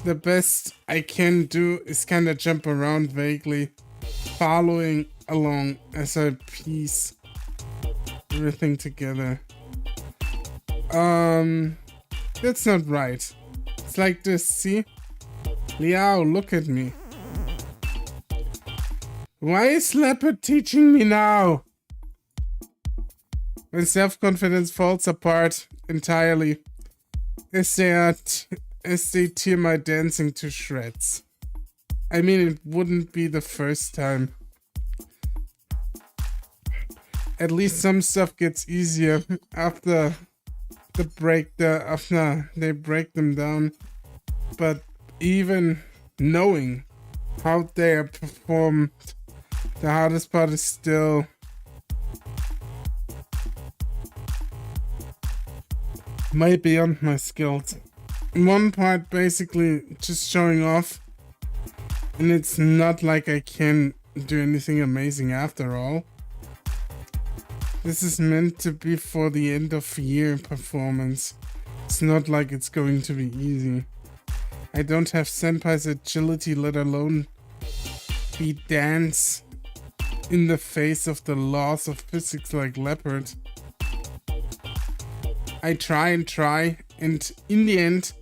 The best I can do is kinda jump around vaguely, following along as I piece everything together. That's not right. It's like this, see? Liao, look at me. Why is Leopard teaching me now? When self-confidence falls apart entirely, as they tear my dancing to shreds. I mean, it wouldn't be the first time. At least some stuff gets easier after they break them down. But even knowing how they are performed, the hardest part is still way beyond my skills. One part basically just showing off, and it's not like I can do anything amazing after all. This is meant to be for the end of year performance. It's not like it's going to be easy. I don't have Senpai's agility, let alone be dance in the face of the laws of physics like Leopard. I try, and in the end,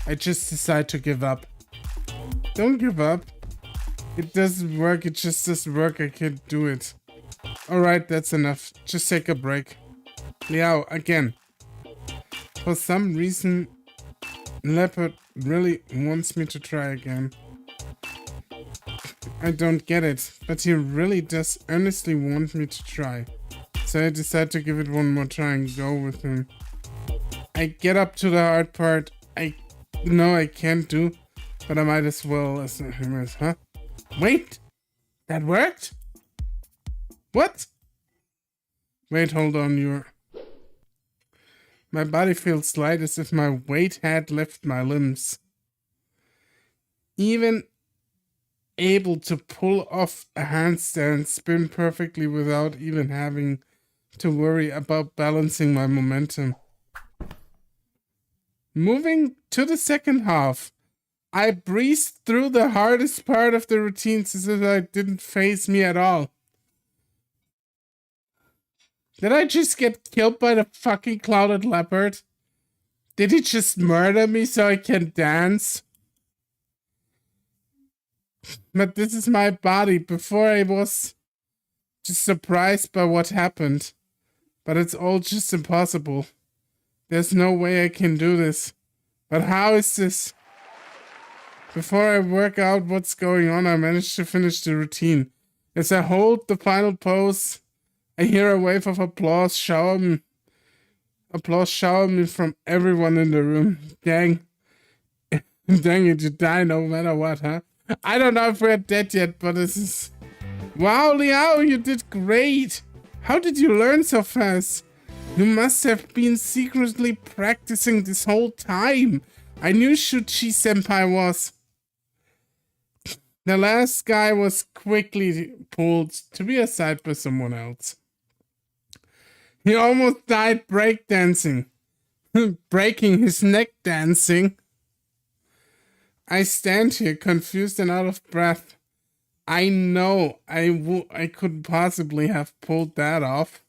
I just decide to give up. Don't give up. It doesn't work, it just doesn't work, I can't do it. Alright, that's enough. Just take a break. Liao, again. For some reason, Leopard really wants me to try again. I don't get it, but he really does earnestly want me to try. So I decide to give it one more try and go with him. I get up to the hard part. I know I can't do, but I might as well as huh? Wait! That worked? What? Wait, hold on, My body feels light as if my weight had left my limbs. Even able to pull off a handstand spin perfectly without even having to worry about balancing my momentum. Moving to the second half, I breezed through the hardest part of the routines as if it didn't faze me at all. Did I just get killed by the fucking clouded leopard? Did he just murder me so I can dance? But this is my body. Before I was just surprised by what happened. But it's all just impossible. There's no way I can do this. But how is this? Before I work out what's going on, I managed to finish the routine. As I hold the final pose, I hear a wave of applause shower me from everyone in the room. Dang. Dang it, you die no matter what, huh? I don't know if we're dead yet, but this is... Wow, Liao, you did great! How did you learn so fast? You must have been secretly practicing this whole time. I knew Shuchi-senpai was. The last guy was quickly pulled to be aside by someone else. He almost died breakdancing. Breaking his neck dancing. I stand here confused and out of breath. I know I couldn't possibly have pulled that off.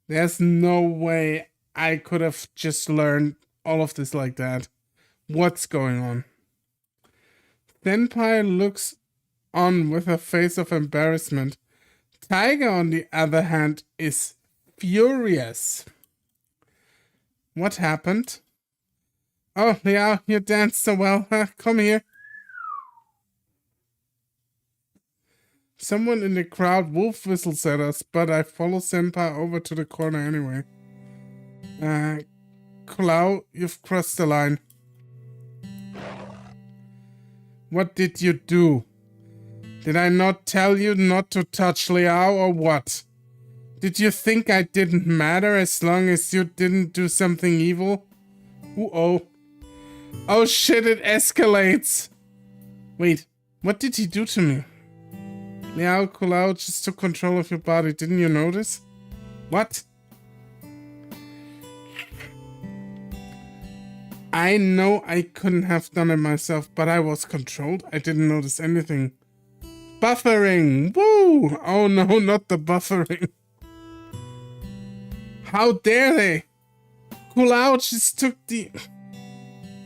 There's no way I could have just learned all of this like that. What's going on? Senpai looks on with a face of embarrassment. Tiger, on the other hand, is furious. What happened? Oh, yeah, you danced so well. Come here. Someone in the crowd wolf whistles at us, but I follow Senpai over to the corner anyway. Klau, you've crossed the line. What did you do? Did I not tell you not to touch Liao or what? Did you think I didn't matter as long as you didn't do something evil? Oh. Oh shit, it escalates. Wait, what did he do to me? Liao Kulao just took control of your body, didn't you notice? What? I know I couldn't have done it myself, but I was controlled. I didn't notice anything. Buffering! Woo! Oh no, not the buffering. How dare they? Kulao just took the...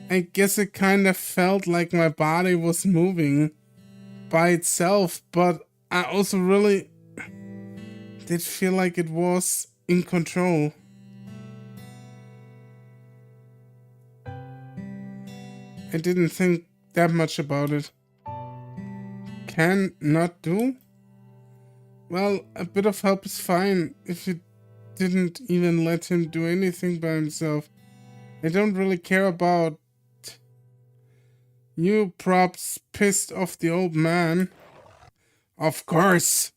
I guess it kind of felt like my body was moving by itself, but I also really did feel like it was in control. I didn't think that much about it. Can not do? Well, a bit of help is fine if you didn't even let him do anything by himself. I don't really care about you props pissed off the old man. Of course.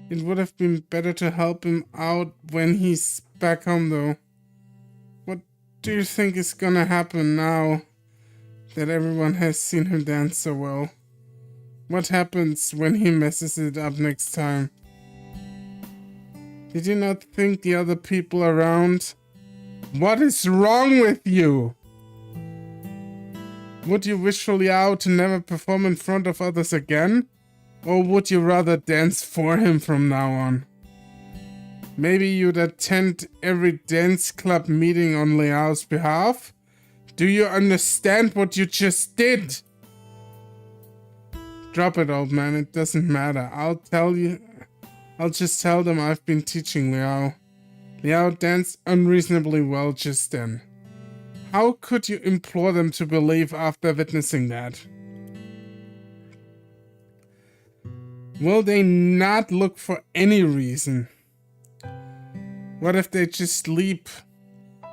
It would have been better to help him out when he's back home though. What do you think is gonna happen now that everyone has seen him dance so well? What happens when he messes it up next time? Did you not think the other people around? What is wrong with you? Would you wish for Liao to never perform in front of others again? Or would you rather dance for him from now on? Maybe you'd attend every dance club meeting on Liao's behalf? Do you understand what you just did? Drop it, old man, it doesn't matter. I'll just tell them I've been teaching Liao. Liao danced unreasonably well just then. How could you implore them to believe after witnessing that? Will they not look for any reason? What if they just leap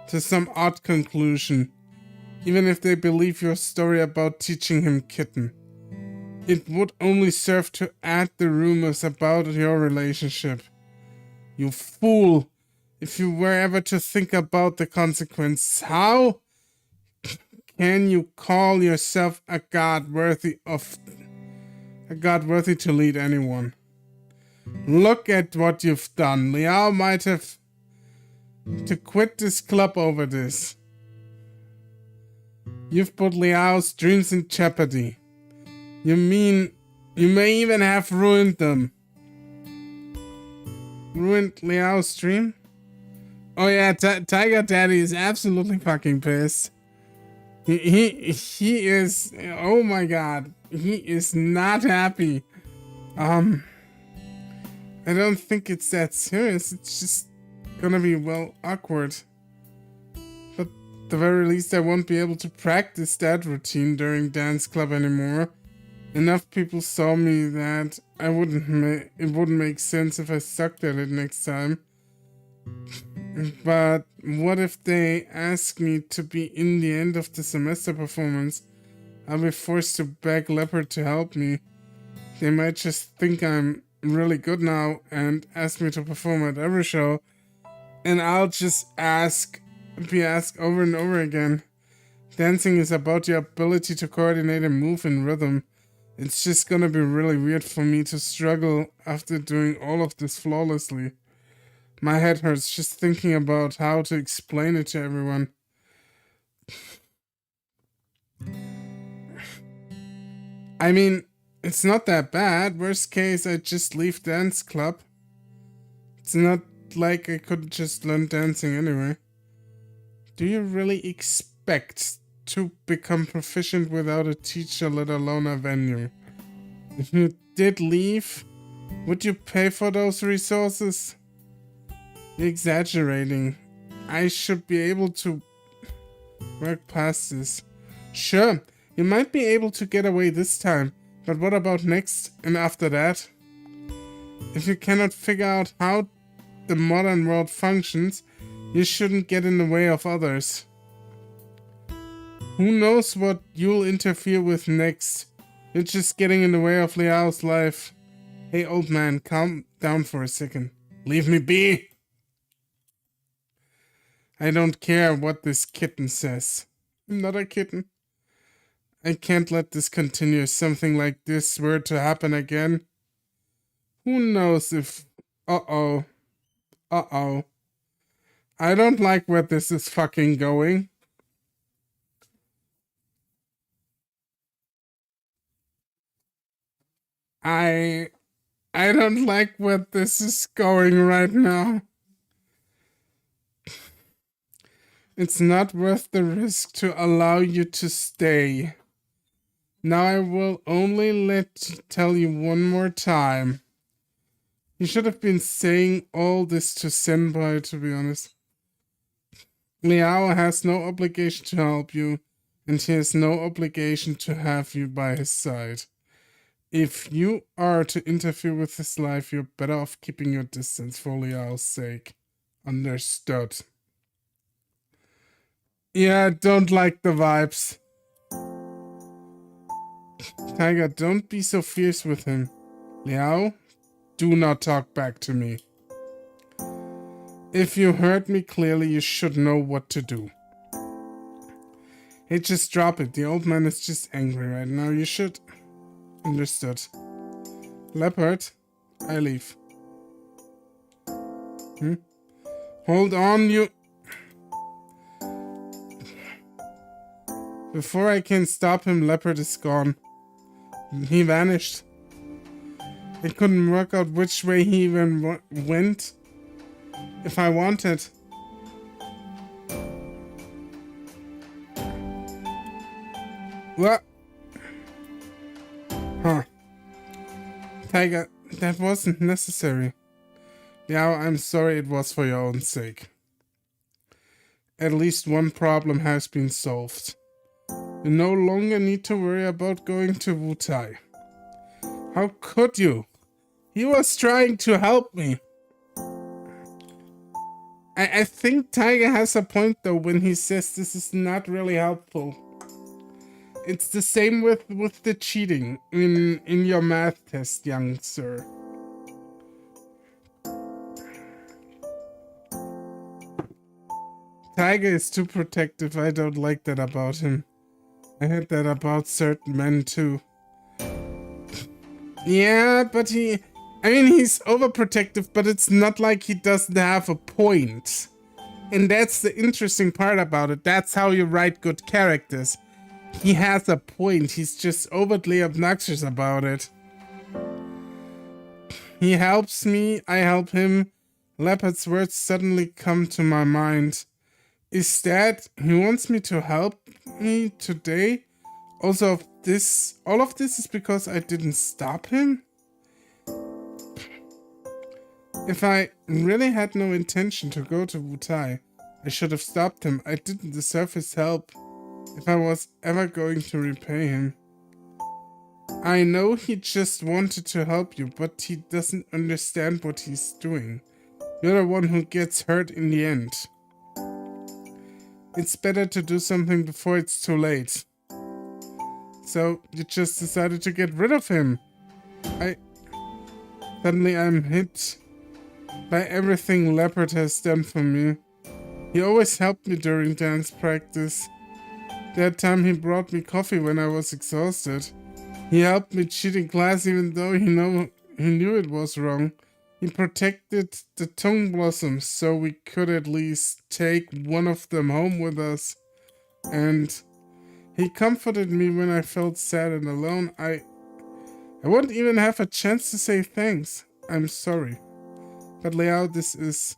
to some odd conclusion, even if they believe your story about teaching him kitten? It would only serve to add the rumors about your relationship. You fool! If you were ever to think about the consequences, how can you call yourself a god worthy to lead anyone? Look at what you've done. Liao might have to quit this club over this. You've put Liao's dreams in jeopardy. You mean you may even have ruined them? Ruined Liao's dream? Oh yeah, Tiger Daddy is absolutely fucking pissed. He is, oh my god, he is not happy. I don't think it's that serious, it's just gonna be, well, awkward. But at the very least I won't be able to practice that routine during dance club anymore. Enough people saw me that it wouldn't make sense if I sucked at it next time. But what if they ask me to be in the end of the semester performance? I'll be forced to beg Leopard to help me. They might just think I'm really good now and ask me to perform at every show. And I'll just be asked over and over again. Dancing is about your ability to coordinate and move in rhythm. It's just gonna be really weird for me to struggle after doing all of this flawlessly. My head hurts just thinking about how to explain it to everyone. I mean, it's not that bad. Worst case, I just leave dance club. It's not like I could just learn dancing anyway. Do you really expect to become proficient without a teacher, let alone a venue? If you did leave, would you pay for those resources? You're exaggerating. I should be able to work past this. Sure, you might be able to get away this time, but what about next and after that? If you cannot figure out how the modern world functions, you shouldn't get in the way of others. Who knows what you'll interfere with next? You're just getting in the way of Liao's life. Hey, old man, calm down for a second. Leave me be! I don't care what this kitten says. I'm not a kitten. I can't let this continue. If something like this were to happen again, who knows if... Uh-oh. Uh-oh. I don't like where this is fucking going. I don't like where this is going right now. It's not worth the risk to allow you to stay. Now I will only tell you one more time. You should have been saying all this to Senpai, to be honest. Liao has no obligation to help you, and he has no obligation to have you by his side. If you are to interfere with his life, you're better off keeping your distance for Liao's sake. Understood. Yeah, don't like the vibes. Tiger, don't be so fierce with him. Liao, do not talk back to me. If you heard me clearly, you should know what to do. Hey, just drop it. The old man is just angry right now. You should... Understood. Leopard, I leave. Hold on, you... Before I can stop him, Leopard is gone. He vanished. I couldn't work out which way he even went. If I wanted. What? Huh. Tiger, that wasn't necessary. Yeah, I'm sorry, it was for your own sake. At least one problem has been solved. You no longer need to worry about going to Wutai. How could you? He was trying to help me. I think Tiger has a point though when he says this is not really helpful. It's the same with the cheating in your math test, young sir. Tiger is too protective. I don't like that about him. I heard that about certain men too. Yeah, but he's overprotective, but it's not like he doesn't have a point. And that's the interesting part about it. That's how you write good characters. He has a point. He's just overtly obnoxious about it. He helps me. I help him. Leopard's words suddenly come to my mind. Is that he wants me to help me today? Also, all of this is because I didn't stop him? If I really had no intention to go to Wutai, I should have stopped him. I didn't deserve his help if I was ever going to repay him. I know he just wanted to help you, but he doesn't understand what he's doing. You're the one who gets hurt in the end. It's better to do something before it's too late. So, you just decided to get rid of him. Suddenly I'm hit by everything Leopard has done for me. He always helped me during dance practice. That time he brought me coffee when I was exhausted. He helped me cheat in class even though he knew it was wrong. He protected the tongue blossoms so we could at least take one of them home with us. And he comforted me when I felt sad and alone. I wouldn't even have a chance to say thanks. I'm sorry. But Liao, this is...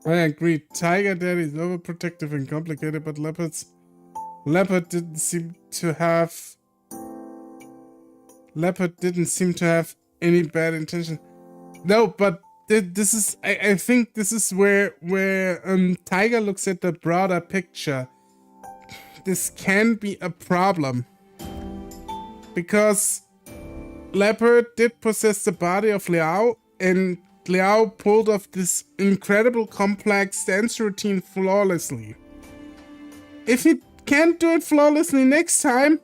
I agree. Tiger Daddy is overprotective and complicated, but Leopard didn't seem to have any bad intention. No, but this is I think this is where Tiger looks at the broader picture. This can be a problem because Leopard did possess the body of Liao, and Liao pulled off this incredible complex dance routine flawlessly. If he can't do it flawlessly next time,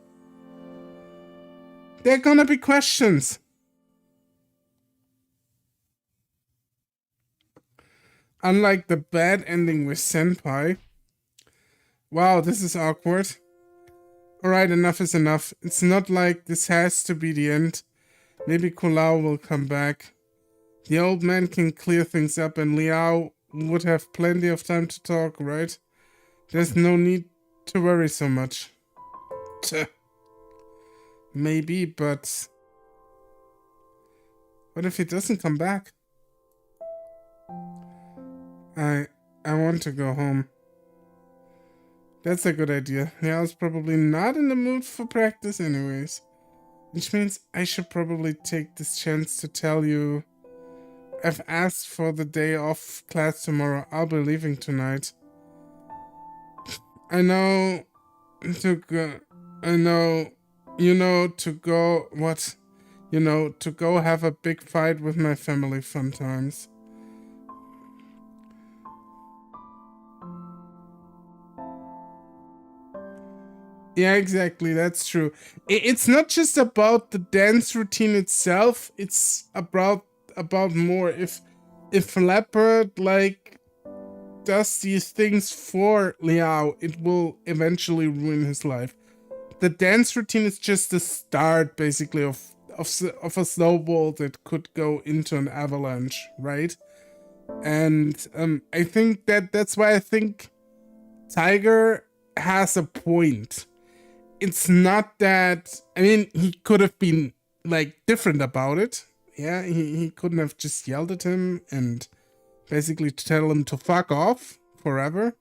there are gonna be questions. Unlike the bad ending with Senpai. Wow, this is awkward. Alright, enough is enough. It's not like this has to be the end. Maybe Kulao will come back. The old man can clear things up and Liao would have plenty of time to talk, right? There's no need to worry so much. Tuh. Maybe, but... what if he doesn't come back? I want to go home. That's a good idea. Liao's probably not in the mood for practice anyways. Which means I should probably take this chance to tell you I've asked for the day off class tomorrow. I'll be leaving tonight. I know to go have a big fight with my family fun times. Yeah, exactly. That's true. It's not just about the dance routine itself. It's about more. If Leopard does these things for Liao, it will eventually ruin his life. The dance routine is just the start, basically, of a snowball that could go into an avalanche, right? And I think that's why I think Tiger has a point. It's not that... I mean, he could have been, different about it. Yeah, he couldn't have just yelled at him and basically tell him to fuck off forever.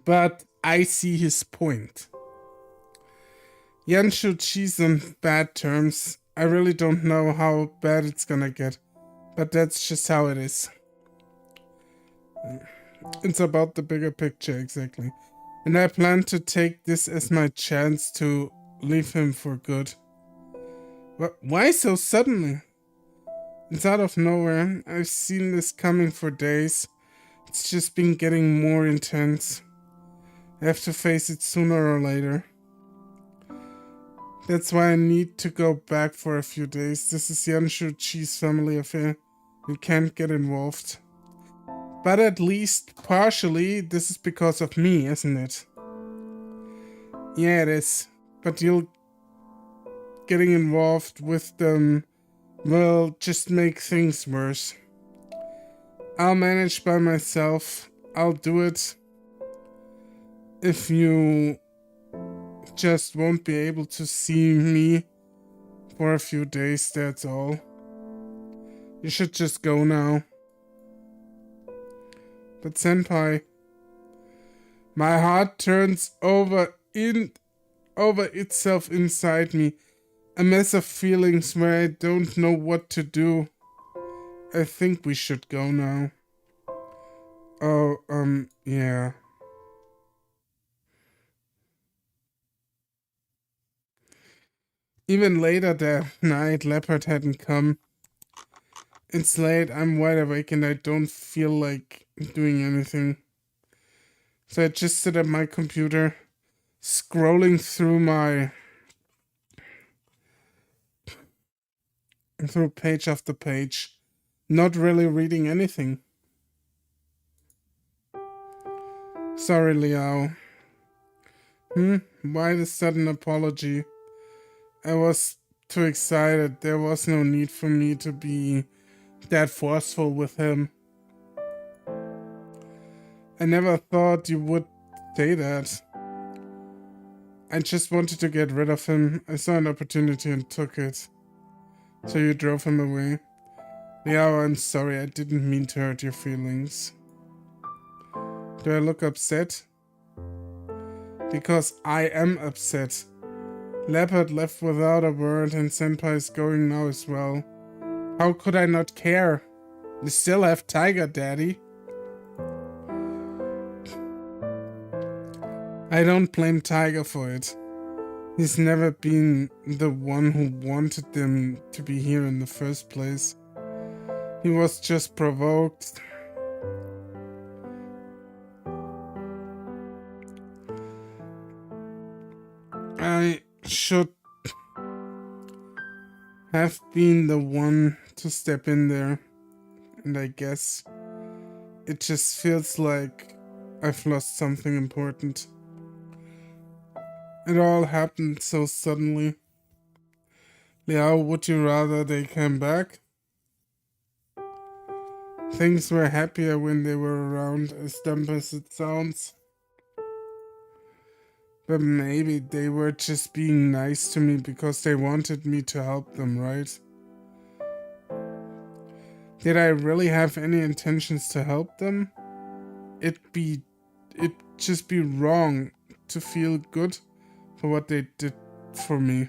But I see his point. Yanshu Chi's on bad terms. I really don't know how bad it's gonna get. But that's just how it is. It's about the bigger picture, exactly. And I plan to take this as my chance to leave him for good. Why so suddenly? It's out of nowhere. I've seen this coming for days. It's just been getting more intense. I have to face it sooner or later. That's why I need to go back for a few days. This is Yanshu Chi's family affair. We can't get involved. But at least, partially, this is because of me, isn't it? Yeah, it is. But getting involved with them will just make things worse. I'll manage by myself. I'll do it. If you just won't be able to see me for a few days, that's all. You should just go now. But Senpai, my heart turns over itself inside me. A mess of feelings where I don't know what to do. I think we should go now. Oh, yeah. Even later that night, Leopard hadn't come. It's late, I'm wide awake, and I don't feel like doing anything. So I just sit at my computer, scrolling through page after page, not really reading anything. Sorry, Liao. Why the sudden apology? I was too excited. There was no need for me to be that forceful with him. I never thought you would say that. I just wanted to get rid of him. I saw an opportunity and took it. So you drove him away. Liao, I'm sorry, I didn't mean to hurt your feelings. Do I look upset? Because I am upset. Leopard left without a word and Senpai is going now as well. How could I not care? We still have Tiger, Daddy. I don't blame Tiger for it. He's never been the one who wanted them to be here in the first place. He was just provoked. I should have been the one to step in there. And I guess it just feels like I've lost something important. It all happened so suddenly. Liao, would you rather they came back? Things were happier when they were around, as dumb as it sounds. But maybe they were just being nice to me because they wanted me to help them, right? Did I really have any intentions to help them? It'd just be wrong to feel good for what they did for me.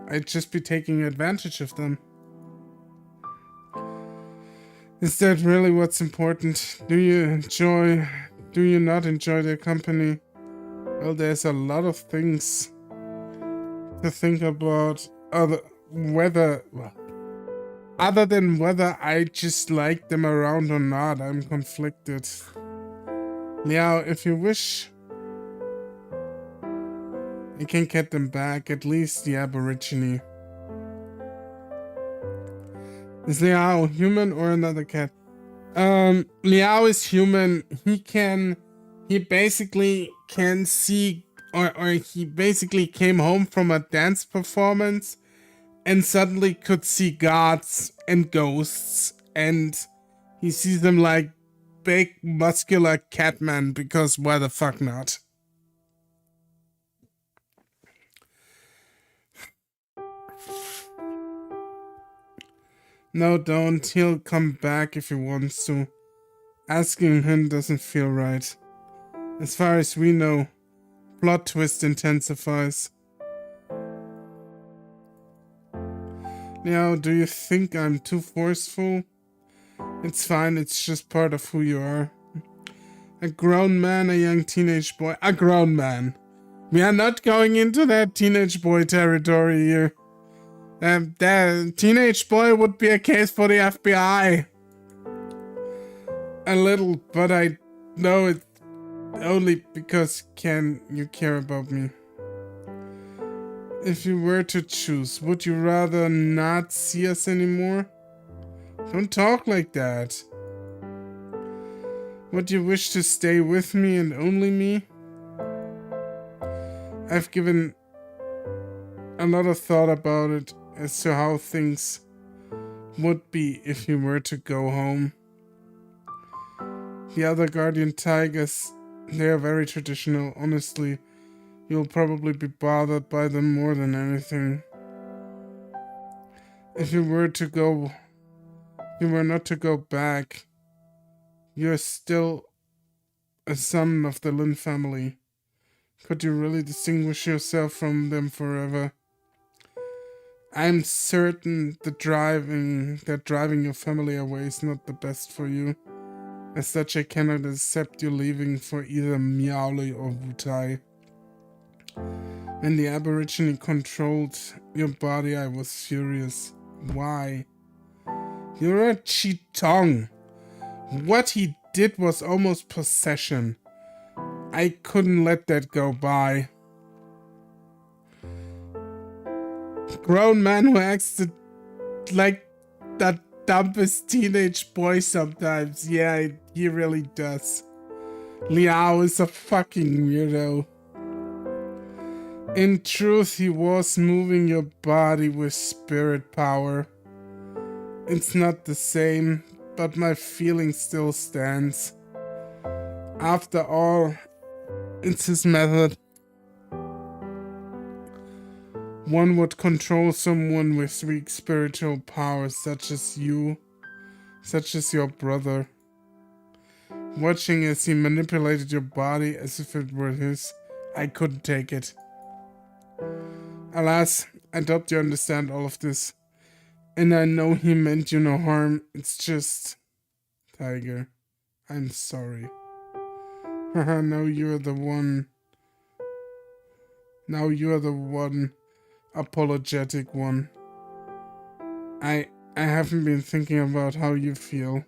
I'd just be taking advantage of them. Is that really what's important? Do you not enjoy their company? Well, there's a lot of things to think about other than whether I just like them around or not. I'm conflicted. Liao, if you wish, I can get them back, at least the Aborigine. Is Liao human or another cat? Liao is human. He basically can see, or he basically came home from a dance performance and suddenly could see gods and ghosts, and he sees them like big muscular catmen, because why the fuck not? No, don't. He'll come back if he wants to. Asking him doesn't feel right. As far as we know, plot twist intensifies. Now, do you think I'm too forceful? It's fine, it's just part of who you are. A grown man, a young teenage boy. A grown man. We are not going into that teenage boy territory here. That teenage boy would be a case for the FBI. A little, but I know it only because you care about me. If you were to choose, would you rather not see us anymore? Don't talk like that. Would you wish to stay with me and only me? I've given a lot of thought about it as to how things would be if you were to go home. The other guardian tigers, they are very traditional. Honestly, you'll probably be bothered by them more than anything. If you were not to go back, you're still a son of the Lin family. Could you really distinguish yourself from them forever? I'm certain that driving your family away is not the best for you. As such, I cannot accept you leaving for either Miaoli or Wutai. When the Aborigine controlled your body, I was furious. Why? You're a Chitong. What he did was almost possession. I couldn't let that go by. Grown man who acts like the dumbest teenage boy sometimes. Yeah, he really does. Liao is a fucking weirdo. In truth, he was moving your body with spirit power. It's not the same, but my feeling still stands. After all, it's his method. one would control someone with weak spiritual powers such as you, such as your brother. Watching as he manipulated your body as if it were his, I couldn't take it. Alas, I doubt you understand all of this. And I know he meant you no harm. It's just... Tiger, I'm sorry. Haha, now you're the one. Now you're the one apologetic one. I haven't been thinking about how you feel.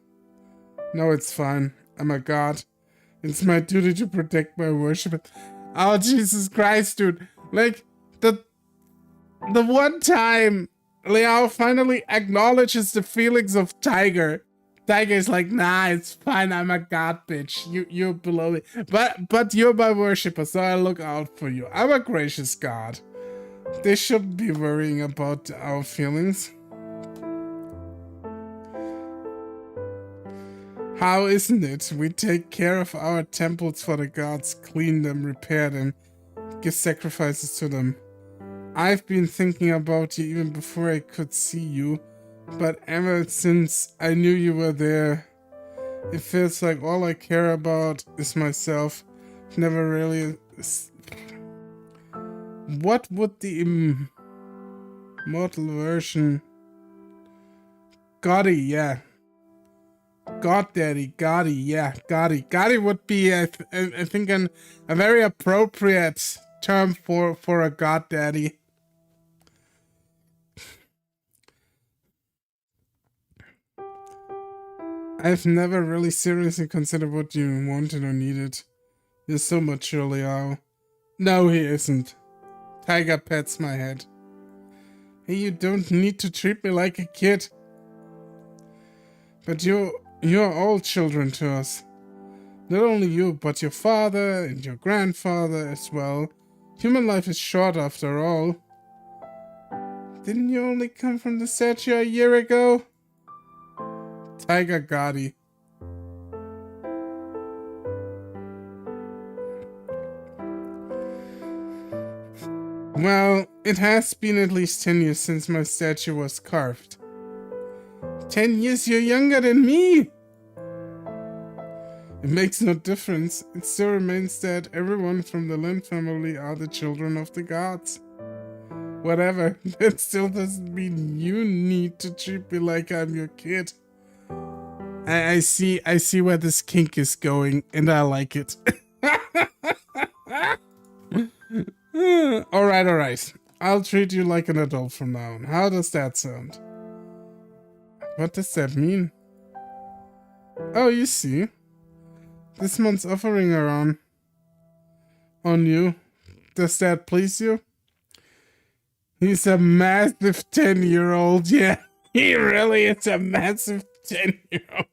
No, it's fine. I'm a god. It's my duty to protect my worship. Oh, Jesus Christ, dude. Like, the one time Liao finally acknowledges the feelings of Tiger. Tiger is like, nah, it's fine. I'm a god, bitch. You're below me. But you're my worshipper, so I look out for you. I'm a gracious god. They shouldn't be worrying about our feelings. How isn't it? We take care of our temples for the gods, clean them, repair them, give sacrifices to them. I've been thinking about you even before I could see you, but ever since I knew you were there, it feels like all I care about is myself. Never really... What would the immortal version... Gotti, yeah. God Daddy, Gotti, yeah, Gotti. Gotti would be, I think, a very appropriate term for a God Daddy. I've never really seriously considered what you wanted or needed. You're so mature, Liao. No, he isn't. Tiger pats my head. Hey, you don't need to treat me like a kid. But you're all children to us. Not only you, but your father and your grandfather as well. Human life is short after all. Didn't you only come from the statue a year ago? Tiger Gotti. Well, it has been at least 10 years since my statue was carved. 10 years you're younger than me! It makes no difference. It still remains that everyone from the Lin family are the children of the gods. Whatever, that still doesn't mean you need to treat me like I'm your kid. I see where this kink is going, and I like it. Alright. I'll treat you like an adult from now on. How does that sound? What does that mean? Oh, you see. This month's offering are on you. Does that please you? He's a massive 10-year-old. Yeah, he really is a massive 10-year-old.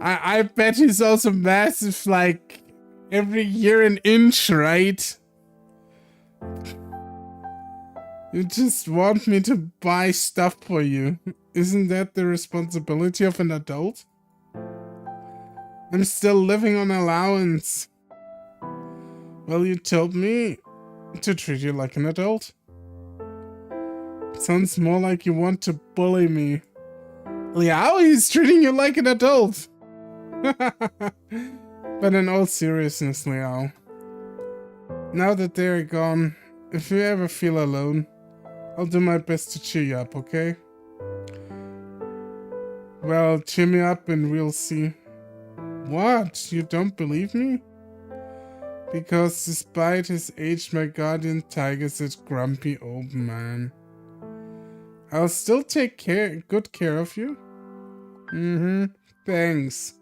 I bet he's also massive, like, every year an inch, right? You just want me to buy stuff for you. Isn't that the responsibility of an adult? I'm still living on allowance. Well, you told me to treat you like an adult. It sounds more like you want to bully me. Liao, he's treating you like an adult. But in all seriousness, Liao, now that they're gone, if you ever feel alone, I'll do my best to cheer you up, okay? Well, cheer me up and we'll see. What? You don't believe me? Because despite his age, my guardian tiger's a grumpy old man. I'll still take good care of you. Thanks.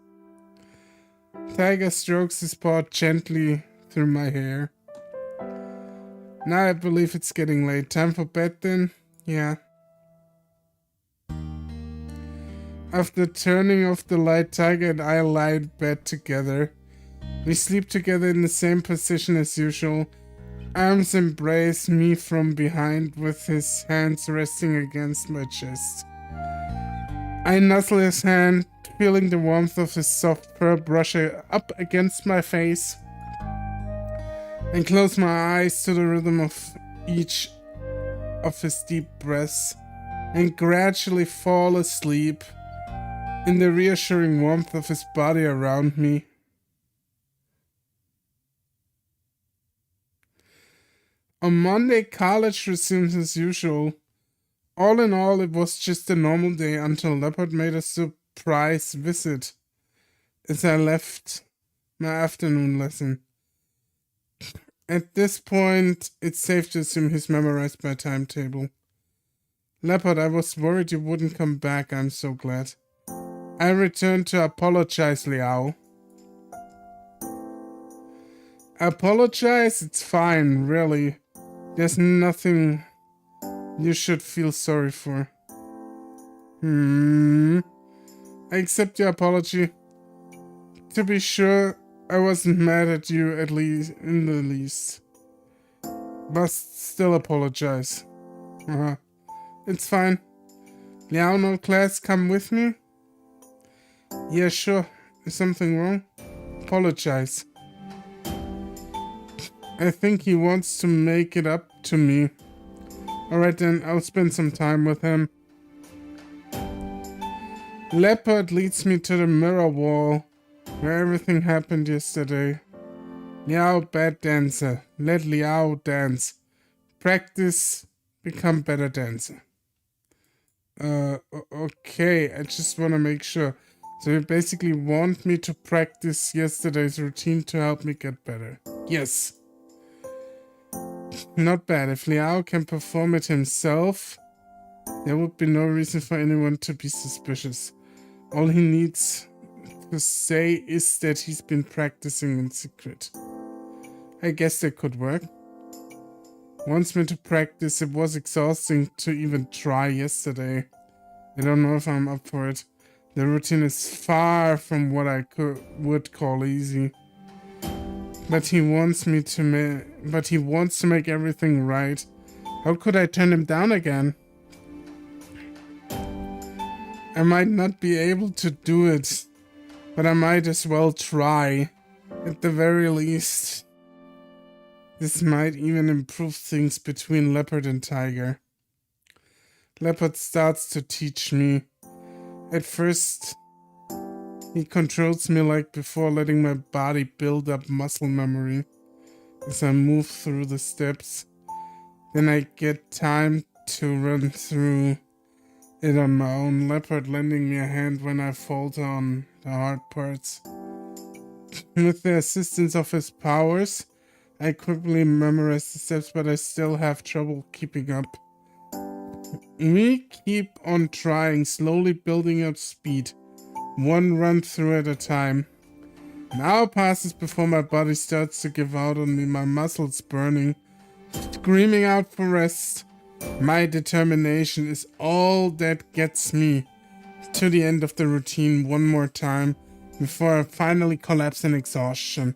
Tiger strokes his paw gently through my hair. Now I believe it's getting late. Time for bed then? Yeah. After turning off the light, Tiger and I lie in bed together. We sleep together in the same position as usual. Arms embrace me from behind with his hands resting against my chest. I nuzzle his hand, feeling the warmth of his soft fur brush up against my face. and close my eyes to the rhythm of each of his deep breaths and gradually fall asleep in the reassuring warmth of his body around me. On Monday, college resumes as usual. All in all, it was just a normal day until Leopard made a surprise visit as I left my afternoon lesson. At this point, it's safe to assume he's memorized my timetable. Leopard, I was worried you wouldn't come back. I'm so glad. I returned to apologize, Liao. Apologize? It's fine, really. There's nothing you should feel sorry for. I accept your apology. To be sure, I wasn't mad at you at least in the least. Must still apologize. It's fine. Liao, no class, come with me? Yeah, sure. Is something wrong? Apologize. I think he wants to make it up to me. Alright then, I'll spend some time with him. Leopard leads me to the mirror wall, where everything happened yesterday. Liao, bad dancer. Let Liao dance. Practice, become better dancer. Okay, I just want to make sure. So you basically want me to practice yesterday's routine to help me get better. Yes. Not bad. If Liao can perform it himself, there would be no reason for anyone to be suspicious. All he needs to say is that he's been practicing in secret. I guess that could work. Wants me to practice. It was exhausting to even try yesterday. I don't know if I'm up for it. The routine is far from what I would call easy. But he wants to make everything right. How could I turn him down again? I might not be able to do it, but I might as well try. At the very least. This might even improve things between Leopard and Tiger. Leopard starts to teach me. At first, he controls me like before, letting my body build up muscle memory as I move through the steps. Then I get time to run through it on my own. Leopard lending me a hand when I falter on the hard parts. With the assistance of his powers, I quickly memorize the steps, but I still have trouble keeping up. We keep on trying, slowly building up speed, one run through at a time. An hour passes before my body starts to give out on me, my muscles burning, screaming out for rest. My determination is all that gets me to the end of the routine one more time before I finally collapse in exhaustion.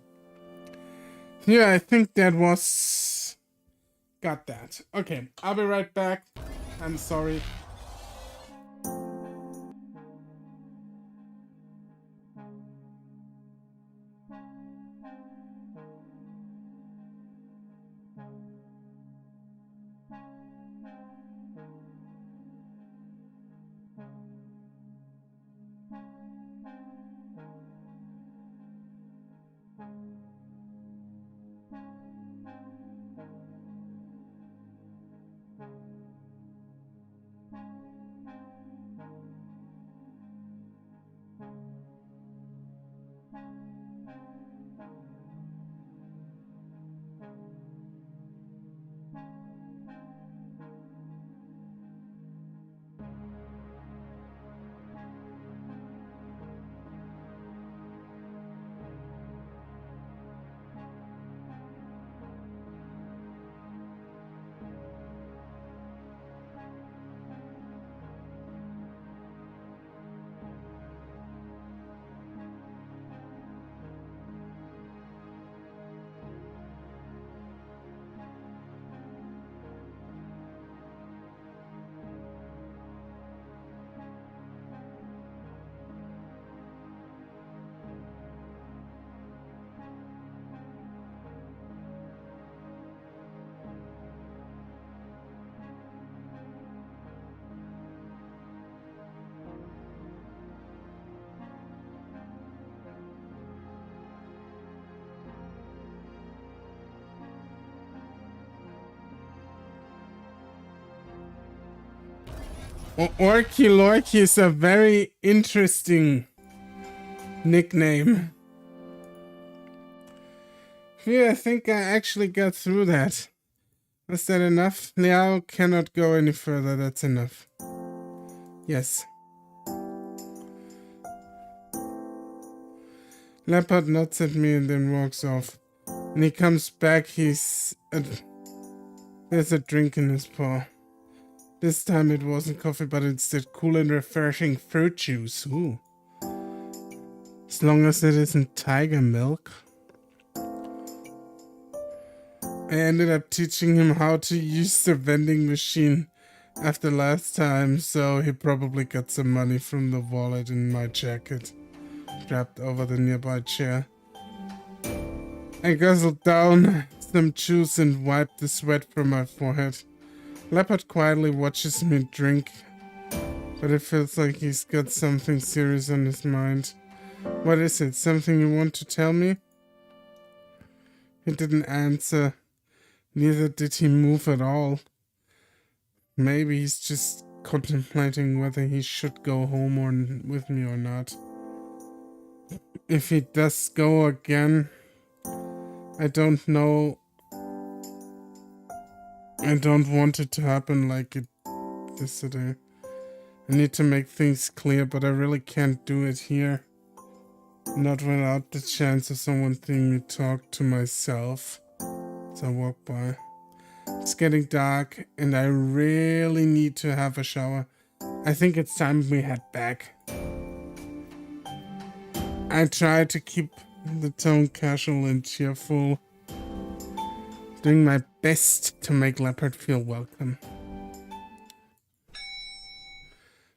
Yeah, I think that was... Got that. Okay, I'll be right back. I'm sorry. Orky Lorky is a very interesting nickname. Yeah, I think I actually got through that. Was that enough? Liao cannot go any further, that's enough. Yes. Leopard nods at me and then walks off. When he comes back, there's a drink in his paw. This time it wasn't coffee, but instead cool and refreshing fruit juice. Ooh. As long as it isn't tiger milk. I ended up teaching him how to use the vending machine after last time, so he probably got some money from the wallet in my jacket, strapped over the nearby chair. I guzzled down some juice and wiped the sweat from my forehead. Leopard quietly watches me drink, but it feels like he's got something serious on his mind. What is it? Something you want to tell me? He didn't answer. Neither did he move at all. Maybe he's just contemplating whether he should go home or with me or not. If he does go again, I don't know. I don't want it to happen like it yesterday. I need to make things clear, but I really can't do it here. Not without the chance of someone seeing me talk to myself. As I walk by. It's getting dark and I really need to have a shower. I think it's time we head back. I try to keep the tone casual and cheerful, doing my best to make Leopard feel welcome.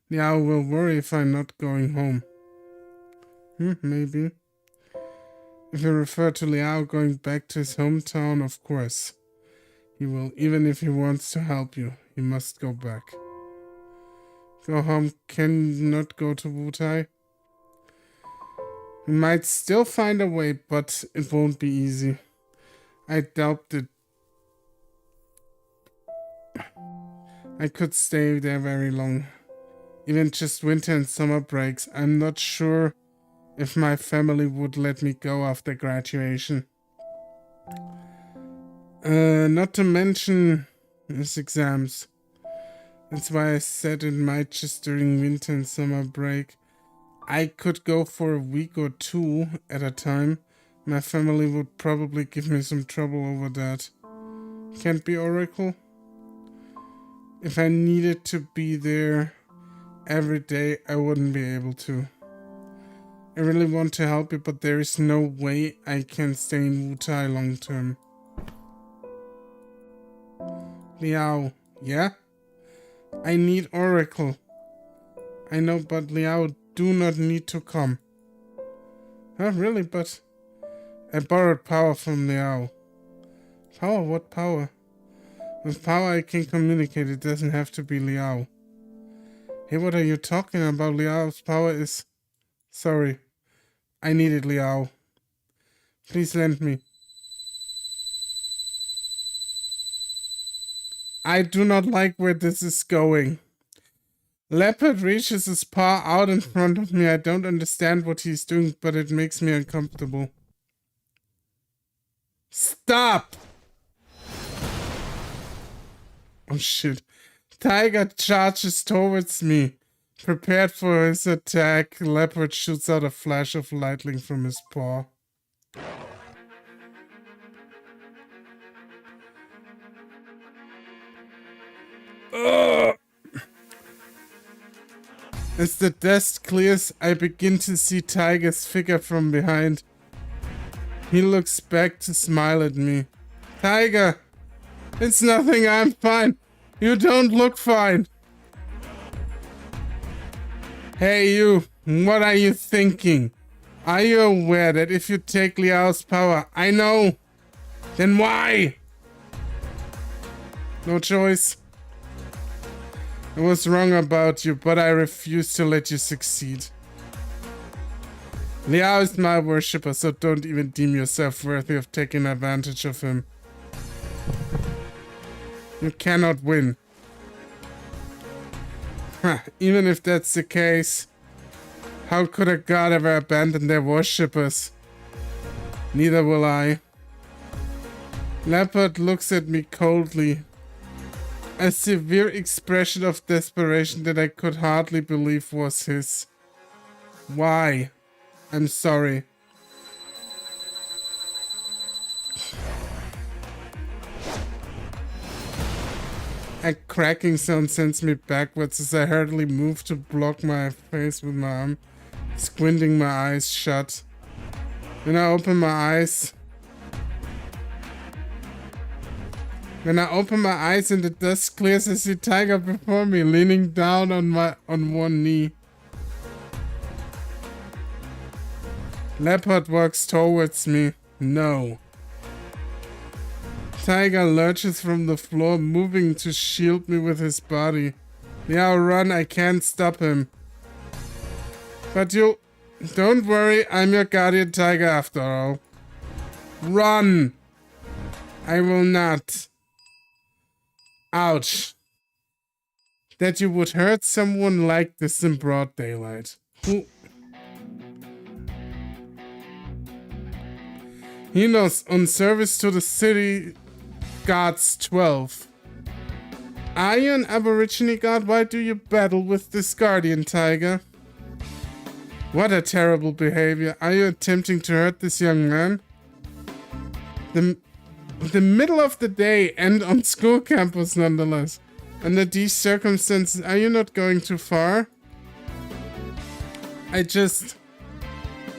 Liao will worry if I'm not going home. Maybe. If you refer to Liao going back to his hometown, of course. He will, even if he wants to help you. He must go back. Go home cannot go to Wutai. We might still find a way, but it won't be easy. I doubt it. I could stay there very long. Even just winter and summer breaks. I'm not sure if my family would let me go after graduation. Not to mention his exams. That's why I said it might just during winter and summer break. I could go for a week or two at a time. My family would probably give me some trouble over that. Can't be Oracle? If I needed to be there every day, I wouldn't be able to. I really want to help you, but there is no way I can stay in Wutai long term. Liao, yeah? I need Oracle. I know, but Liao do not need to come. Huh, really? But I borrowed power from Liao. Power? What power? With power I can communicate, it doesn't have to be Liao. Hey, what are you talking about? Liao's power is... Sorry. I needed Liao. Please lend me. I do not like where this is going. Leopard reaches his paw out in front of me. I don't understand what he's doing, but it makes me uncomfortable. Stop! Oh shit. Tiger charges towards me. Prepared for his attack, Leopard shoots out a flash of lightning from his paw. Ugh. As the dust clears, I begin to see Tiger's figure from behind. He looks back to smile at me. Tiger! It's nothing, I'm fine. You don't look fine. Hey you, what are you thinking? Are you aware that if you take Liao's power, I know? Then why? No choice. I was wrong about you, but I refuse to let you succeed. Liao is my worshipper, so don't even deem yourself worthy of taking advantage of him. You cannot win. Even if that's the case, how could a god ever abandon their worshippers? Neither will I. Leopard looks at me coldly. A severe expression of desperation that I could hardly believe was his. Why? I'm sorry. A cracking sound sends me backwards as I hurriedly move to block my face with my arm, squinting my eyes shut. When I open my eyes and the dust clears, I see Tiger before me, leaning down on one knee. Leopard walks towards me. No. Tiger lurches from the floor, moving to shield me with his body. Now run, I can't stop him. But you... Don't worry, I'm your guardian tiger after all. Run! I will not. Ouch. That you would hurt someone like this in broad daylight. Who... He knows, on service to the city guards 12. Are you an aborigine god? Why do you battle with this guardian tiger? What a terrible behavior. Are you attempting to hurt this young man? The middle of the day and on school campus nonetheless. Under these circumstances, are you not going too far? I just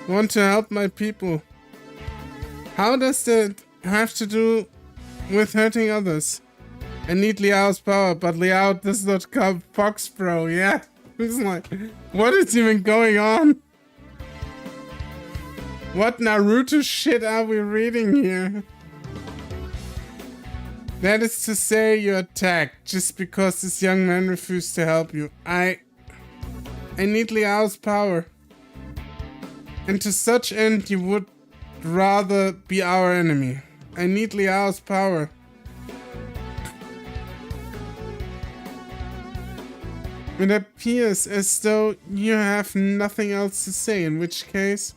want to help my people. How does that have to do with hurting others? I need Liao's power, but Liao does not come. Fox bro, yeah. It's like, what is even going on? What Naruto shit are we reading here? That is to say, you attacked just because this young man refused to help you. I need Liao's power. And to such end, you would rather be our enemy. I need Liao's power. It appears as though you have nothing else to say, in which case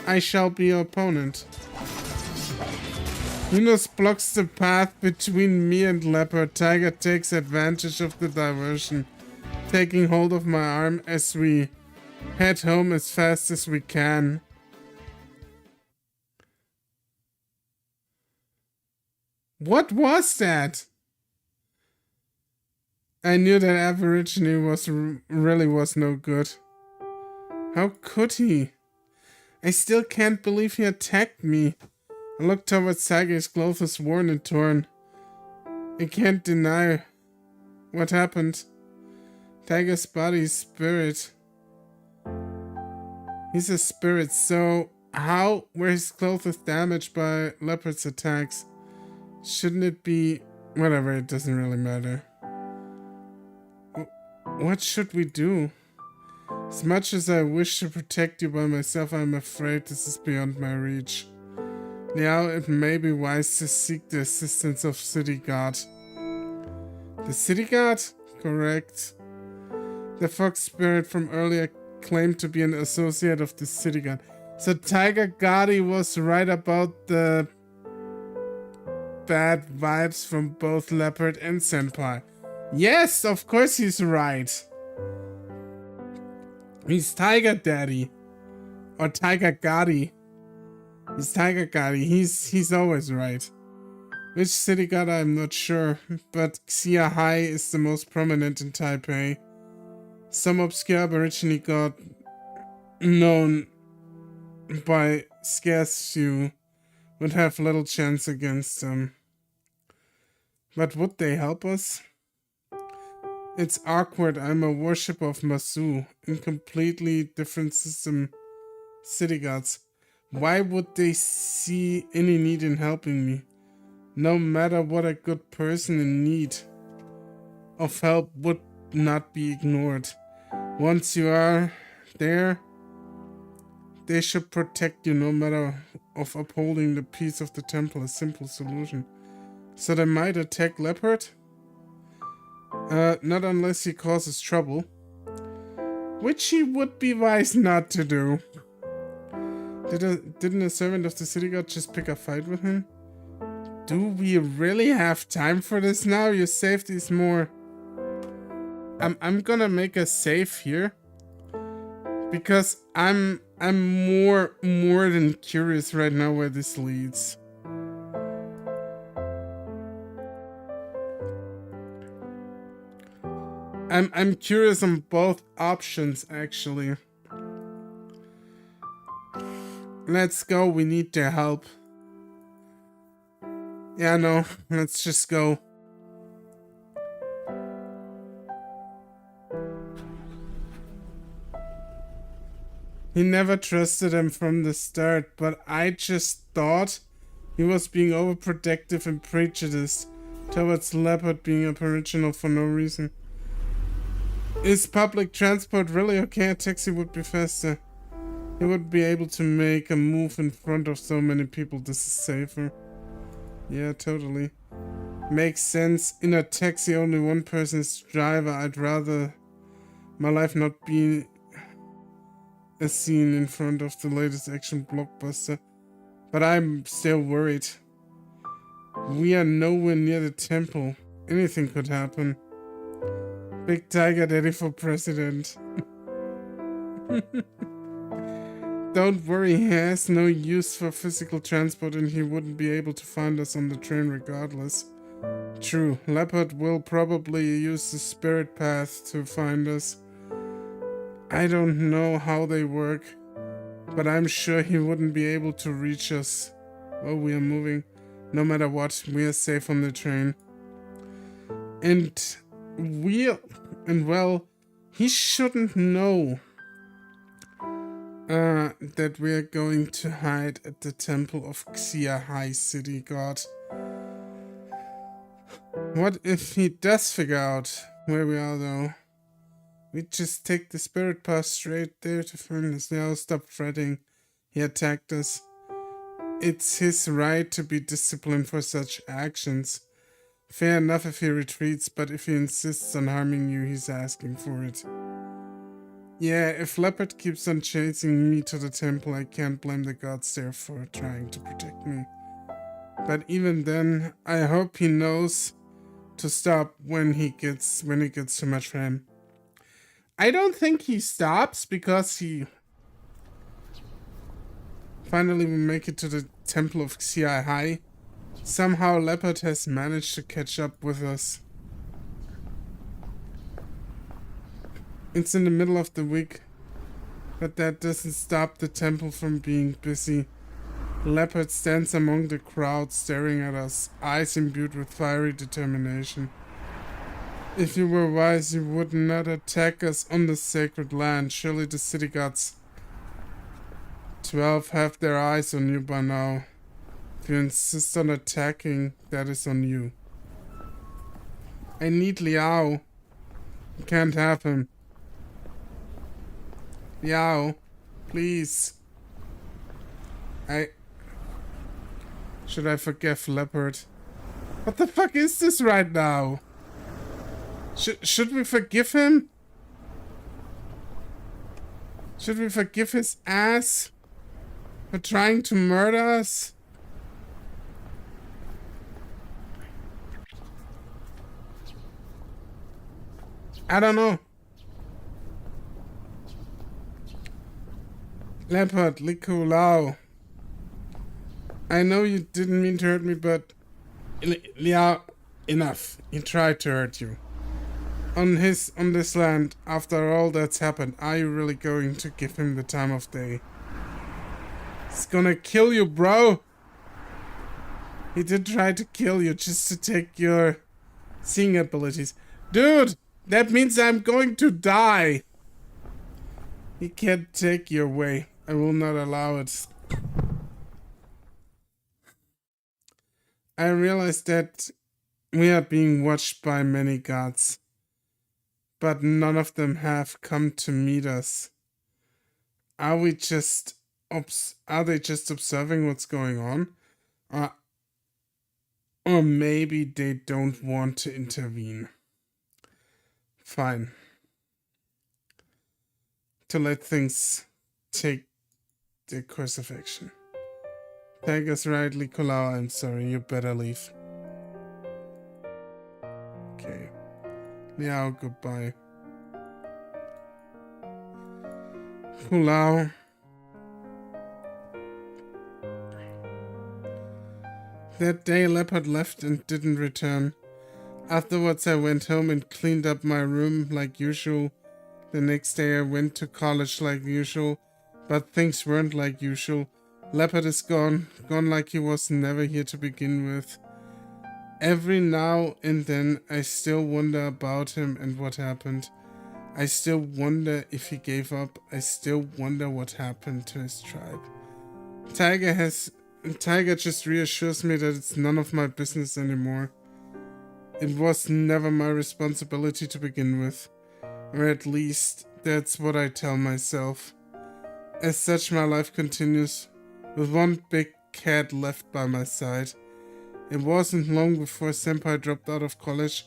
I shall be your opponent. Minos blocks the path between me and Leopard. Tiger takes advantage of the diversion, taking hold of my arm as we head home as fast as we can. What was that? I knew that Aborigine really was no good. How could he? I still can't believe he attacked me. I looked towards Tiger, his clothes was worn and torn. I can't deny what happened. Tiger's body is spirit. He's a spirit, so how were his clothes damaged by Leopard's attacks? Shouldn't it be... Whatever, it doesn't really matter. What should we do? As much as I wish to protect you by myself, I'm afraid this is beyond my reach. Now it may be wise to seek the assistance of City Guard. The City Guard? Correct. The fox spirit from earlier claimed to be an associate of the City Guard. So Tiger Guardi was right about the bad vibes from both Leopard and Senpai. Yes, of course he's right. He's Tiger Daddy. Or Tiger Guardi. He's Tiger Guardi. He's always right. Which city god I'm not sure, but Xia Hai is the most prominent in Taipei. Some obscure aborigine god known by scarce few would have little chance against them. But would they help us? It's awkward. I'm a worshipper of Masu in completely different system city gods. Why would they see any need in helping me? No matter what, a good person in need of help would not be ignored. Once you are there, they should protect you no matter of upholding the peace of the temple, a simple solution. So they might attack Leopard? Not unless he causes trouble. Which he would be wise not to do. Didn't a servant of the city god just pick a fight with him? Do we really have time for this now? Your safety is more... I'm gonna make a save here. Because I'm more than curious right now where this leads. I'm curious on both options actually. Let's go, we need their help. Yeah, no, let's just go. He never trusted him from the start, but I just thought he was being overprotective and prejudiced towards Leopard being aboriginal for no reason. Is public transport really okay? A taxi would be faster. He would be able to make a move in front of so many people. This is safer. Yeah, totally. Makes sense. In a taxi, only one person is the driver. I'd rather my life not be a scene in front of the latest action blockbuster. But I'm still worried. We are nowhere near the temple. Anything could happen. Big Tiger Daddy for president. Don't worry, he has no use for physical transport and he wouldn't be able to find us on the train regardless. True, Leopard will probably use the spirit path to find us. I don't know how they work, but I'm sure he wouldn't be able to reach us. Well, we are moving. No matter what, we are safe on the train. Well, he shouldn't know that we are going to hide at the temple of Xia High City God. What if he does figure out where we are though? We just take the spirit path straight there to find us. Now stop fretting. He attacked us. It's his right to be disciplined for such actions. Fair enough if he retreats, but if he insists on harming you, he's asking for it. Yeah, if Leopard keeps on chasing me to the temple, I can't blame the gods there for trying to protect me. But even then, I hope he knows to stop when he gets too much for him. I don't think he stops because he finally will make it to the temple of Xia High. Somehow Leopard has managed to catch up with us. It's in the middle of the week, but that doesn't stop the temple from being busy. Leopard stands among the crowd staring at us, eyes imbued with fiery determination. If you were wise, you would not attack us on the sacred land. Surely the city gods 12 have their eyes on you by now. If you insist on attacking, that is on you. I need Liao. You can't have him. Liao, please. Should I forgive Leopard? What the fuck is this right now? Should we forgive him? Should we forgive his ass for trying to murder us? I don't know. Leopard, Liku Lao. I know you didn't mean to hurt me, but Liao, enough. He tried to hurt you. On this land, after all that's happened, are you really going to give him the time of day? He's gonna kill you, bro. He did try to kill you just to take your seeing abilities. Dude, that means I'm going to die. He can't take your way. I will not allow it. I realize that we are being watched by many gods, but none of them have come to meet us. Are they just observing what's going on? Or maybe they don't want to intervene. fine. To let things take their course of action. Tiger's right, Nicolau, I'm sorry, you better leave. Okay. Liao, goodbye. Nicolau. That day, Leopard left and didn't return. Afterwards, I went home and cleaned up my room like usual. The next day, I went to college like usual, but things weren't like usual. Leopard is gone like he was never here to begin with. Every now and then, I still wonder about him and what happened. I still wonder if he gave up. I still wonder what happened to his tribe. Tiger just reassures me that it's none of my business anymore. It was never my responsibility to begin with. Or at least, that's what I tell myself. As such, my life continues, with one big cat left by my side. It wasn't long before Senpai dropped out of college.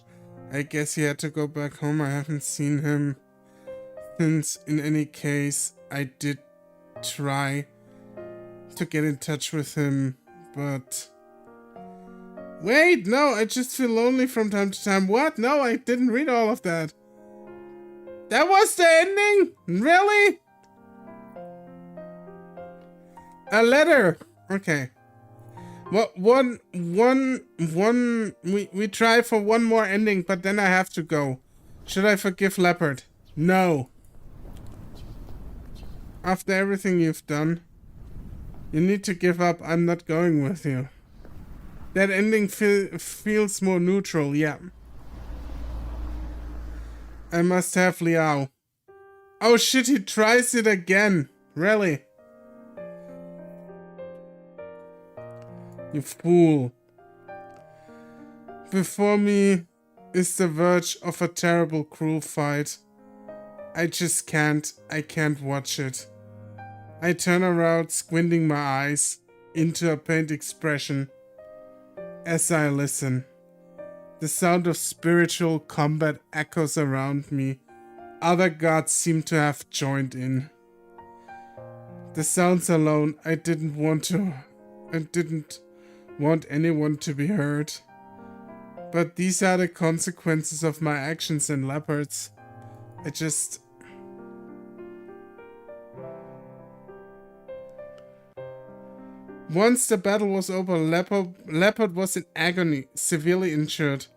I guess he had to go back home. I haven't seen him since. In any case, I did try to get in touch with him, but... Wait, no, I just feel lonely from time to time. What? No, I didn't read all of that. That was the ending? Really? A letter. Okay. Well, we try for one more ending, but then I have to go. Should I forgive Leopard? No. After everything you've done, you need to give up. I'm not going with you. That ending feels more neutral, yeah. I must have Liao. Oh shit, he tries it again. Really? You fool. Before me is the verge of a terrible, cruel fight. I just can't. I can't watch it. I turn around, squinting my eyes into a pained expression as I listen. The sound of spiritual combat echoes around me. Other gods seem to have joined in. The sounds alone, I didn't want anyone to be hurt. But these are the consequences of my actions in Leopards. Once the battle was over, Leopard was in agony, severely injured.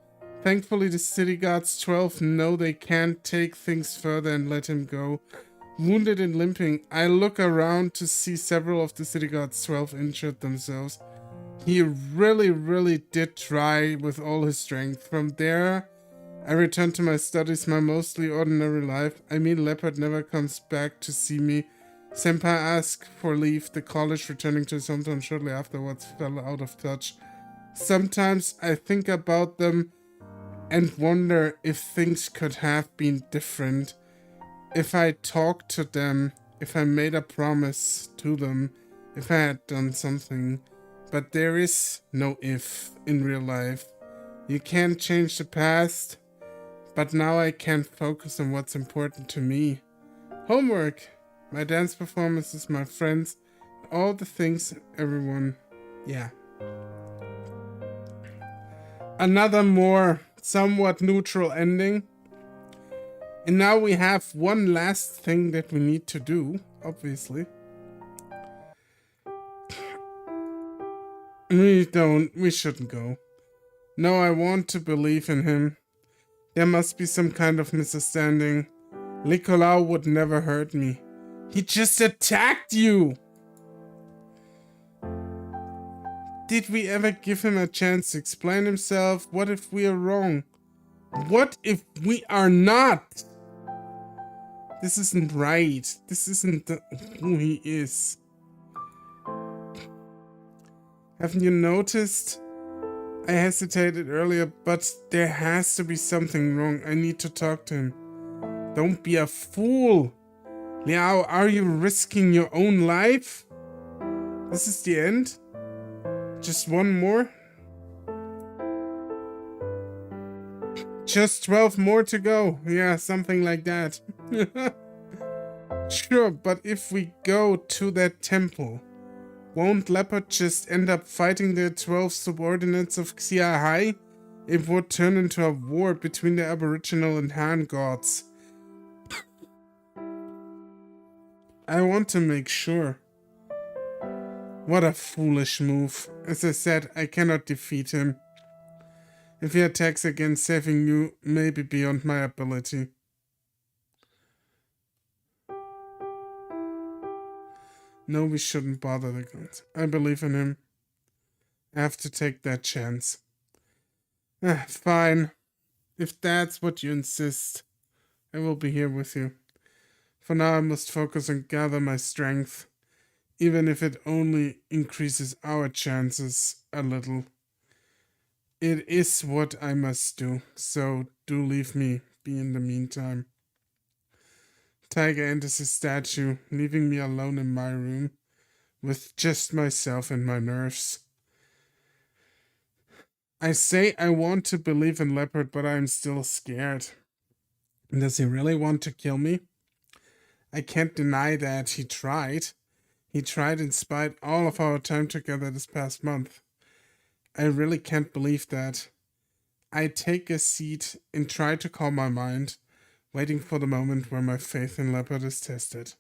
Thankfully, the city guards 12 know they can't take things further and let him go. Wounded and limping, I look around to see several of the city guards 12 injured themselves. He really did try with all his strength. From there, I return to my studies, my mostly ordinary life. I mean, Leopard never comes back to see me. Senpai asked for leave. The college, returning to his hometown shortly afterwards, fell out of touch. Sometimes I think about them and wonder if things could have been different. If I talked to them, if I made a promise to them, if I had done something. But there is no if in real life. You can't change the past, but now I can focus on what's important to me. Homework, my dance performances, my friends, all the things, everyone. Yeah. Another more somewhat neutral ending. And now we have one last thing that we need to do, obviously. We shouldn't go. No, I want to believe in him. There must be some kind of misunderstanding. Nicolau would never hurt me. He just attacked you! Did we ever give him a chance to explain himself? What if we are wrong? What if we are not? This isn't right. This isn't who he is. Haven't you noticed? I hesitated earlier, but there has to be something wrong. I need to talk to him. Don't be a fool. Liao, are you risking your own life? This is the end? Just one more? Just 12 more to go. Yeah, something like that. Sure, but if we go to that temple, won't Leopard just end up fighting the 12 subordinates of Xia Hai? It would turn into a war between the Aboriginal and Han gods. I want to make sure. What a foolish move. As I said, I cannot defeat him. If he attacks again, saving you may be beyond my ability. No, we shouldn't bother the gods. I believe in him. I have to take that chance. Fine. If that's what you insist, I will be here with you. For now, I must focus and gather my strength, even if it only increases our chances a little. It is what I must do, so do leave me be in the meantime. Tiger enters his statue, leaving me alone in my room, with just myself and my nerves. I say I want to believe in Leopard, but I'm still scared. Does he really want to kill me? I can't deny that he tried. He tried in spite all of our time together this past month. I really can't believe that. I take a seat and try to calm my mind, waiting for the moment where my faith in Leopard is tested.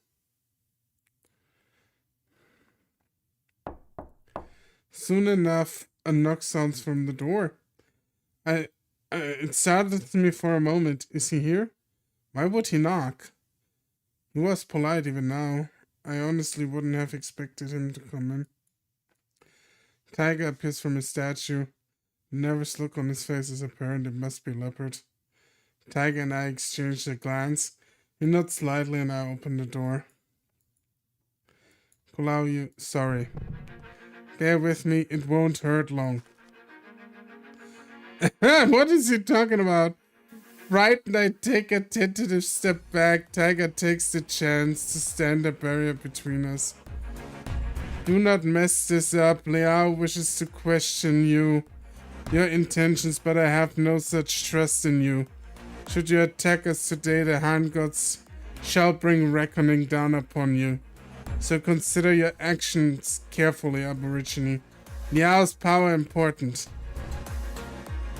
Soon enough, a knock sounds from the door. It startled me for a moment. Is he here? Why would he knock? He was polite even now. I honestly wouldn't have expected him to come in. Tiger appears from his statue. The nervous look on his face is apparent. It must be Leopard. Tiger and I exchange a glance. He nods slightly and I open the door. Sorry. Bear with me, it won't hurt long. What is he talking about? Frightened, I take a tentative step back. Tiger takes the chance to stand a barrier between us. Do not mess this up. Liao wishes to question your intentions, but I have no such trust in you. Should you attack us today, the Han gods shall bring reckoning down upon you. So consider your actions carefully, Aborigine. Liao's power important.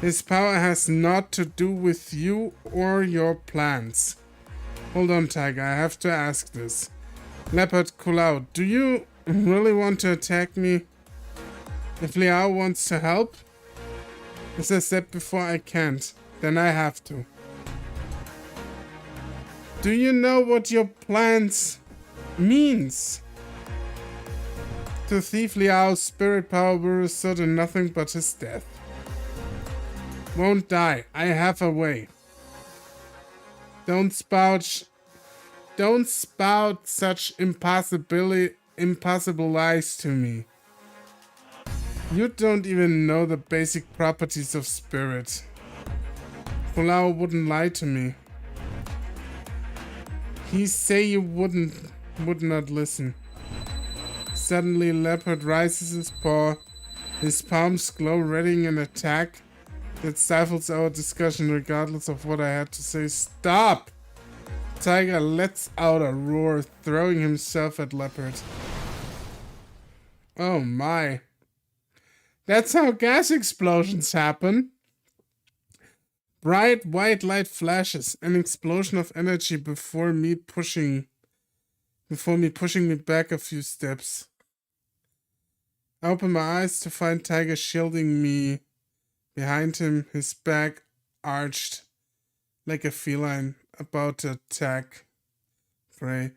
His power has not to do with you or your plans. Hold on, Tiger, I have to ask this. Leopard Kulau, do you really want to attack me? If Liao wants to help? As I said before, I can't. Then I have to. Do you know what your plans means? To thief Liao's spirit power will result in nothing but his death. Won't die. I have a way. Don't spout such impossible lies to me. You don't even know the basic properties of spirit. Kulao wouldn't lie to me. He say you would not listen. Suddenly, Leopard raises his paw. His palms glow, readying an attack that stifles our discussion regardless of what I had to say. Stop! Tiger lets out a roar, throwing himself at Leopard. Oh my. That's how gas explosions happen. Bright white light flashes, an explosion of energy before me pushing me back a few steps. I open my eyes to find Tiger shielding me. Behind him, his back arched like a feline about to attack prey.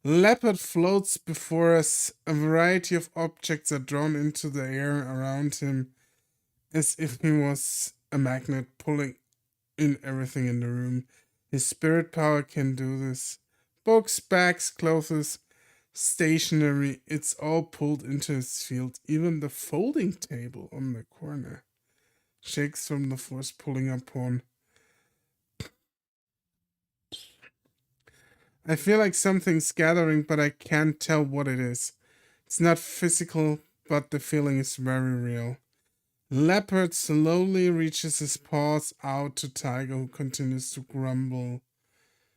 Leopard floats before us. A variety of objects are drawn into the air around him as if he was a magnet pulling in everything in the room. His spirit power can do this. Books, bags, clothes, stationery, it's all pulled into his field. Even the folding table on the corner shakes from the force pulling upon. I feel like something's gathering, but I can't tell what it is. It's not physical, but the feeling is very real. Leopard slowly reaches his paws out to Tiger, who continues to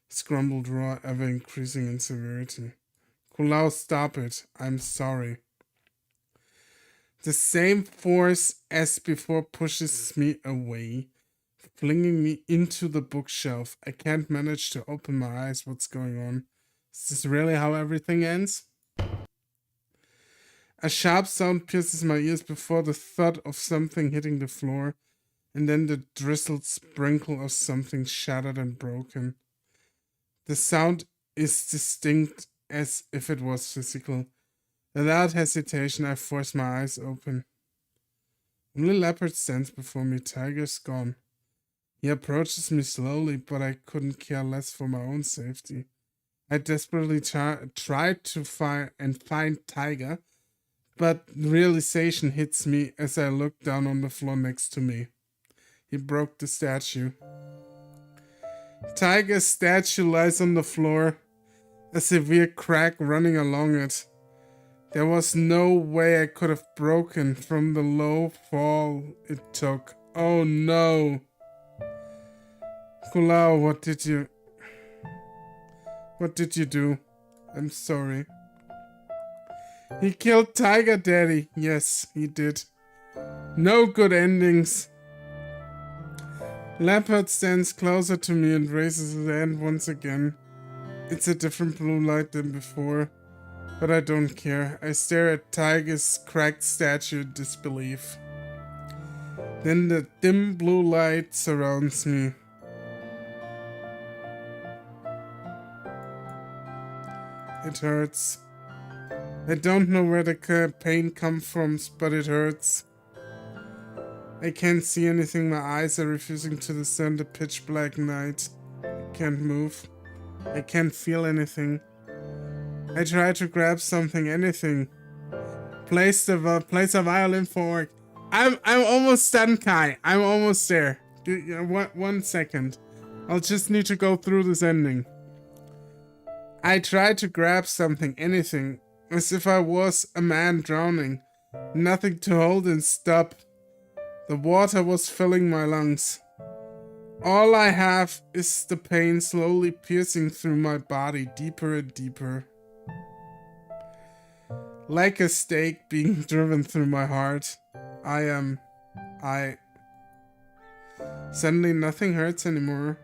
his grumbled roar ever increasing in severity. Kulao, stop it. I'm sorry. The same force as before pushes me away, flinging me into the bookshelf. I can't manage to open my eyes. What's going on? Is this really how everything ends? A sharp sound pierces my ears before the thud of something hitting the floor, and then the drizzled sprinkle of something shattered and broken. The sound is distinct as if it was physical. Without hesitation, I force my eyes open. Only Leopard stands before me. Tiger's gone. He approaches me slowly, but I couldn't care less for my own safety. I desperately tried to find Tiger, but realization hits me as I look down on the floor next to me. He broke the statue. Tiger's statue lies on the floor, a severe crack running along it. There was no way I could have broken from the low fall it took. Oh no! Kulao, what did you do? I'm sorry. He killed Tiger Daddy. Yes, he did. No good endings. Leopard stands closer to me and raises his hand once again. It's a different blue light than before, but I don't care. I stare at Tiger's cracked statue in disbelief. Then the dim blue light surrounds me. It hurts. I don't know where the pain comes from, but it hurts. I can't see anything. My eyes are refusing to discern the pitch black night. I can't move. I can't feel anything. I try to grab something, anything. Place a violin for work. I'm almost done, Kai. I'm almost there. One second. I'll just need to go through this ending. I tried to grab something, anything, as if I was a man drowning. Nothing to hold and stop. The water was filling my lungs. All I have is the pain slowly piercing through my body, deeper and deeper. Like a stake being driven through my heart. Suddenly nothing hurts anymore.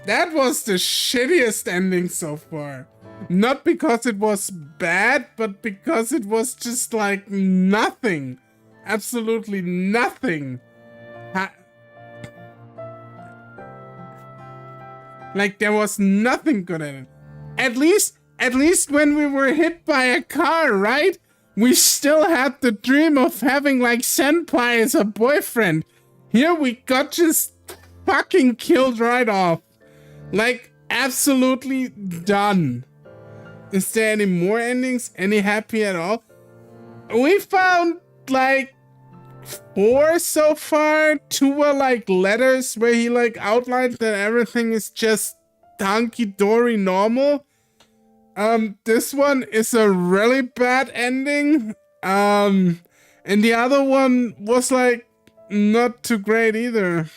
That was the shittiest ending so far. Not because it was bad, but because it was just like nothing. Absolutely nothing. Like there was nothing good at it. At least when we were hit by a car, right? We still had the dream of having like Senpai as a boyfriend. Here we got just fucking killed right off. Like, absolutely done. Is there any more endings? Any happy at all? We found, like, 4 so far. 2 were, like, letters where he, like, outlined that everything is just hunky-dory normal. This one is a really bad ending. And the other one was, like, not too great either.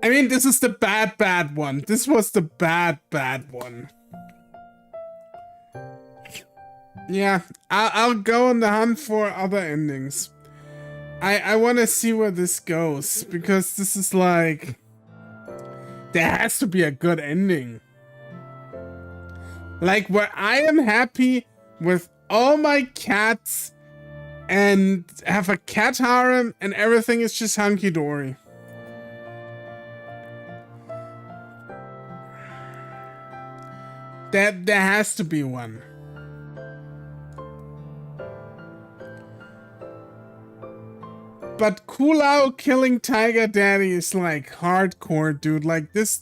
I mean, this is the bad one. This was the bad one. Yeah, I'll go on the hunt for other endings. I want to see where this goes, because this is like... There has to be a good ending. Like, where I am happy with all my cats and have a cat harem and everything is just hunky-dory. There has to be one. But Kulao killing Tiger Daddy is like hardcore, dude. Like this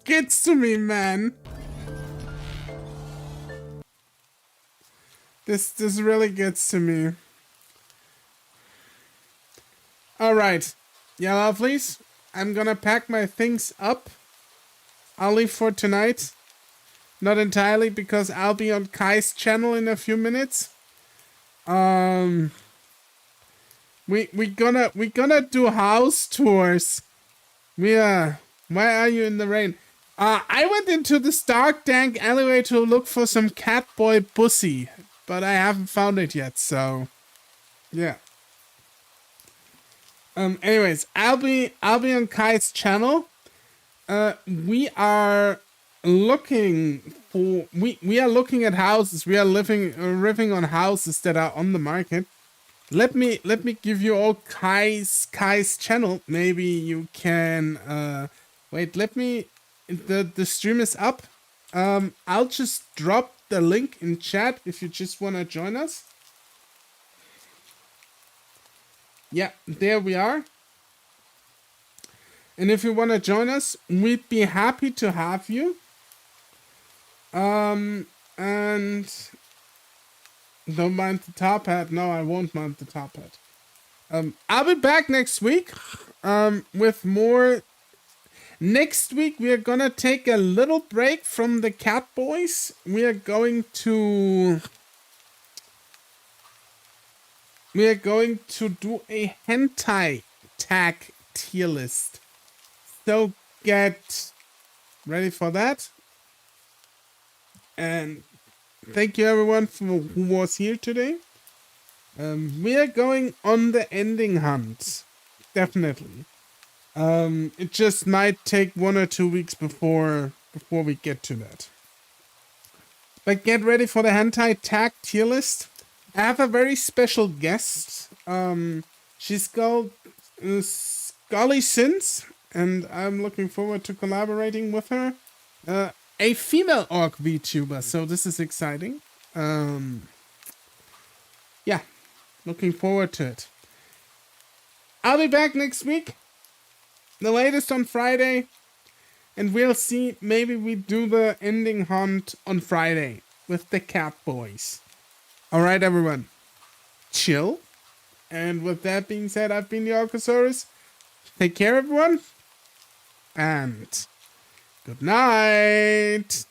gets to me, man. This really gets to me. Alright. Yeah, lovelies. I'm gonna pack my things up. I'll leave for tonight. Not entirely, because I'll be on Kai's channel in a few minutes. We gonna do house tours. Why are you in the rain? I went into the dark, dank alleyway to look for some Catboy Bussy, but I haven't found it yet, so yeah. Anyways, I'll be on Kai's channel. We are looking for we are looking at houses. We are riffing on houses that are on the market. Let me give you all Kai's channel. Maybe you can wait, the stream is up. I'll just drop the link in chat if you just wanna join us. Yeah, there we are. And if you wanna join us, we'd be happy to have you. And don't mind the top hat. No, I won't mind the top hat. I'll be back next week with more. Next week we are gonna take a little break from the Catboys. We are going to do a hentai tag tier list. So get ready for that. And thank you everyone who was here today. We are going on the ending hunt. Definitely. It just might take 1 or 2 weeks before we get to that. But get ready for the hentai tag tier list. I have a very special guest. She's called Scully Sins, and I'm looking forward to collaborating with her. A female orc VTuber, so this is exciting. Yeah, looking forward to it. I'll be back next week, the latest on Friday, and we'll see. Maybe we do the ending hunt on Friday with the Catboys. All right, everyone, chill. And with that being said, I've been TheOrcosaurus. Take care, everyone, and good night.